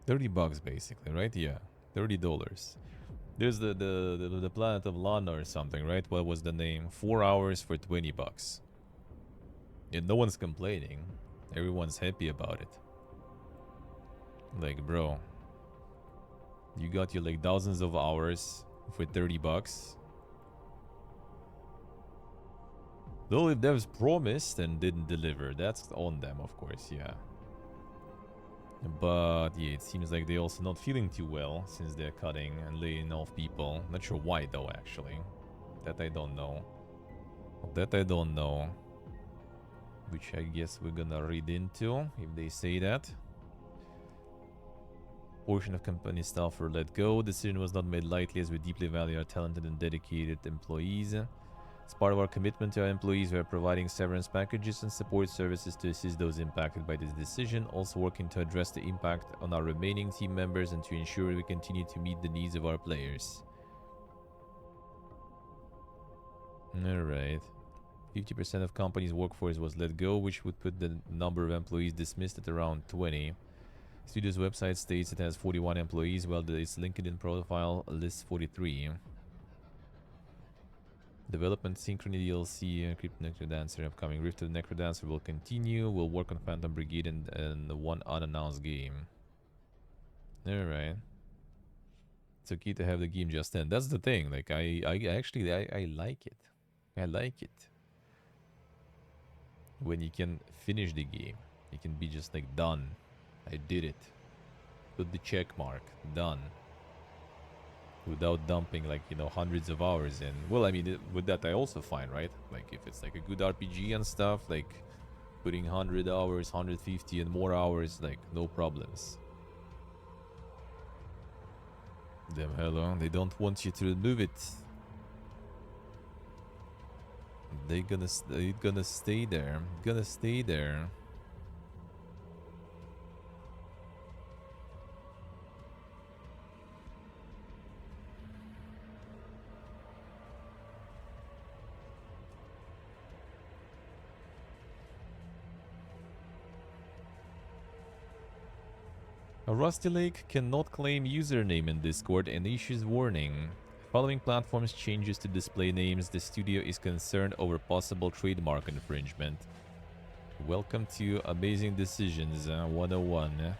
A: $30 basically, right? Yeah. $30. There's the Planet of Lana or something, right? What was the name? 4 hours for $20. And no one's complaining. Everyone's happy about it. Like, bro, you got your like thousands of hours for $30. Though if devs promised and didn't deliver, that's on them, of course, yeah. But yeah, it seems like they're also not feeling too well since they're cutting and laying off people. Not sure why though, actually. That I don't know. That I don't know. Which I guess we're gonna read into if they say that. Portion of company staff were let go. Decision was not made lightly as we deeply value our talented and dedicated employees. As part of our commitment to our employees, we are providing severance packages and support services to assist those impacted by this decision, also working to address the impact on our remaining team members and to ensure we continue to meet the needs of our players. Alright. 50% of company's workforce was let go, which would put the number of employees dismissed at around 20. Studio's website states it has 41 employees, while its LinkedIn profile lists 43. Development Synchrony DLC, Crypt Necrodancer, upcoming Rift of the Necrodancer will continue. We'll work on Phantom Brigade and one unannounced game. Alright. It's okay to have the game just end. That's the thing. Like, I actually like it. I like it. When you can finish the game. You can be just like, done. I did it. Put the check mark. Done. Without dumping like, you know, hundreds of hours in. Well, I mean, with that I also find, right? Like if it's like a good RPG and stuff, like putting 100 hours, 150 and more hours, like no problems. Damn, hello, they don't want you to remove it. They're gonna stay there. Gonna stay there. A Rusty Lake cannot claim username in Discord and issues warning. Following platforms changes to display names, the studio is concerned over possible trademark infringement. Welcome to Amazing Decisions 101.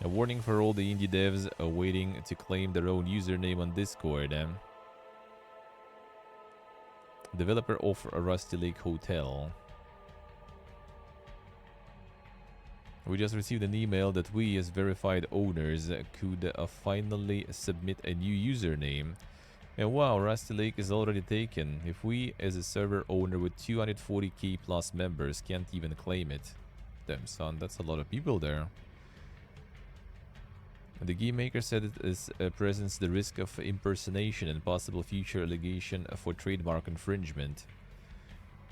A: A warning for all the indie devs waiting to claim their own username on Discord. Developer of a Rusty Lake Hotel. We just received an email that we as verified owners could finally submit a new username. And wow, Rusty Lake is already taken. If we as a server owner with 240k plus members can't even claim it. Damn son, that's a lot of people there. The game maker said it is presents the risk of impersonation and possible future allegation for trademark infringement.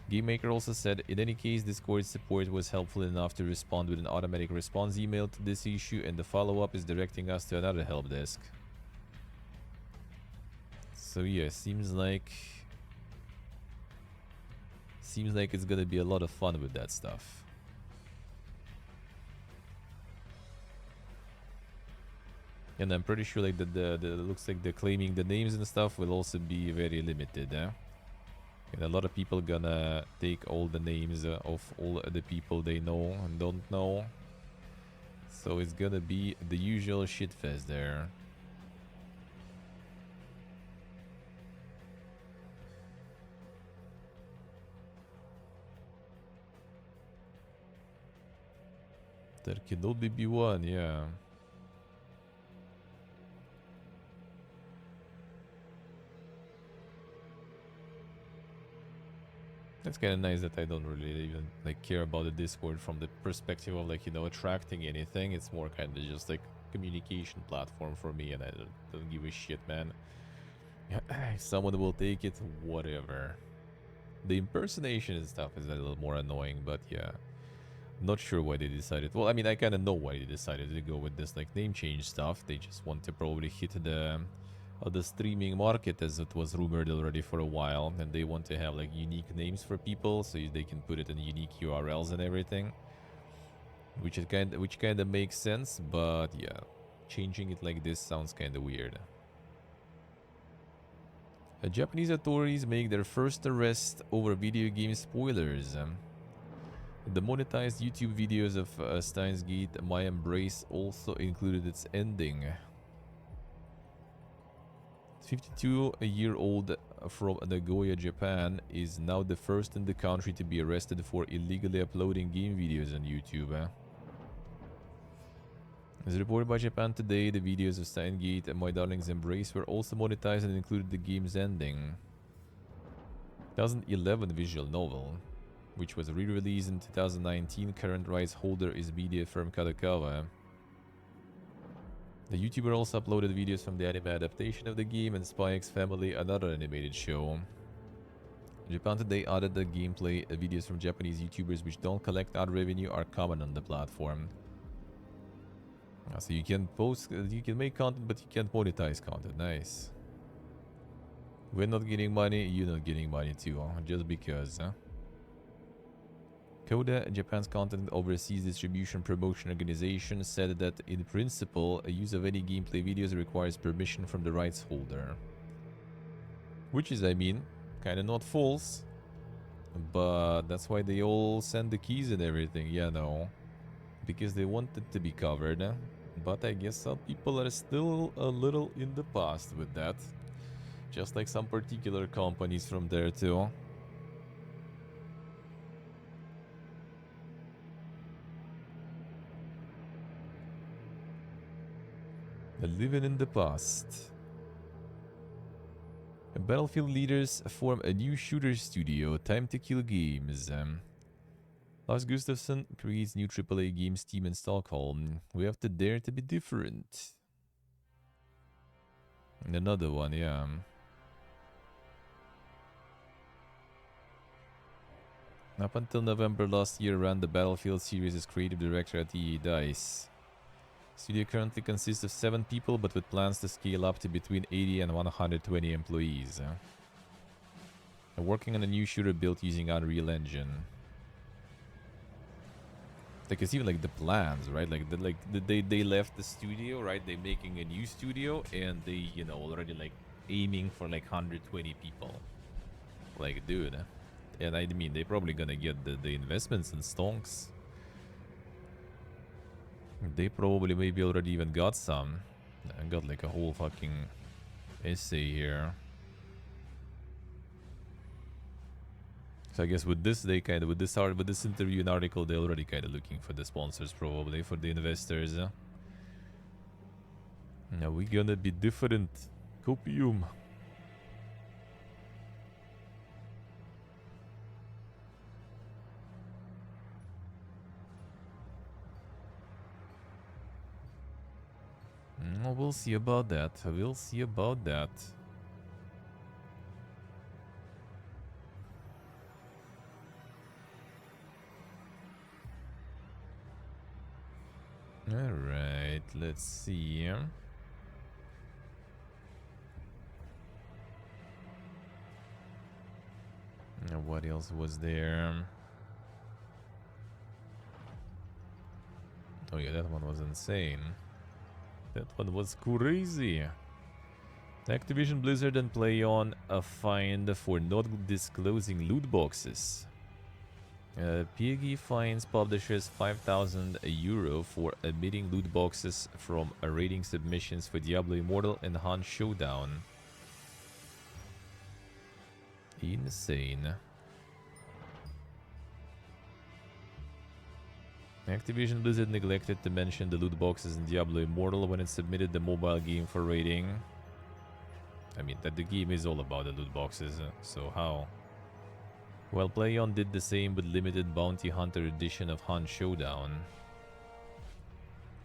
A: Game Maker also said, in any case, Discord support was helpful enough to respond with an automatic response email to this issue, and the follow-up is directing us to another help desk. So yeah, seems like it's gonna be a lot of fun with that stuff. And I'm pretty sure like the looks like the claiming the names and stuff will also be very limited. And a lot of people gonna take all the names of all the people they know and don't know. So it's gonna be the usual shitfest there. There can only be one, yeah. It's kind of nice that I don't really even like care about the Discord from the perspective of like, you know, attracting anything. It's more kind of just like communication platform for me, and I don't give a shit, man. If someone will take it, whatever. The impersonation and stuff is a little more annoying, but yeah. Not sure why they decided. Well, I mean, I kind of know why they decided to go with this like name change stuff. They just want to probably hit the streaming market, as it was rumored already for a while, and they want to have like unique names for people so they can put it in unique URLs and everything, which kind of makes sense. But yeah, changing it like this sounds kind of weird. Japanese authorities make their first arrest over video game spoilers. The monetized YouTube videos of Steins Gate My Embrace also included its ending. 52-year-old from Nagoya, Japan, is now the first in the country to be arrested for illegally uploading game videos on YouTube. As reported by Japan Today, the videos of Steins Gate and My Darling's Embrace were also monetized and included the game's ending. 2011 visual novel, which was re-released in 2019. Current rights holder is media firm Kadokawa. The YouTuber also uploaded videos from the anime adaptation of the game and Spy X Family, another animated show. Japan Today added the gameplay videos from Japanese YouTubers which don't collect ad revenue are common on the platform. So you can make content, but you can't monetize content. Nice. We're not getting money, you're not getting money too, just because, huh? Coda, Japan's content overseas distribution promotion organization, said that in principle, a use of any gameplay videos requires permission from the rights holder. Which is, I mean, kind of not false. But that's why they all send the keys and everything, yeah, no. Because they want it to be covered. But I guess some people are still a little in the past with that. Just like some particular companies from there too. Living in the past. Battlefield leaders form a new shooter studio, Time to Kill Games. Lars Gustafsson creates new AAA games team in Stockholm. We have to dare to be different. And another one, yeah. Up until November last year, ran the Battlefield series as creative director at EA DICE. Studio currently consists of 7 people, but with plans to scale up to between 80 and 120 employees. They're working on a new shooter built using Unreal Engine. Like it's even like the plans, right? They left the studio, right? They're making a new studio, and they, you know, already like aiming for like 120 people. Like, dude. And I mean, they're probably gonna get the investments in stonks. They probably maybe already even got some. I got like a whole fucking essay here. So I guess with this, they kind of with this interview and article, they're already kind of looking for the sponsors, probably for the investors. Now we're gonna be different. Copium. We'll see about that. We'll see about that. Alright, let's see. What else was there? Oh yeah, that one was insane. That one was crazy. Activision Blizzard and PlayOn fined for not disclosing loot boxes. PEGI fines publishers €5,000 for omitting loot boxes from rating submissions for Diablo Immortal and Han Showdown. Insane. Activision Blizzard neglected to mention the loot boxes in Diablo Immortal when it submitted the mobile game for rating. I mean, that the game is all about the loot boxes, so how? Well, PlayOn did the same with limited Bounty Hunter edition of Han Showdown.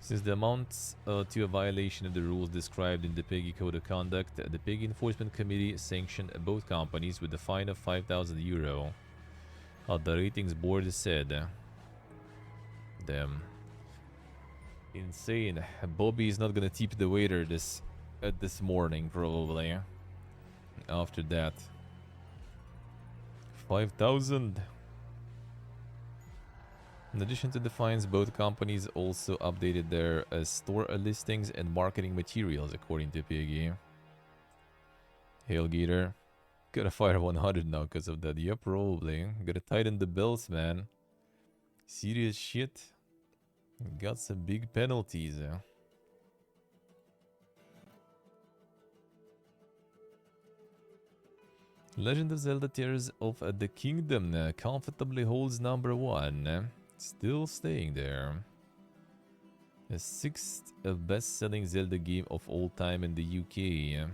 A: Since the amounts to a violation of the rules described in the PEGI Code of Conduct, the PEGI Enforcement Committee sanctioned both companies with a fine of €5,000. The ratings board said, damn. Insane. Bobby is not gonna tip the waiter this morning, probably. After that. 5,000. In addition to the fines, both companies also updated their store listings and marketing materials, according to PEGI. Hailgater. Gotta fire 100 now because of that. Yeah, probably. Gotta tighten the belts, man. Serious shit. Got some big penalties. Legend of Zelda Tears of the Kingdom comfortably holds number 1. Still staying there. The 6th best-selling Zelda game of all time in the UK.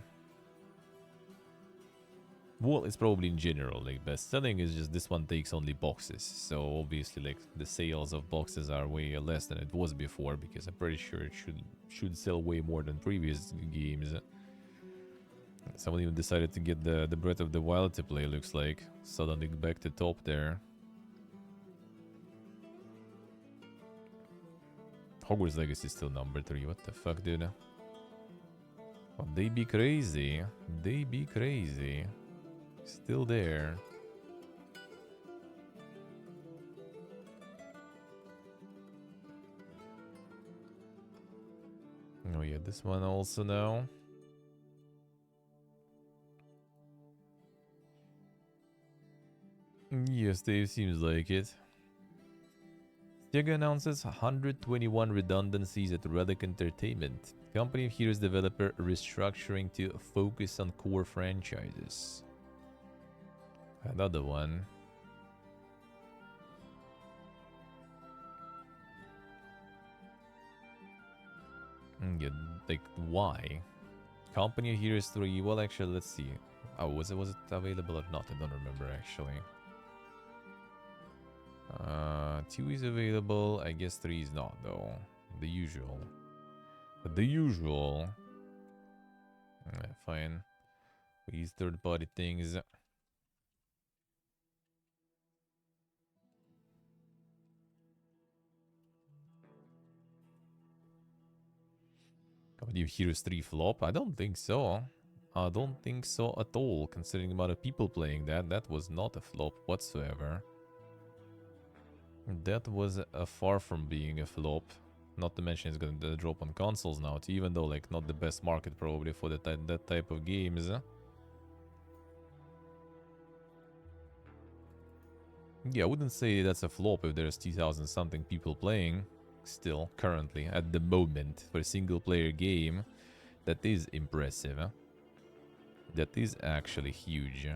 A: Well, it's probably in general, like best-selling is just this one takes only boxes. So obviously like the sales of boxes are way less than it was before, because I'm pretty sure it should sell way more than previous games. Someone even decided to get the Breath of the Wild to play, looks like. Suddenly back to top there. Hogwarts Legacy is still number 3. What the fuck, dude? Oh, they be crazy. They be crazy. Still there. Oh yeah, this one also now. Yes, Dave, seems like it. Sega announces 121 redundancies at Relic Entertainment. Company hears developer restructuring to focus on core franchises. Another one. Yeah, like, why? Company of Heroes 3, well, actually, let's see. Oh, was it available or not? I don't remember, actually. 2 is available. I guess 3 is not, though. The usual. The usual. Fine. These third-party things. Company of Heroes 3 flop? I don't think so. I don't think so at all, considering the amount of people playing that. That was not a flop whatsoever. That was far from being a flop. Not to mention it's going to drop on consoles now too, even though like not the best market probably for that type of games. Yeah, I wouldn't say that's a flop if there's 2,000 something people playing still currently at the moment for a single player game. That is impressive. That is actually huge.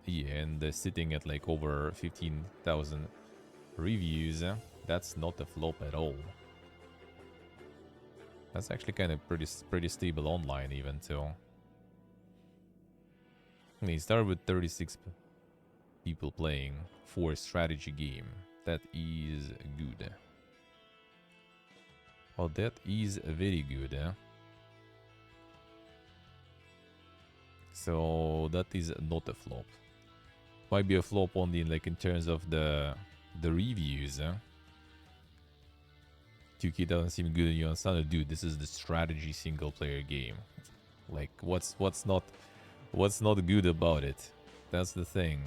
A: Yeah, and they're sitting at like over 15,000 reviews. That's not a flop at all. That's actually kind of pretty stable online even too. I mean, it started with 36 people playing for a strategy game. That is good. Oh, that is very good. So that is not a flop. Might be a flop only like in terms of the reviews. 2K doesn't seem good, and you understand, dude. This is the strategy single player game. Like, what's not good about it? That's the thing.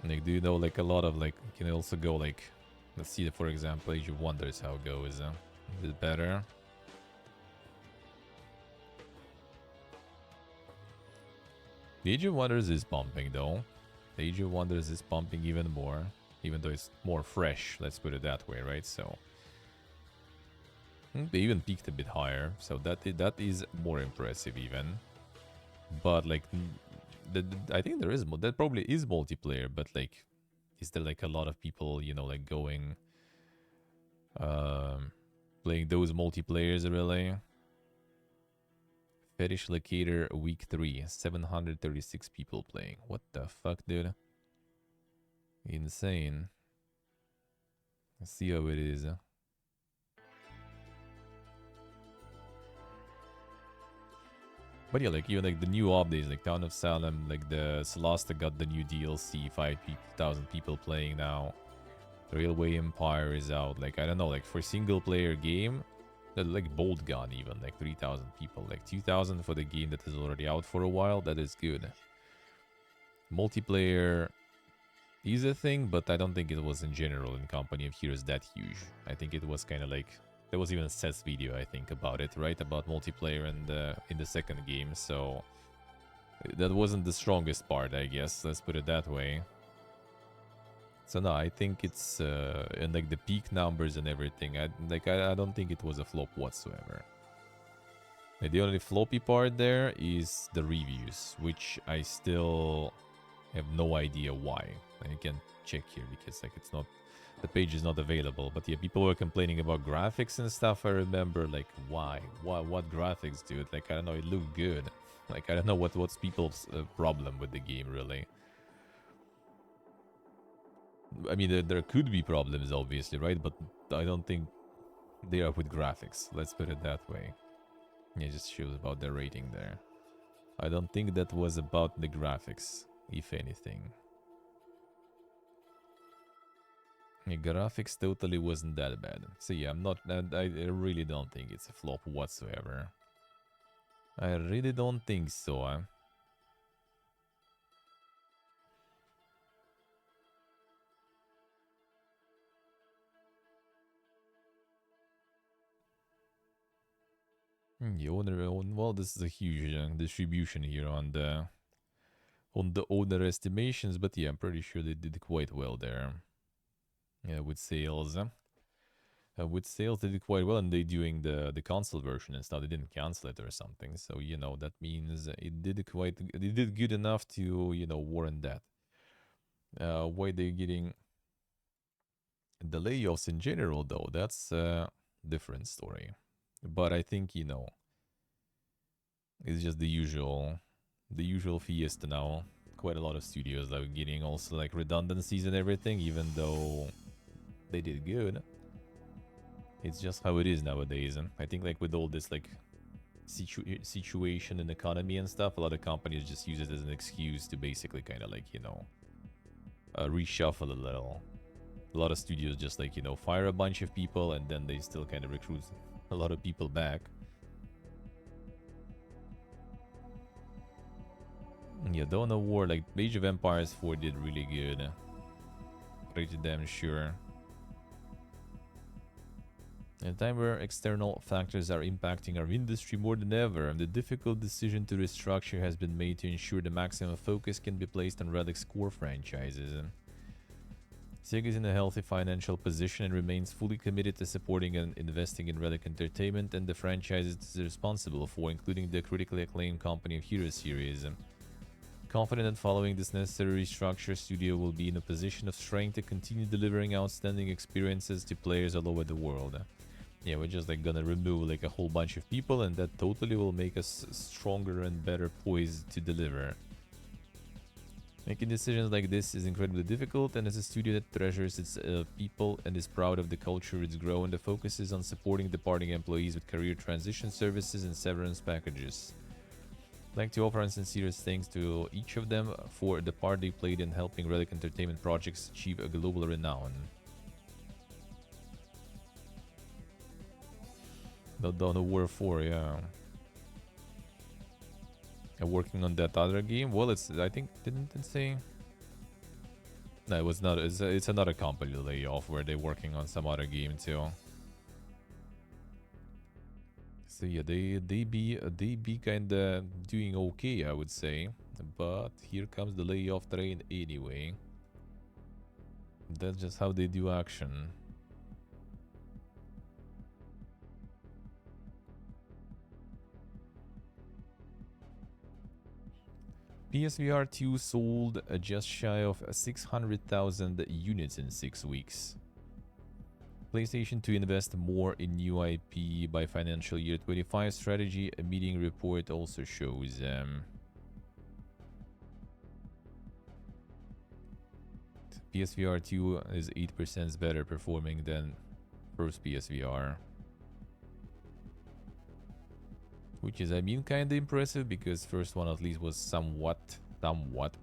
A: Like, do you know like a lot of like? You can also go like, let's see, for example, Age of Wonders how it goes. Is it better? The Age of Wonders is pumping though. The Age of Wonders is pumping even more, even though it's more fresh. Let's put it that way, right? So they even peaked a bit higher, so that is more impressive even. But like, I think there is that probably is multiplayer, but like, is there like a lot of people, you know, like going, playing those multiplayers really? Fetish Locator Week 3, 736 people playing. What the fuck, dude? Insane. Let's see how it is. But yeah, like even like the new updates, like Town of Salem, like the Celasta got the new DLC, 5,000 people playing now. The Railway Empire is out. Like I don't know, like for single player game, like Bolt Gun even, like 3,000 people, like 2,000 for the game that is already out for a while. That is good. Multiplayer is a thing, but I don't think it was in general in Company of Heroes that huge. I think it was kind of like, there was even a Seth's video, I think, about it, right? About multiplayer and in the second game, so that wasn't the strongest part, I guess. Let's put it that way. So no, I think it's and like the peak numbers and everything. I don't think it was a flop whatsoever. Like, the only floppy part there is the reviews, which I still have no idea why. And you can check here because like it's not, the page is not available. But yeah, people were complaining about graphics and stuff. I remember, like, why? What graphics, dude? Like, I don't know, it looked good. Like, I don't know what's people's problem with the game, really. I mean, there could be problems, obviously, right? But I don't think they are with graphics. Let's put it that way. Yeah, it just shows about the rating there. I don't think that was about the graphics, if anything. The graphics totally wasn't that bad. So yeah, I really don't think it's a flop whatsoever. I really don't think so, huh? The owner, well, this is a huge distribution here on the owner estimations, but yeah, I'm pretty sure they did quite well there. Yeah, with sales. With sales, they did quite well, and they doing the console version and stuff. They didn't cancel it or something, so you know that means it did good enough to, you know, warrant that. Why they getting the layoffs in general, though? That's a different story. But I think, you know, it's just the usual fiesta now. Quite a lot of studios that are getting also like redundancies and everything, even though they did good. It's just how it is nowadays. And I think like with all this like situation and economy and stuff, a lot of companies just use it as an excuse to basically kind of like, you know, reshuffle a little. A lot of studios just like, you know, fire a bunch of people and then they still kind of recruit a lot of people back. Yeah, Dawn of War, like Age of Empires 4 did really good. Pretty damn sure. In a time where external factors are impacting our industry more than ever, the difficult decision to restructure has been made to ensure the maximum focus can be placed on Relic's core franchises. Sega is in a healthy financial position and remains fully committed to supporting and investing in Relic Entertainment and the franchises it is responsible for, including the critically acclaimed Company of Heroes series. Confident that following this necessary restructure, Studio will be in a position of strength to continue delivering outstanding experiences to players all over the world. Yeah, we're just like gonna remove like a whole bunch of people, and that totally will make us stronger and better poised to deliver. Making decisions like this is incredibly difficult, and as a studio that treasures its people and is proud of the culture it's grown, the focus is on supporting departing employees with career transition services and severance packages. I'd like to offer our sincerest thanks to each of them for the part they played in helping Relic Entertainment projects achieve a global renown. The Dawn of War 4, yeah. Working on that other game? Well, it's, I think, didn't it say? No, it was not. It's another company layoff where they're working on some other game too. So yeah, they be kinda doing okay, I would say. But here comes the layoff train anyway. That's just how they do action. PSVR 2 sold just shy of 600,000 units in 6 weeks. PlayStation to invest more in new IP by financial year 25 strategy, a meeting report also shows. PSVR 2 is 8% better performing than first PSVR. Which is, I mean, kind of impressive because first one at least was somewhat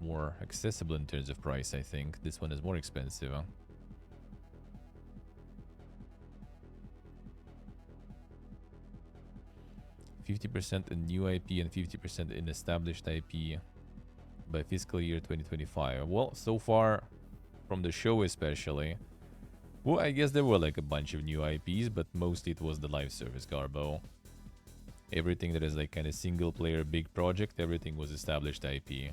A: more accessible in terms of price, I think. This one is more expensive. 50% in new IP and 50% in established IP by fiscal year 2025. Well, so far, from the show especially, well, I guess there were like a bunch of new IPs, but mostly it was the live service Garbo. Everything that is like kind of single player big project, everything was established IP.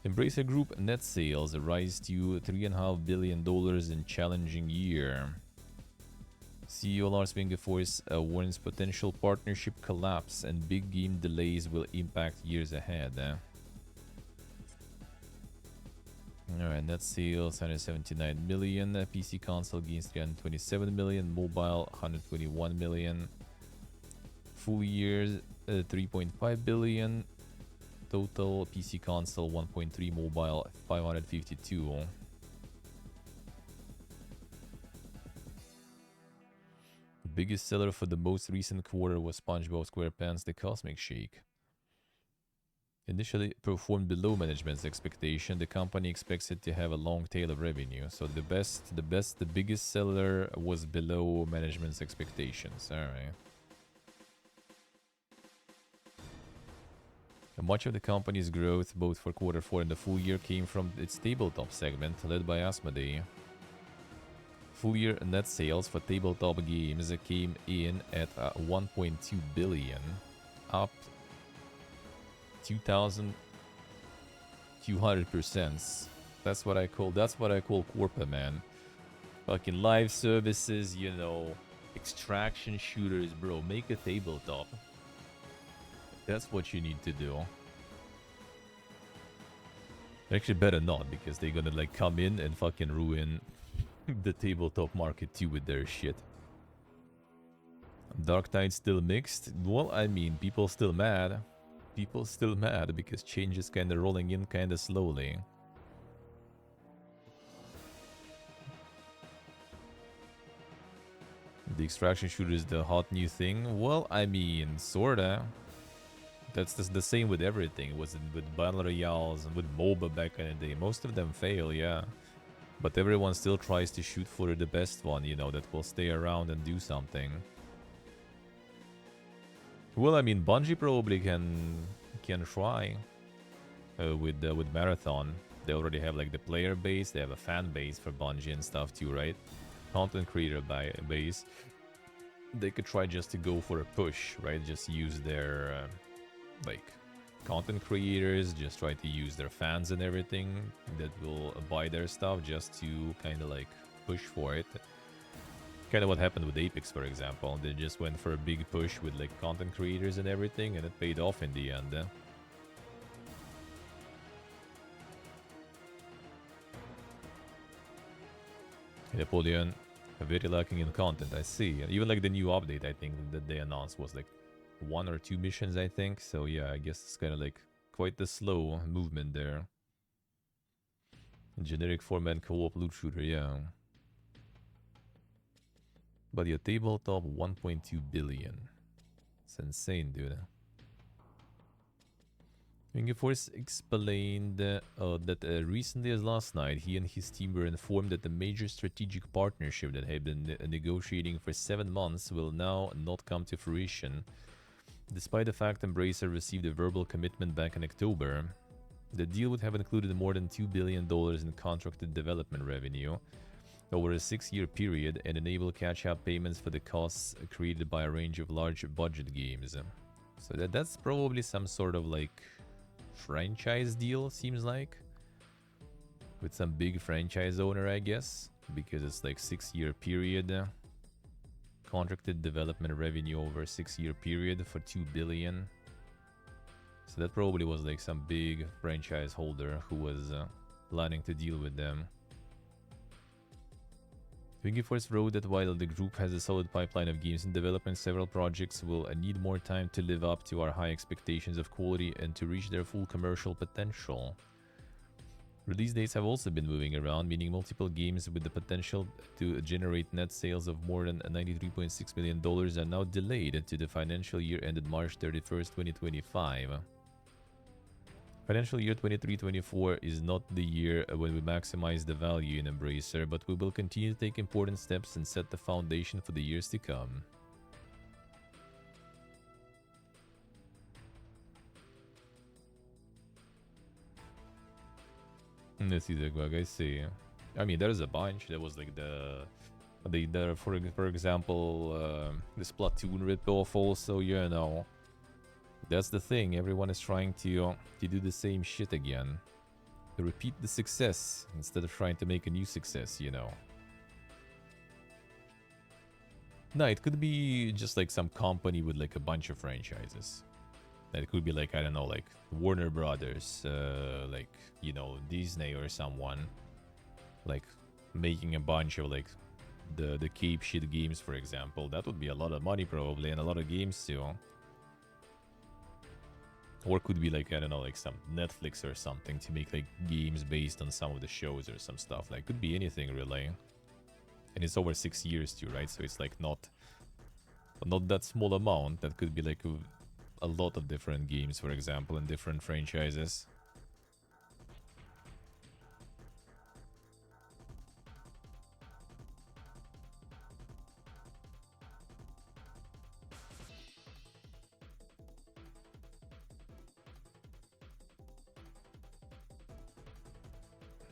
A: Embracer Group net sales rise to $3.5 billion in challenging year. CEO Lars Wingefors warns potential partnership collapse and big game delays will impact years ahead. Alright, net sales 179 million, PC console gains 327 million, mobile 121 million, full year 3.5 billion, total PC console 1.3, mobile 552. Biggest seller for the most recent quarter was SpongeBob SquarePants The Cosmic Shake. Initially performed below management's expectation, the company expects it to have a long tail of revenue. So the biggest seller was below management's expectations. Alright. Much of the company's growth, both for quarter 4 and the full year, came from its tabletop segment, led by Asmodee. Full year net sales for tabletop games came in at 1.2 billion, up 2,200%. That's what I call Corpa, man. Fucking live services, you know, extraction shooters, bro. Make a tabletop. That's what you need to do. Actually, better not, because they're gonna like come in and fucking ruin the tabletop market too with their shit. Dark Tide still mixed. Well, I mean, people still mad. People still mad because change is kinda rolling in kinda slowly. The extraction shooter is the hot new thing. Well, I mean, sorta. That's the same with everything. It was with Battle Royales and with MOBA back in the day. Most of them fail, yeah. But everyone still tries to shoot for the best one, you know, that will stay around and do something. Well, I mean, Bungie probably can try with Marathon. They already have like the player base. They have a fan base for Bungie and stuff too, right? Content creator base. They could try just to go for a push, right? Just use their like content creators, just try to use their fans and everything that will buy their stuff just to kind of like push for it. Kind of what happened with Apex, for example. They just went for a big push with like content creators and everything, and it paid off in the end. Napoleon, very lacking in content, I see. Even like the new update, I think, that they announced was like 1 or 2 missions, I think. So yeah, I guess it's kind of like quite the slow movement there. Generic 4-man co-op loot shooter, yeah. But your tabletop 1.2 billion. It's insane, dude. Force explained that recently as last night, he and his team were informed that the major strategic partnership that had been negotiating for 7 months will now not come to fruition. Despite the fact Embracer received a verbal commitment back in October, the deal would have included more than $2 billion in contracted development revenue over a 6-year period and enable catch-up payments for the costs created by a range of large budget games. So that's probably some sort of like franchise deal, seems like, with some big franchise owner, I guess, because it's like 6-year period, contracted development revenue over a 6-year period for $2 billion. So that probably was like some big franchise holder who was planning to deal with them. Force wrote that while the group has a solid pipeline of games in development, several projects will need more time to live up to our high expectations of quality and to reach their full commercial potential. Release dates have also been moving around, meaning multiple games with the potential to generate net sales of more than $93.6 million are now delayed to the financial year ended March 31st, 2025. Financial year 23-24 is not the year when we maximize the value in Embracer, but we will continue to take important steps and set the foundation for the years to come. Let's see, I see. I mean, there's a bunch. There was like for example, the Splatoon ripoff also, you know. That's the thing, everyone is trying to do the same shit again. To repeat the success instead of trying to make a new success, you know. No, it could be just like some company with like a bunch of franchises. It could be like, I don't know, like Warner Brothers, like, you know, Disney or someone. Like making a bunch of like the Cape shit games, for example. That would be a lot of money probably and a lot of games too. Or could be like, I don't know, like some Netflix or something to make like games based on some of the shows or some stuff. Like, could be anything really. And it's over 6 years too, right? So it's like not that small amount. That could be like a lot of different games, for example, in different franchises.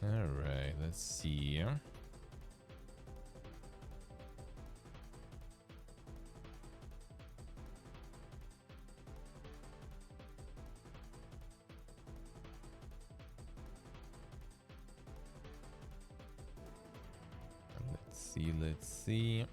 A: Alright, let's see. Let's see.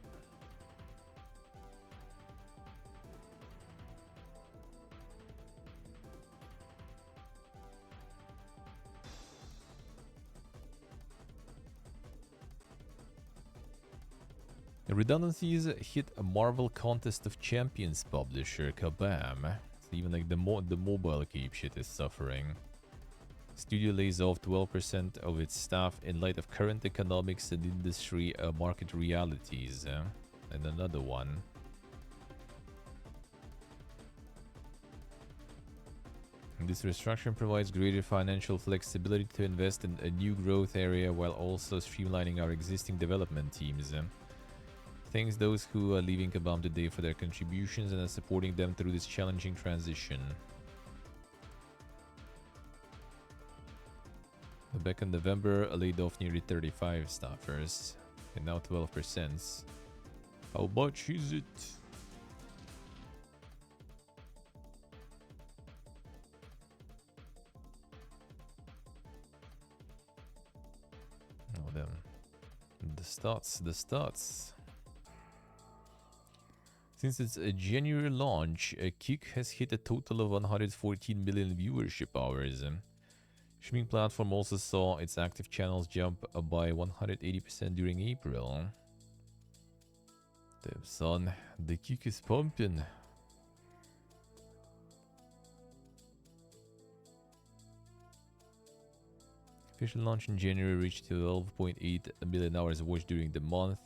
A: The redundancies hit a Marvel Contest of Champions publisher, Kabam. So even like the mobile Cape shit is suffering. Studio lays off 12% of its staff in light of current economics and industry market realities. And another one. This restructuring provides greater financial flexibility to invest in a new growth area while also streamlining our existing development teams. Thanks those who are leaving Kabam today for their contributions and are supporting them through this challenging transition. Back in November, laid off nearly 35 staffers, and now 12%. How much is it? Oh, damn. The stats. Since its January launch, Kick has hit a total of 114 million viewership hours. Streaming platform also saw its active channels jump by 180% during April. Damn son, the Kick is pumping. Official launch in January reached 12.8 million hours watched during the month.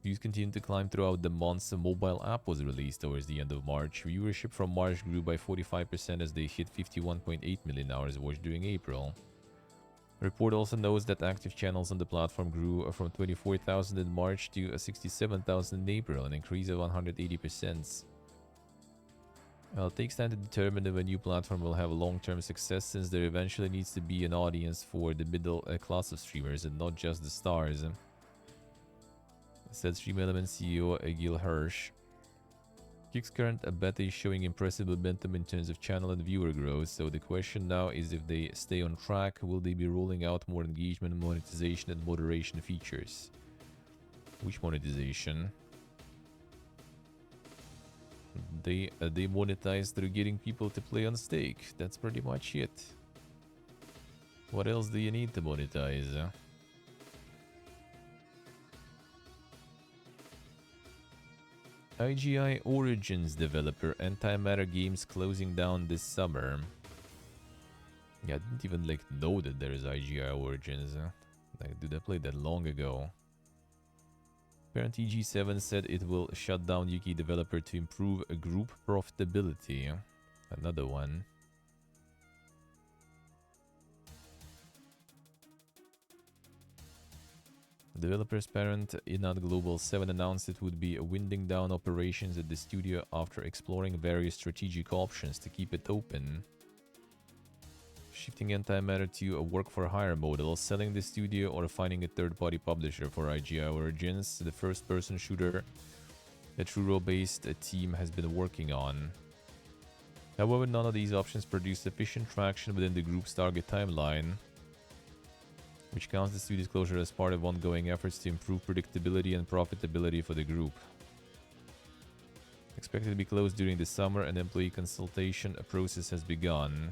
A: Views continued to climb throughout the months. A mobile app was released towards the end of March. Viewership from March grew by 45% as they hit 51.8 million hours watched during April. The report also notes that active channels on the platform grew from 24,000 in March to 67,000 in April, an increase of 180%. Well, it takes time to determine if a new platform will have a long-term success, since there eventually needs to be an audience for the middle class of streamers and not just the stars. Said Stream Element CEO Gil Hirsch. Kick's current beta is showing impressive momentum in terms of channel and viewer growth, so the question now is if they stay on track, will they be rolling out more engagement, monetization and moderation features? Which monetization? They monetize through getting people to play on stake. That's pretty much it. What else do you need to monetize? IGI Origins developer Antimatter Games closing down this summer. Yeah, I didn't even like know that there is IGI Origins. Like, dude, I played that long ago. Parent EG7 said it will shut down Yuki developer to improve group profitability. Another one. Developer's parent Inad Global 7 announced it would be winding down operations at the studio after exploring various strategic options to keep it open. Shifting Antimatter to a work-for-hire model, selling the studio or finding a third-party publisher for IGI Origins, the first-person shooter the Truro-based team has been working on. However, none of these options produced sufficient traction within the group's target timeline, which counts the studio's closure as part of ongoing efforts to improve predictability and profitability for the group. Expected to be closed during the summer, an employee consultation process has begun.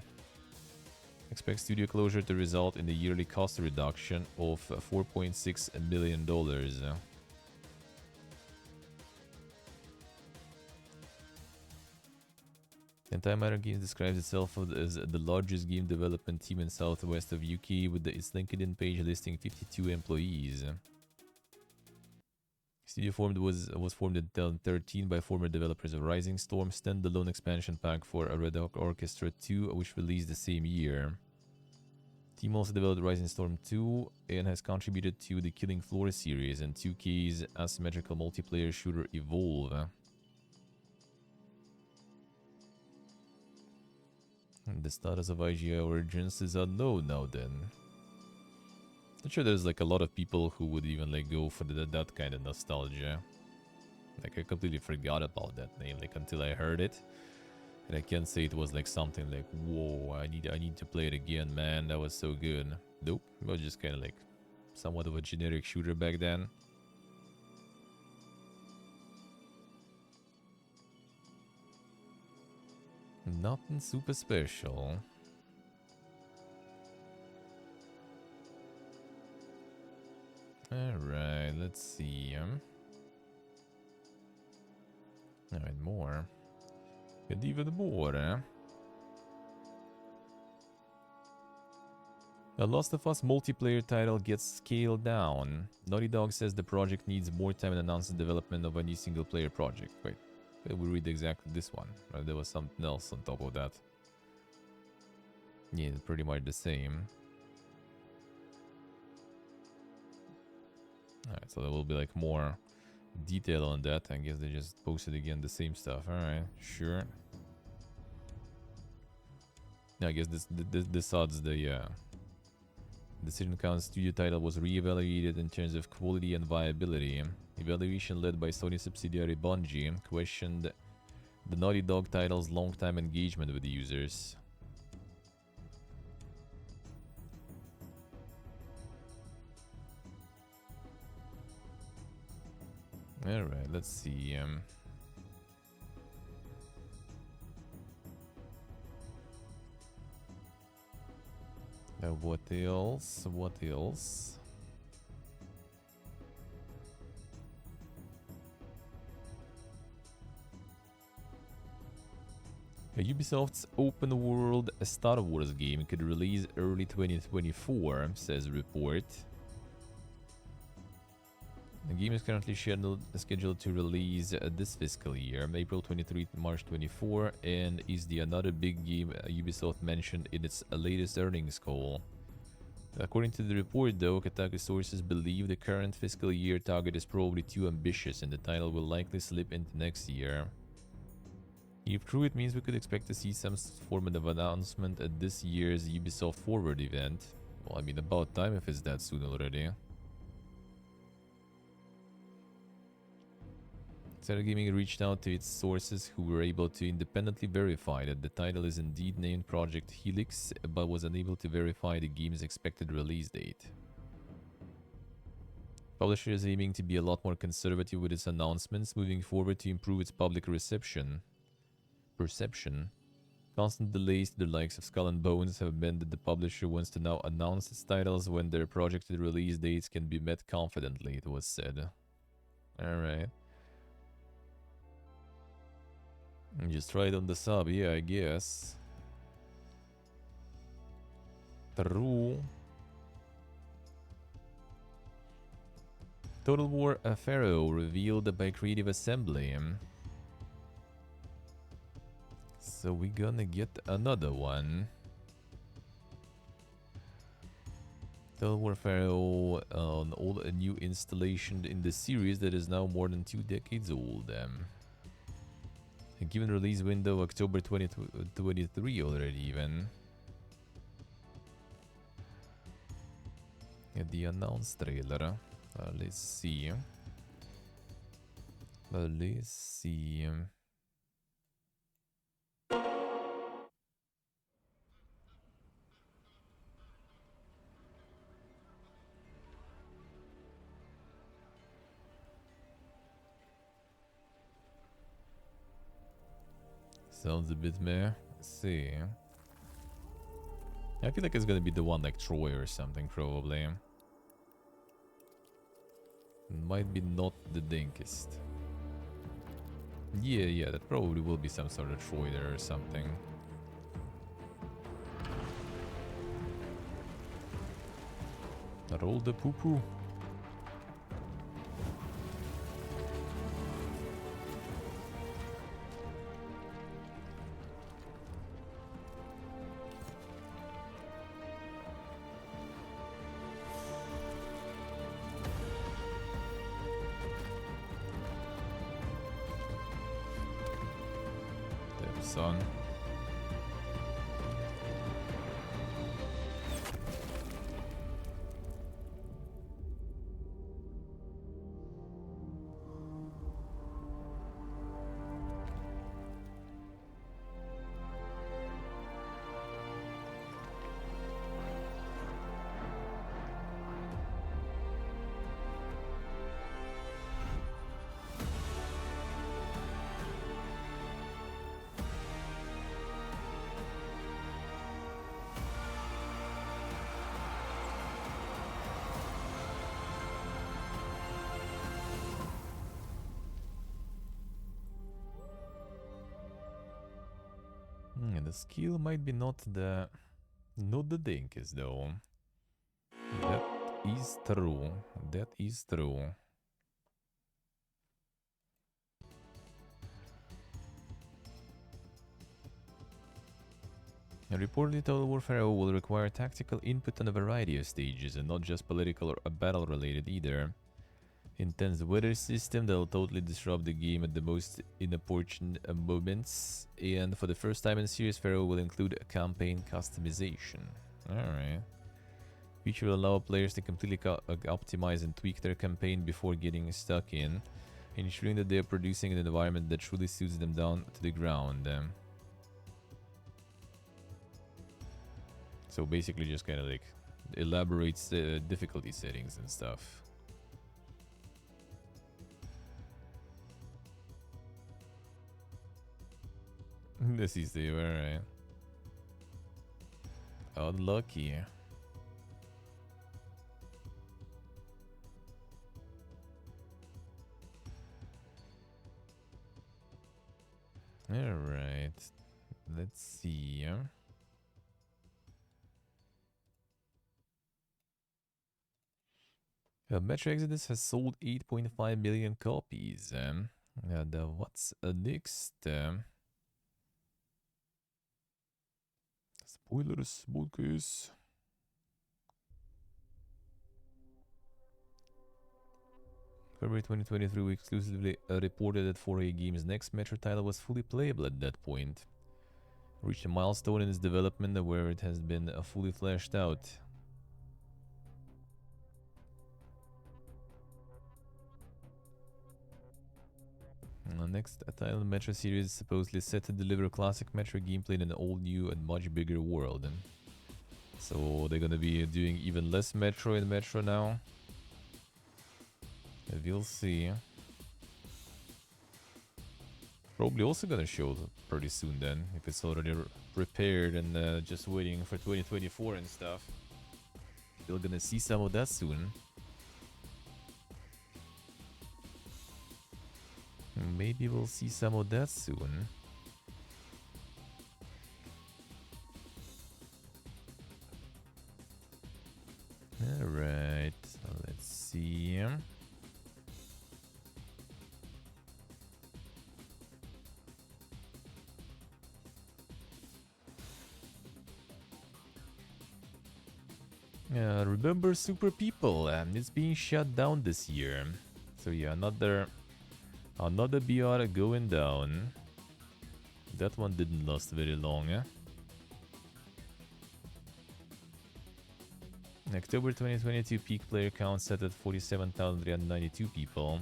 A: Expect studio closure to result in a yearly cost reduction of $4.6 million. Antimatter Games describes itself as the largest game development team in southwest of UK, with its LinkedIn page listing 52 employees. Studio was formed in 2013 by former developers of Rising Storm, standalone expansion pack for a Red Hawk Orchestra 2, which released the same year. Team also developed Rising Storm 2 and has contributed to the Killing Floor series and 2K's asymmetrical multiplayer shooter Evolve. The status of IGI Origins is unknown now then. I'm sure there's like a lot of people who would even like go for that kind of nostalgia. Like I completely forgot about that name like until I heard it. And I can't say it was like something like, whoa, I need to play it again, man, that was so good. Nope, it was just kind of like somewhat of a generic shooter back then. Nothing super special. Alright, let's see. Alright, more. And even more, eh? The Last of Us multiplayer title gets scaled down. Naughty Dog says the project needs more time and announces the development of a new single player project. Wait. We read exactly this one. Right? There was something else on top of that. Yeah, pretty much the same. Alright, so there will be like more detail on that. I guess they just posted again the same stuff. Alright, sure. Yeah, I guess this odds the Decision Count studio title was re-evaluated in terms of quality and viability. Evaluation led by Sony subsidiary Bungie questioned the Naughty Dog title's long-time engagement with the users. Alright, let's see. What else? What else? Ubisoft's open world Star Wars game could release early 2024, says report. The game is currently scheduled to release this fiscal year, April 23 to March 24, and is the another big game Ubisoft mentioned in its latest earnings call. According to the report, though, Kotaku sources believe the current fiscal year target is probably too ambitious and the title will likely slip into next year. If true, it means we could expect to see some form of announcement at this year's Ubisoft Forward event. Well, I mean, about time if it's that soon already. Insider Gaming reached out to its sources who were able to independently verify that the title is indeed named Project Helix, but was unable to verify the game's expected release date. Publisher is aiming to be a lot more conservative with its announcements moving forward to improve its public perception. Constant delays to the likes of Skull and Bones have meant that the publisher wants to now announce its titles when their projected release dates can be met confidently, it was said. Alright. Just try it on the sub, yeah, I guess. True. Total War Pharaoh revealed by Creative Assembly. So we're gonna get another one. Total War Pharaoh, a new installation in the series that is now more than 2 decades old. A given release window October 2023 already even. Yeah, the announced trailer. Let's see. Let's see. Sounds a bit meh. Let's see. I feel like it's gonna be the one like Troy or something, probably. Might be not the dankest. Yeah, that probably will be some sort of Troy there or something. Roll the poo-poo. Son. The skill might be not the dankest though. That is true. That is true. Reportedly, Total War Pharaoh will require tactical input on a variety of stages and not just political or battle related either. Intense weather system that will totally disrupt the game at the most inopportune moments, and for the first time in the series, Pharaoh will include a campaign customization. Alright. Feature will allow players to completely optimize and tweak their campaign before getting stuck in, ensuring that they are producing an environment that truly suits them down to the ground. So basically just kind of like elaborates the difficulty settings and stuff. This is the alright. Unlucky. Alright. Let's see. Metro Exodus has sold 8.5 million copies. And what's next? Spoilers, bonkers. February 2023, we exclusively reported that 4A Games' next Metro title was fully playable at that point. Reached a milestone in its development where it has been fully fleshed out. The next title in the Metro series is supposedly set to deliver classic Metro gameplay in an all-new and much bigger world. So they're gonna be doing even less Metro in Metro now. We'll see. Probably also gonna show pretty soon then, if it's already prepared and just waiting for 2024 and stuff. Still gonna see some of that soon. Maybe we'll see some of that soon. Alright, let's see. Remember Super People, it's being shut down this year. So yeah, another BR going down. That one didn't last very long, eh? October 2022 peak player count set at 47,392 people.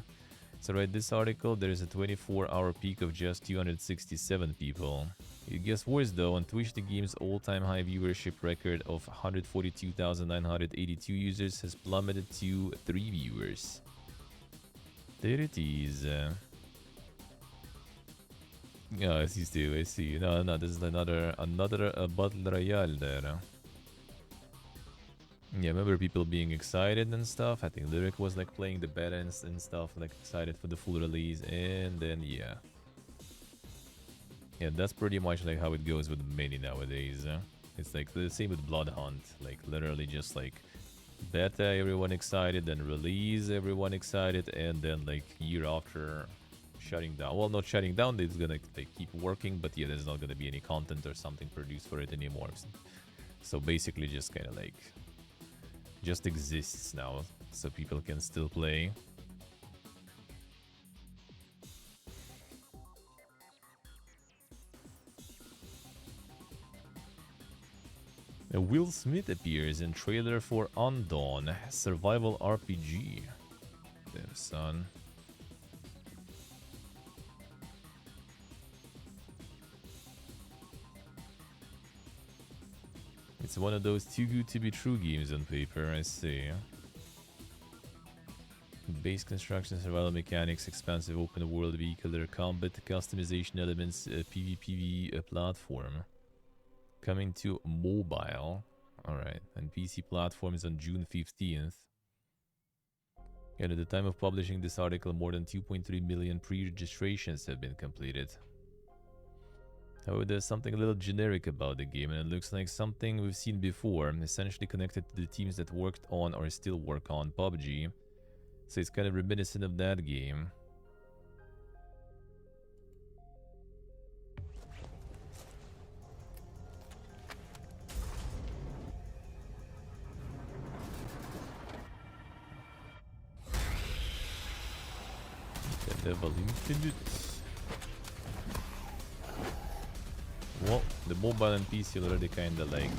A: So right, this article, there is a 24-hour peak of just 267 people. You guess worse though, on Twitch the game's all-time high viewership record of 142,982 users has plummeted to 3 viewers. There it is. Yeah, I see Steve, I see. No, this is another battle royale there. Yeah, remember people being excited and stuff. I think Lyric was like playing the beta and stuff, like excited for the full release, and then yeah. Yeah, that's pretty much like how it goes with many nowadays. It's like the same with Blood Hunt, like literally just like beta, everyone excited, then release, everyone excited, and then like year after shutting down. Well, not shutting down, it's gonna like keep working, but yeah, there's not gonna be any content or something produced for it anymore. So basically just kind of like just exists now, so people can still play. Will Smith appears in trailer for Undawn, survival RPG. Damn son. It's one of those too good to be true games on paper, I see. Base construction, survival mechanics, expansive open world vehicular combat, customization elements, PvPv platform. Coming to mobile. Alright, and PC platforms on June 15th. And at the time of publishing this article, more than 2.3 million pre-registrations have been completed. However, there's something a little generic about the game, and it looks like something we've seen before, essentially connected to the teams that worked on or still work on PUBG. So it's kind of reminiscent of that game. The level infinite. Well, the mobile and PC already kinda like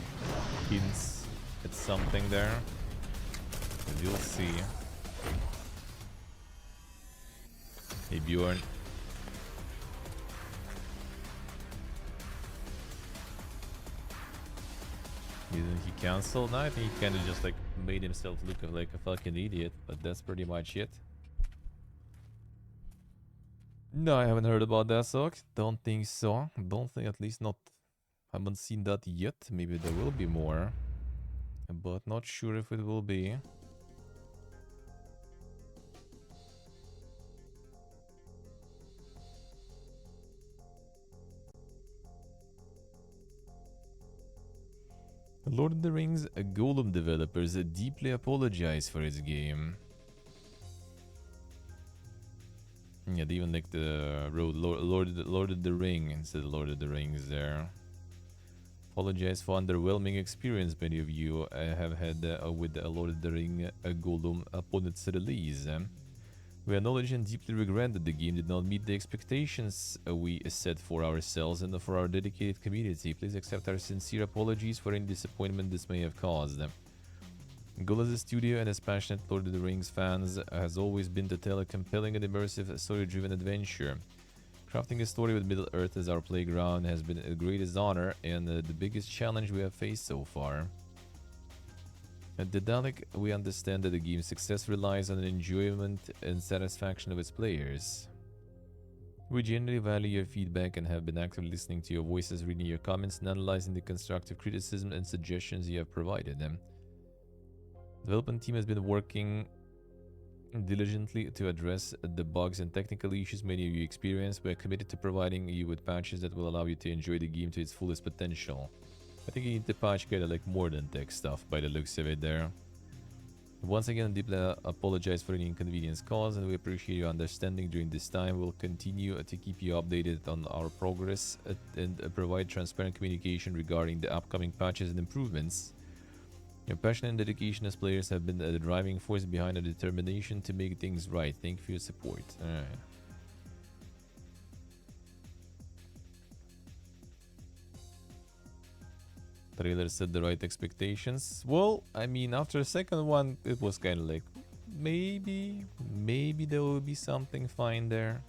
A: hints at something there. And you'll see. Hey Bjorn. Didn't he cancel? No, I think he kinda just like made himself look like a fucking idiot, but that's pretty much it. No, I haven't heard about that, Sock. Don't think so. Don't think, at least not. Haven't seen that yet. Maybe there will be more. But not sure if it will be. Lord of the Rings Golem developers deeply apologize for its game. Yeah, they even like the Lord of the Ring instead of Lord of the Rings there. Apologize for underwhelming experience many of you have had with Lord of the Ring Gollum upon its release. We acknowledge and deeply regret that the game did not meet the expectations we set for ourselves and for our dedicated community. Please accept our sincere apologies for any disappointment this may have caused. Goal as a studio and as passionate Lord of the Rings fans has always been to tell a compelling and immersive story-driven adventure. Crafting a story with Middle-earth as our playground has been a greatest honor and the biggest challenge we have faced so far. At Daedalic, we understand that the game's success relies on the enjoyment and satisfaction of its players. We genuinely value your feedback and have been actively listening to your voices, reading your comments, and analyzing the constructive criticism and suggestions you have provided them. The development team has been working diligently to address the bugs and technical issues many of you experience. We are committed to providing you with patches that will allow you to enjoy the game to its fullest potential. I think you need to patch kind of like more than tech stuff by the looks of it there. Once again, I deeply apologize for any inconvenience caused, and we appreciate your understanding during this time. We'll continue to keep you updated on our progress and provide transparent communication regarding the upcoming patches and improvements. Your passion and dedication as players have been the driving force behind our determination to make things right. Thank you for your support. Alright. Trailer set the right expectations. Well, I mean, after the second one, it was kind of like, maybe there will be something fine there.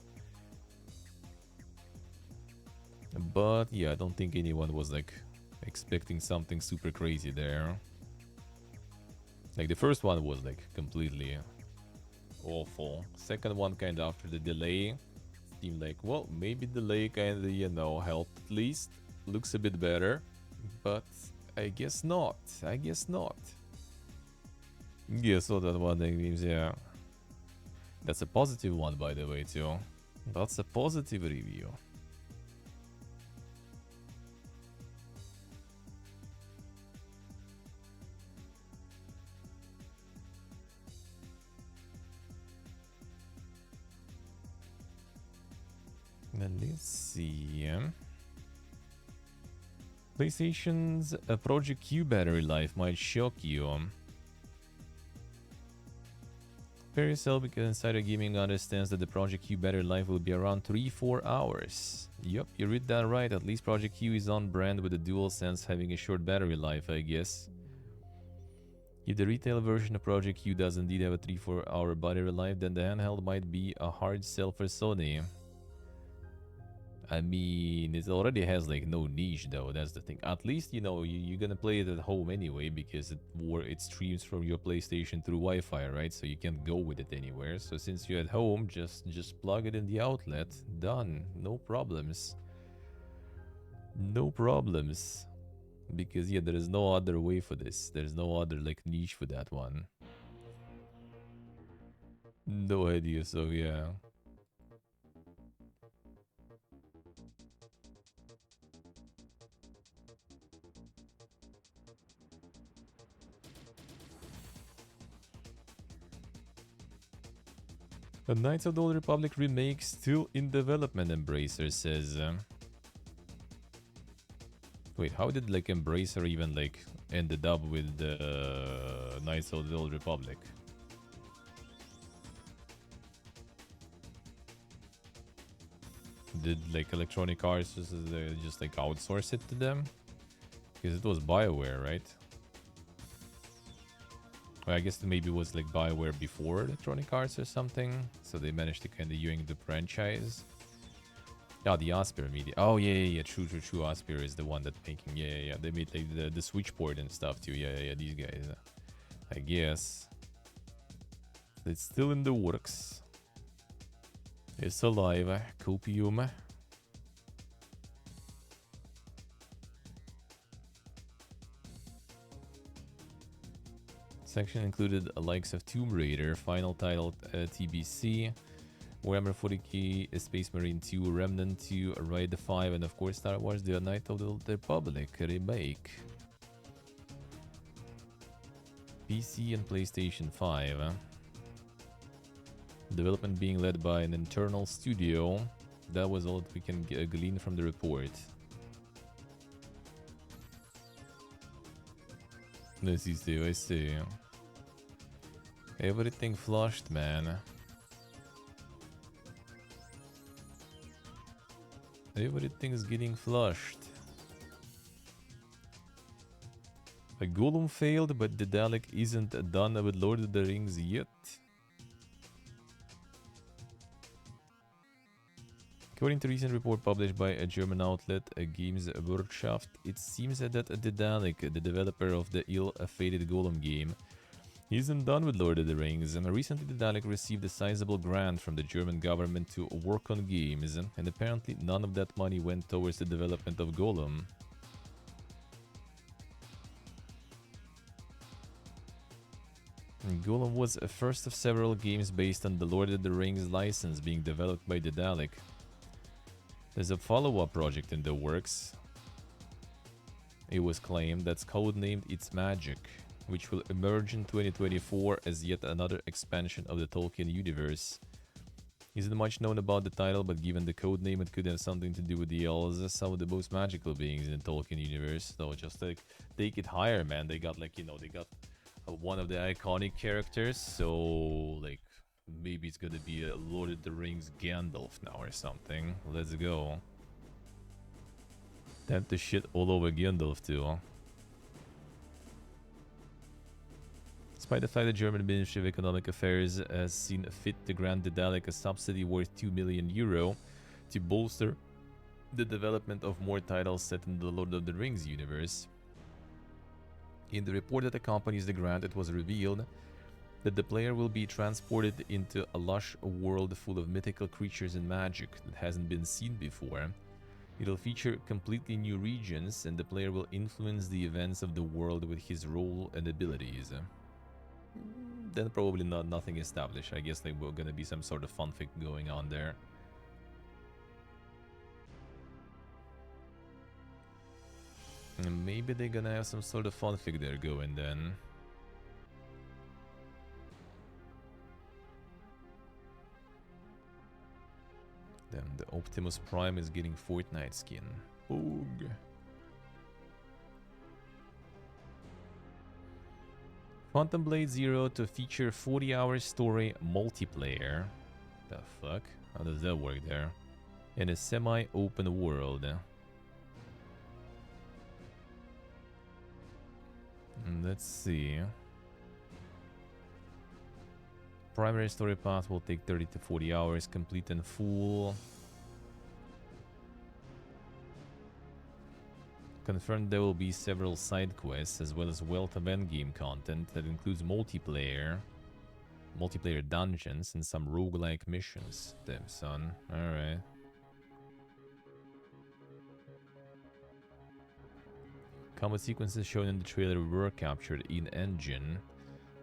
A: But yeah, I don't think anyone was like expecting something super crazy there. Like the first one was like completely awful. Second one kind of after the delay seemed like, well, maybe delay kind of, you know, helped at least. Looks a bit better, but I guess not. I guess not. Yeah, so that one means, yeah. That's a positive one, by the way, too. That's a positive review. Let's see. PlayStation's Project Q battery life might shock you. Prepare yourself because Insider Gaming understands that the Project Q battery life will be around 3-4 hours. Yup, you read that right. At least Project Q is on brand with the DualSense having a short battery life, I guess. If the retail version of Project Q does indeed have a 3-4 hour battery life, then the handheld might be a hard sell for Sony. I mean, it already has like no niche though, that's the thing. At least, you know, you're gonna play it at home anyway because it streams from your PlayStation through Wi-Fi, right? So you can't go with it anywhere. So since you're at home, just plug it in the outlet. Done. No problems. No problems. Because yeah, there is no other way for this. There's no other like niche for that one. No idea, so yeah. A Knights of the Old Republic remake still in development, Embracer says. Wait, how did like Embracer even like ended up with the Knights of the Old Republic? Did like Electronic Arts just like outsource it to them? Because it was BioWare, right? Well, I guess maybe it was like BioWare before Electronic Arts or something. So they managed to kind of yoink the franchise. Yeah, the Aspyr media. Oh, yeah. True. Aspyr is the one that's making. Yeah. They made like the Switch port and stuff too. Yeah. These guys. I guess. It's still in the works. It's alive. Copium. Section included the likes of Tomb Raider, final title TBC, Warhammer 40k, Space Marine 2, Remnant 2, Ride 5, and of course Star Wars The Knight of the Old Republic remake. PC and PlayStation 5. Development being led by an internal studio. That was all that we can glean from the report. I see, I see. Everything flushed, man. Everything's getting flushed. A Golem failed, but Daedalic isn't done with Lord of the Rings yet. According to a recent report published by a German outlet, Games Wirtschaft, it seems that Daedalic, the developer of the ill-fated Golem game, isn't done with Lord of the Rings, and recently Daedalic received a sizable grant from the German government to work on games, and apparently none of that money went towards the development of Golem. Golem was a first of several games based on the Lord of the Rings license being developed by Daedalic. There's a follow-up project in the works. It was claimed that's codenamed It's Magic, which will emerge in 2024 as yet another expansion of the Tolkien universe. Isn't much known about the title, but given the codename, it could have something to do with the elves, some of the most magical beings in the Tolkien universe. So just like take it higher, man. They got like, you know, they got one of the iconic characters, so like maybe it's gonna be a Lord of the Rings Gandalf now or something. Let's go. Time to shit all over Gandalf too, huh? Despite the fact the German Ministry of Economic Affairs has seen fit to grant Daedalic a subsidy worth €2 million to bolster the development of more titles set in the Lord of the Rings universe. In the report that accompanies the grant, it was revealed that the player will be transported into a lush world full of mythical creatures and magic that hasn't been seen before. It'll feature completely new regions, and the player will influence the events of the world with his role and abilities. Then probably nothing established. I guess there will gonna be some sort of fanfic going on there. And maybe they're gonna have some sort of fanfic there going then. Then the Optimus Prime is getting Fortnite skin. Boog. Phantom Blade Zero to feature 40-hour story multiplayer. The fuck? How does that work there? In a semi-open world. Let's see. Primary story path will take 30 to 40 hours, complete and full. Confirmed there will be several side quests as well as wealth of endgame content that includes multiplayer dungeons and some roguelike missions. Damn son. Alright. Combat sequences shown in the trailer were captured in-engine,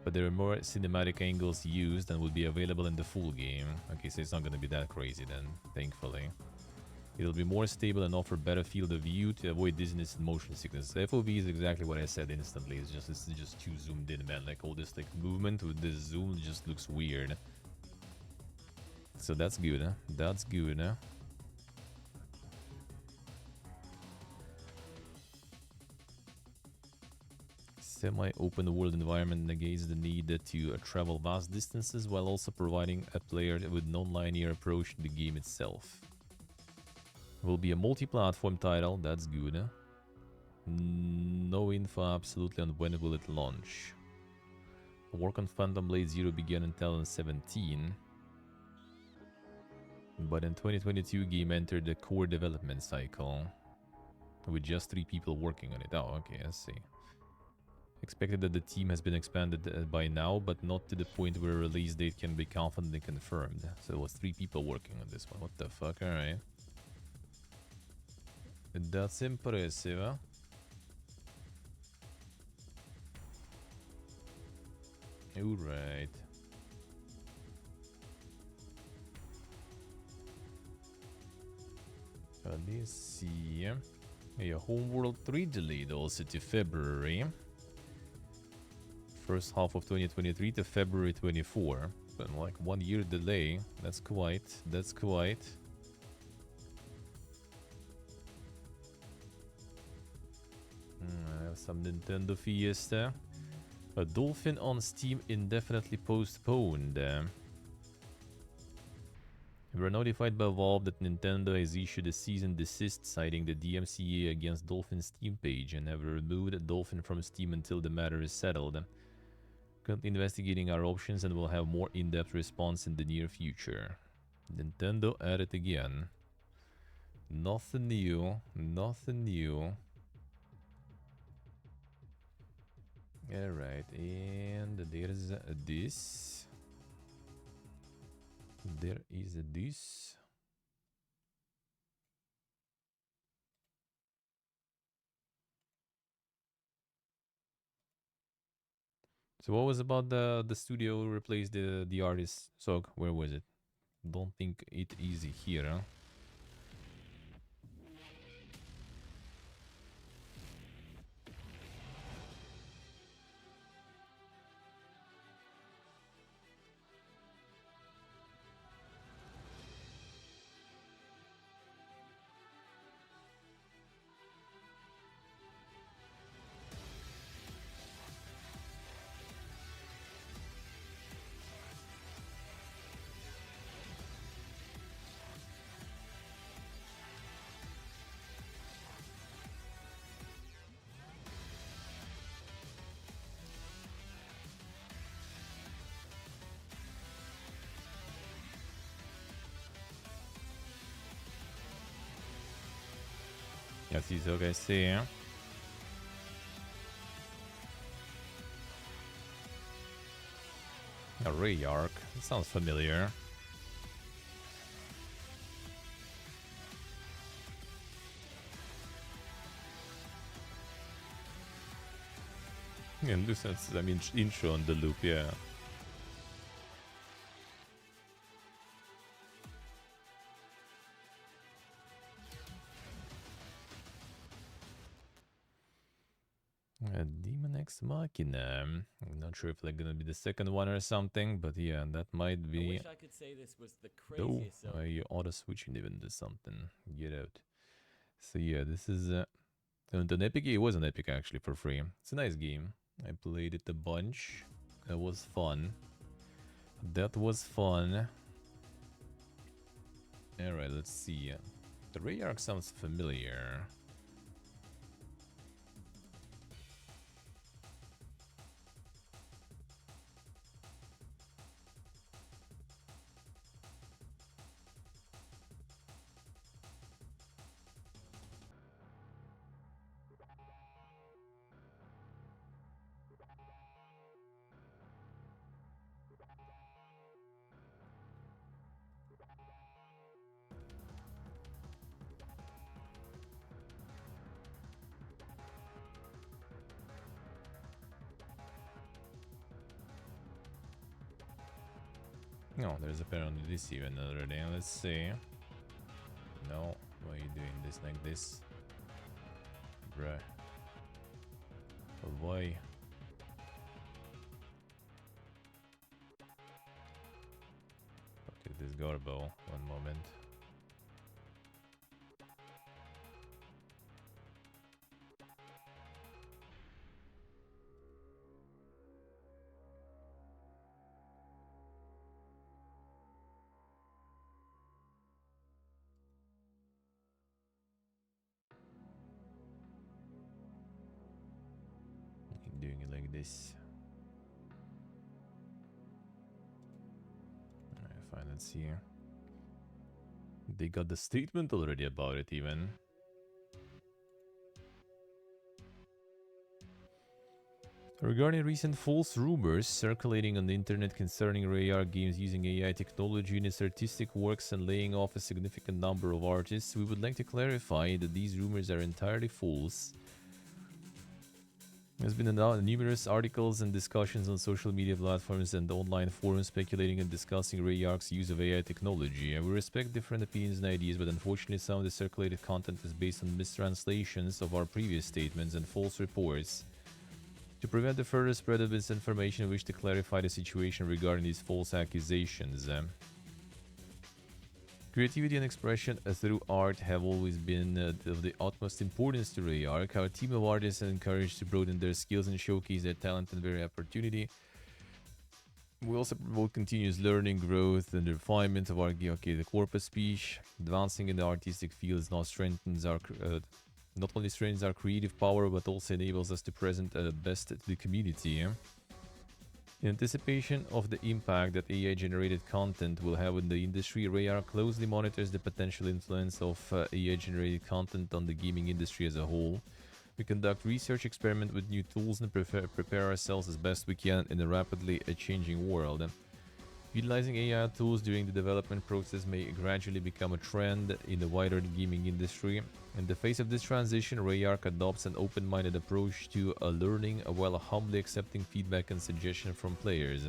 A: but there are more cinematic angles used and will be available in the full game. Okay, so it's not going to be that crazy then, thankfully. It'll be more stable and offer better field of view to avoid dizziness and motion sickness. The FOV is exactly what I said instantly. It's just too zoomed in, man. Like all this like movement with this zoom just looks weird. So that's good, huh? That's good, huh? Semi-open world environment negates the need to travel vast distances while also providing a player with non-linear approach to the game itself. Will be a multi-platform title, that's good. No info absolutely on when will it launch. Work on Phantom Blade Zero began in 2017, but in 2022 game entered the core development cycle with just 3 people working on it. Oh, okay, I see. Expected that the team has been expanded by now, but not to the point where a release date can be confidently confirmed. So it was 3 people working on this one. What the fuck, alright. That's impressive, huh? Alright. Let's see. A Homeworld 3 delayed also to February. First half of 2023 to February 24. Been like 1 year delay. That's quite. That's quite. I have some Nintendo Fiesta. A Dolphin on Steam indefinitely postponed. We were notified by Valve that Nintendo has issued a cease and desist citing the DMCA against Dolphin's Steam page and have removed Dolphin from Steam until the matter is settled. Currently investigating our options and will have more in-depth response in the near future. Nintendo at it again. Nothing new. Nothing new. Alright, and there's this. There is this. So what was about the studio who replaced the artist? So where was it? Don't think it easy here, huh? Yes, he's okay. See, yeah. A Ray arc. That sounds familiar. And this is, I mean, intro on the loop, yeah. Demon X Machina. I'm not sure if they're gonna be the second one or something, but yeah, that might be.
C: I wish I could say this was the craziest.
A: Though I auto switching even to something. Get out. So yeah, this is an epic. It was an epic actually for free. It's a nice game. I played it a bunch. That was fun. That was fun. All right, let's see. The Ray arc sounds familiar. No, there's apparently this even another thing. Let's see. No, why are you doing this like this? Bruh. Why? What is this garbo? One moment. Doing it like this. Alright, fine, let's see here. They got the statement already about it even. Regarding recent false rumors circulating on the internet concerning Rayar Games using AI technology in its artistic works and laying off a significant number of artists, we would like to clarify that these rumors are entirely false. There's been numerous articles and discussions on social media platforms and online forums speculating and discussing Rayark's use of AI technology. And we respect different opinions and ideas, but unfortunately some of the circulated content is based on mistranslations of our previous statements and false reports. To prevent the further spread of misinformation, we wish to clarify the situation regarding these false accusations. Creativity and expression through art have always been of the utmost importance to Rayark. Our team of artists are encouraged to broaden their skills and showcase their talent and very opportunity. We also promote continuous learning, growth, and refinement of our the corpus speech. Advancing in the artistic fields not only strengthens our creative power, but also enables us to present best to the community. In anticipation of the impact that AI-generated content will have in the industry, Rayar closely monitors the potential influence of AI-generated content on the gaming industry as a whole. We conduct research experiment with new tools and prepare ourselves as best we can in a rapidly changing world. Utilizing AI tools during the development process may gradually become a trend in the wider gaming industry. In the face of this transition, Rayark adopts an open-minded approach to learning while humbly accepting feedback and suggestion from players.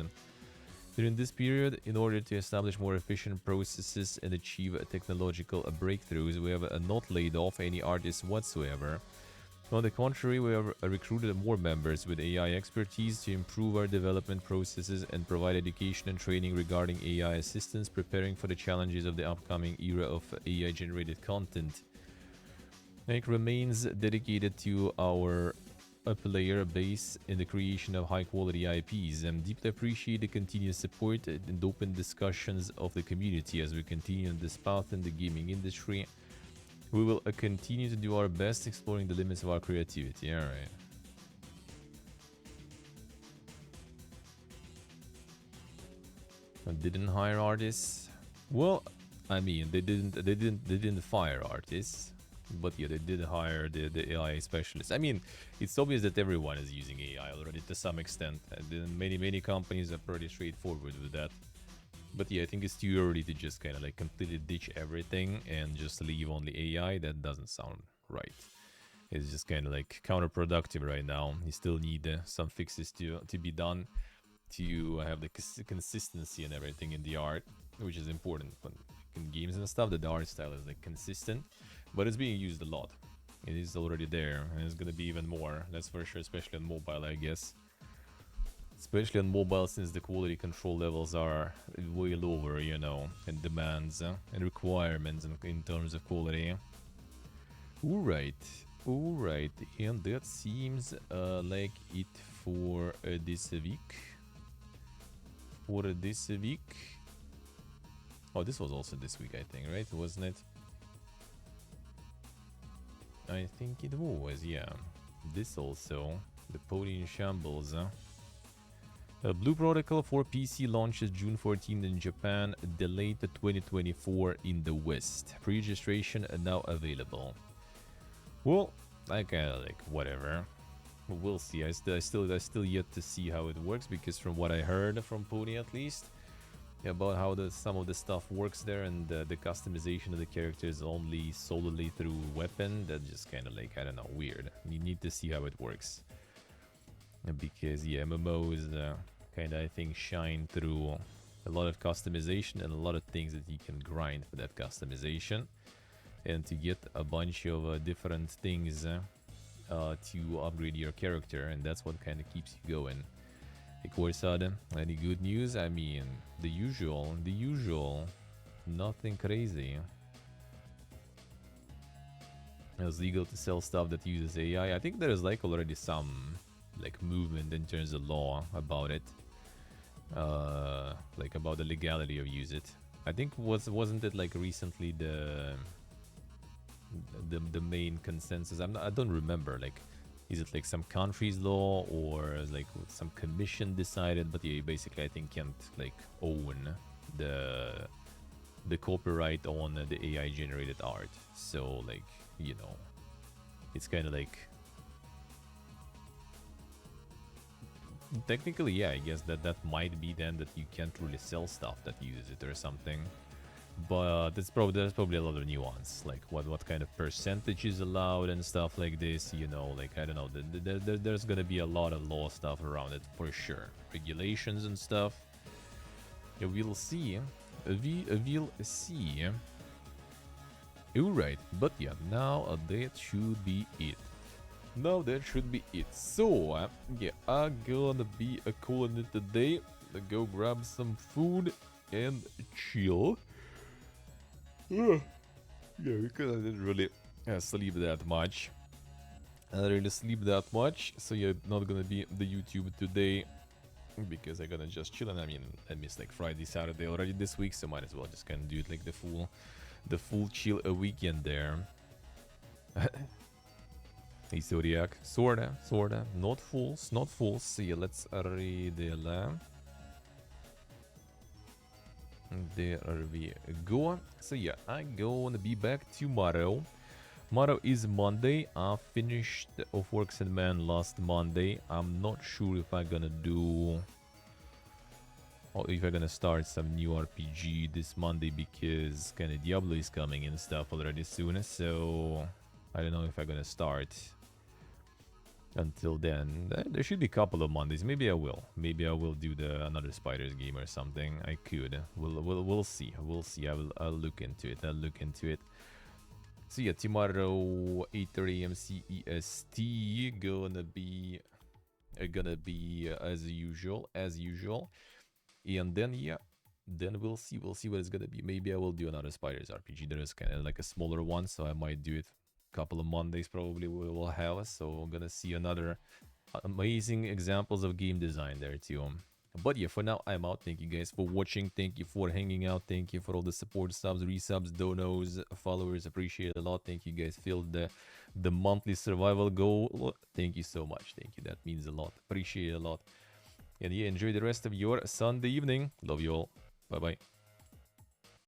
A: During this period, in order to establish more efficient processes and achieve technological breakthroughs, we have not laid off any artists whatsoever. On the contrary, we have recruited more members with AI expertise to improve our development processes and provide education and training regarding AI assistance, preparing for the challenges of the upcoming era of AI-generated content. Nike remains dedicated to our player base in the creation of high-quality IPs and deeply appreciate the continuous support and open discussions of the community as we continue on this path in the gaming industry. We will continue to do our best exploring the limits of our creativity. Alright. Didn't hire artists? Well, I mean, they didn't fire artists, but yeah, they did hire the AI specialists. I mean, it's obvious that everyone is using AI already to some extent, and many companies are pretty straightforward with that. But yeah, I think it's too early to just kind of like completely ditch everything and just leave only AI. That doesn't sound right. It's just kind of like counterproductive right now. You still need some fixes to be done to have the consistency and everything in the art, which is important. But in games and stuff, that the art style is like consistent, but it's being used a lot. It is already there, and it's gonna be even more. That's for sure, especially on mobile, I guess. Especially on mobile, since the quality control levels are way lower, you know, and demands and requirements in terms of quality. Alright, and that seems like it for this week. Oh, this was also this week, I think, right? Wasn't it? I think it was, yeah. This also, the Pony in Shambles, Blue Protocol for PC launches June 14 in Japan, delayed to 2024 in the West. Pre-registration now available. Well, I kinda like whatever. We'll see. I still yet to see how it works, because from what I heard from Pony at least, about how some of the stuff works there, and the customization of the characters only solely through weapon, that just kind of like, I don't know, weird. You need to see how it works. Because yeah, MMOs kind of, I think, shine through a lot of customization and a lot of things that you can grind for that customization, and to get a bunch of different things to upgrade your character, and that's what kind of keeps you going. Of course, any good news? I mean, the usual, nothing crazy. It's legal to sell stuff that uses AI. I think there is like already some like movement in terms of law about it, like about the legality of use it. I think wasn't it like recently the main consensus? I don't remember. Like, is it like some country's law or like some commission decided? But yeah, you basically I think can't like own the copyright on the AI generated art. So like, you know, it's kind of like, technically, yeah, I guess that might be then that you can't really sell stuff that uses it or something. But there's probably a lot of nuance, like what kind of percentage is allowed and stuff like this, you know, like, I don't know, there's gonna be a lot of law stuff around it for sure, regulations and stuff. Yeah, we'll see. We'll see. Alright, but yeah, now that should be it. Now that should be it. So, yeah, I'm gonna be calling it today. Go grab some food and chill. Yeah, because I didn't really sleep that much. I didn't really sleep that much, so yeah, not gonna be the YouTube today because I'm gonna just chill. And I mean, I missed like Friday, Saturday already this week, so might as well just kind of do it like the full chill weekend there. Hey Zodiac, sorta, not fools, not fools. So yeah, let's read the There we go. So yeah, I'm gonna be back tomorrow. Tomorrow is Monday. I finished of Works and Man last Monday. I'm not sure if I'm gonna do or if I'm gonna start some new RPG this Monday because kind of Diablo is coming and stuff already soon. So I don't know if I'm gonna start until then. There should be a couple of Mondays. Maybe I will. Maybe I will do another Spiders game or something. I could. We'll see. We'll see. I'll look into it. So yeah, tomorrow 8:30 AM CEST gonna be as usual. And then yeah, then we'll see what it's gonna be. Maybe I will do another Spiders RPG. There is kind of like a smaller one, so I might do it. Couple of Mondays probably we will have, so I'm gonna see another amazing examples of game design there too. But yeah, for now I'm out. Thank you guys for watching, thank you for hanging out, thank you for all the support, subs, resubs, donos, followers, appreciate it a lot. Thank you guys, filled the monthly survival goal. Thank you so much, thank you, that means a lot, appreciate it a lot. And yeah, enjoy the rest of your Sunday evening. Love you all, bye bye.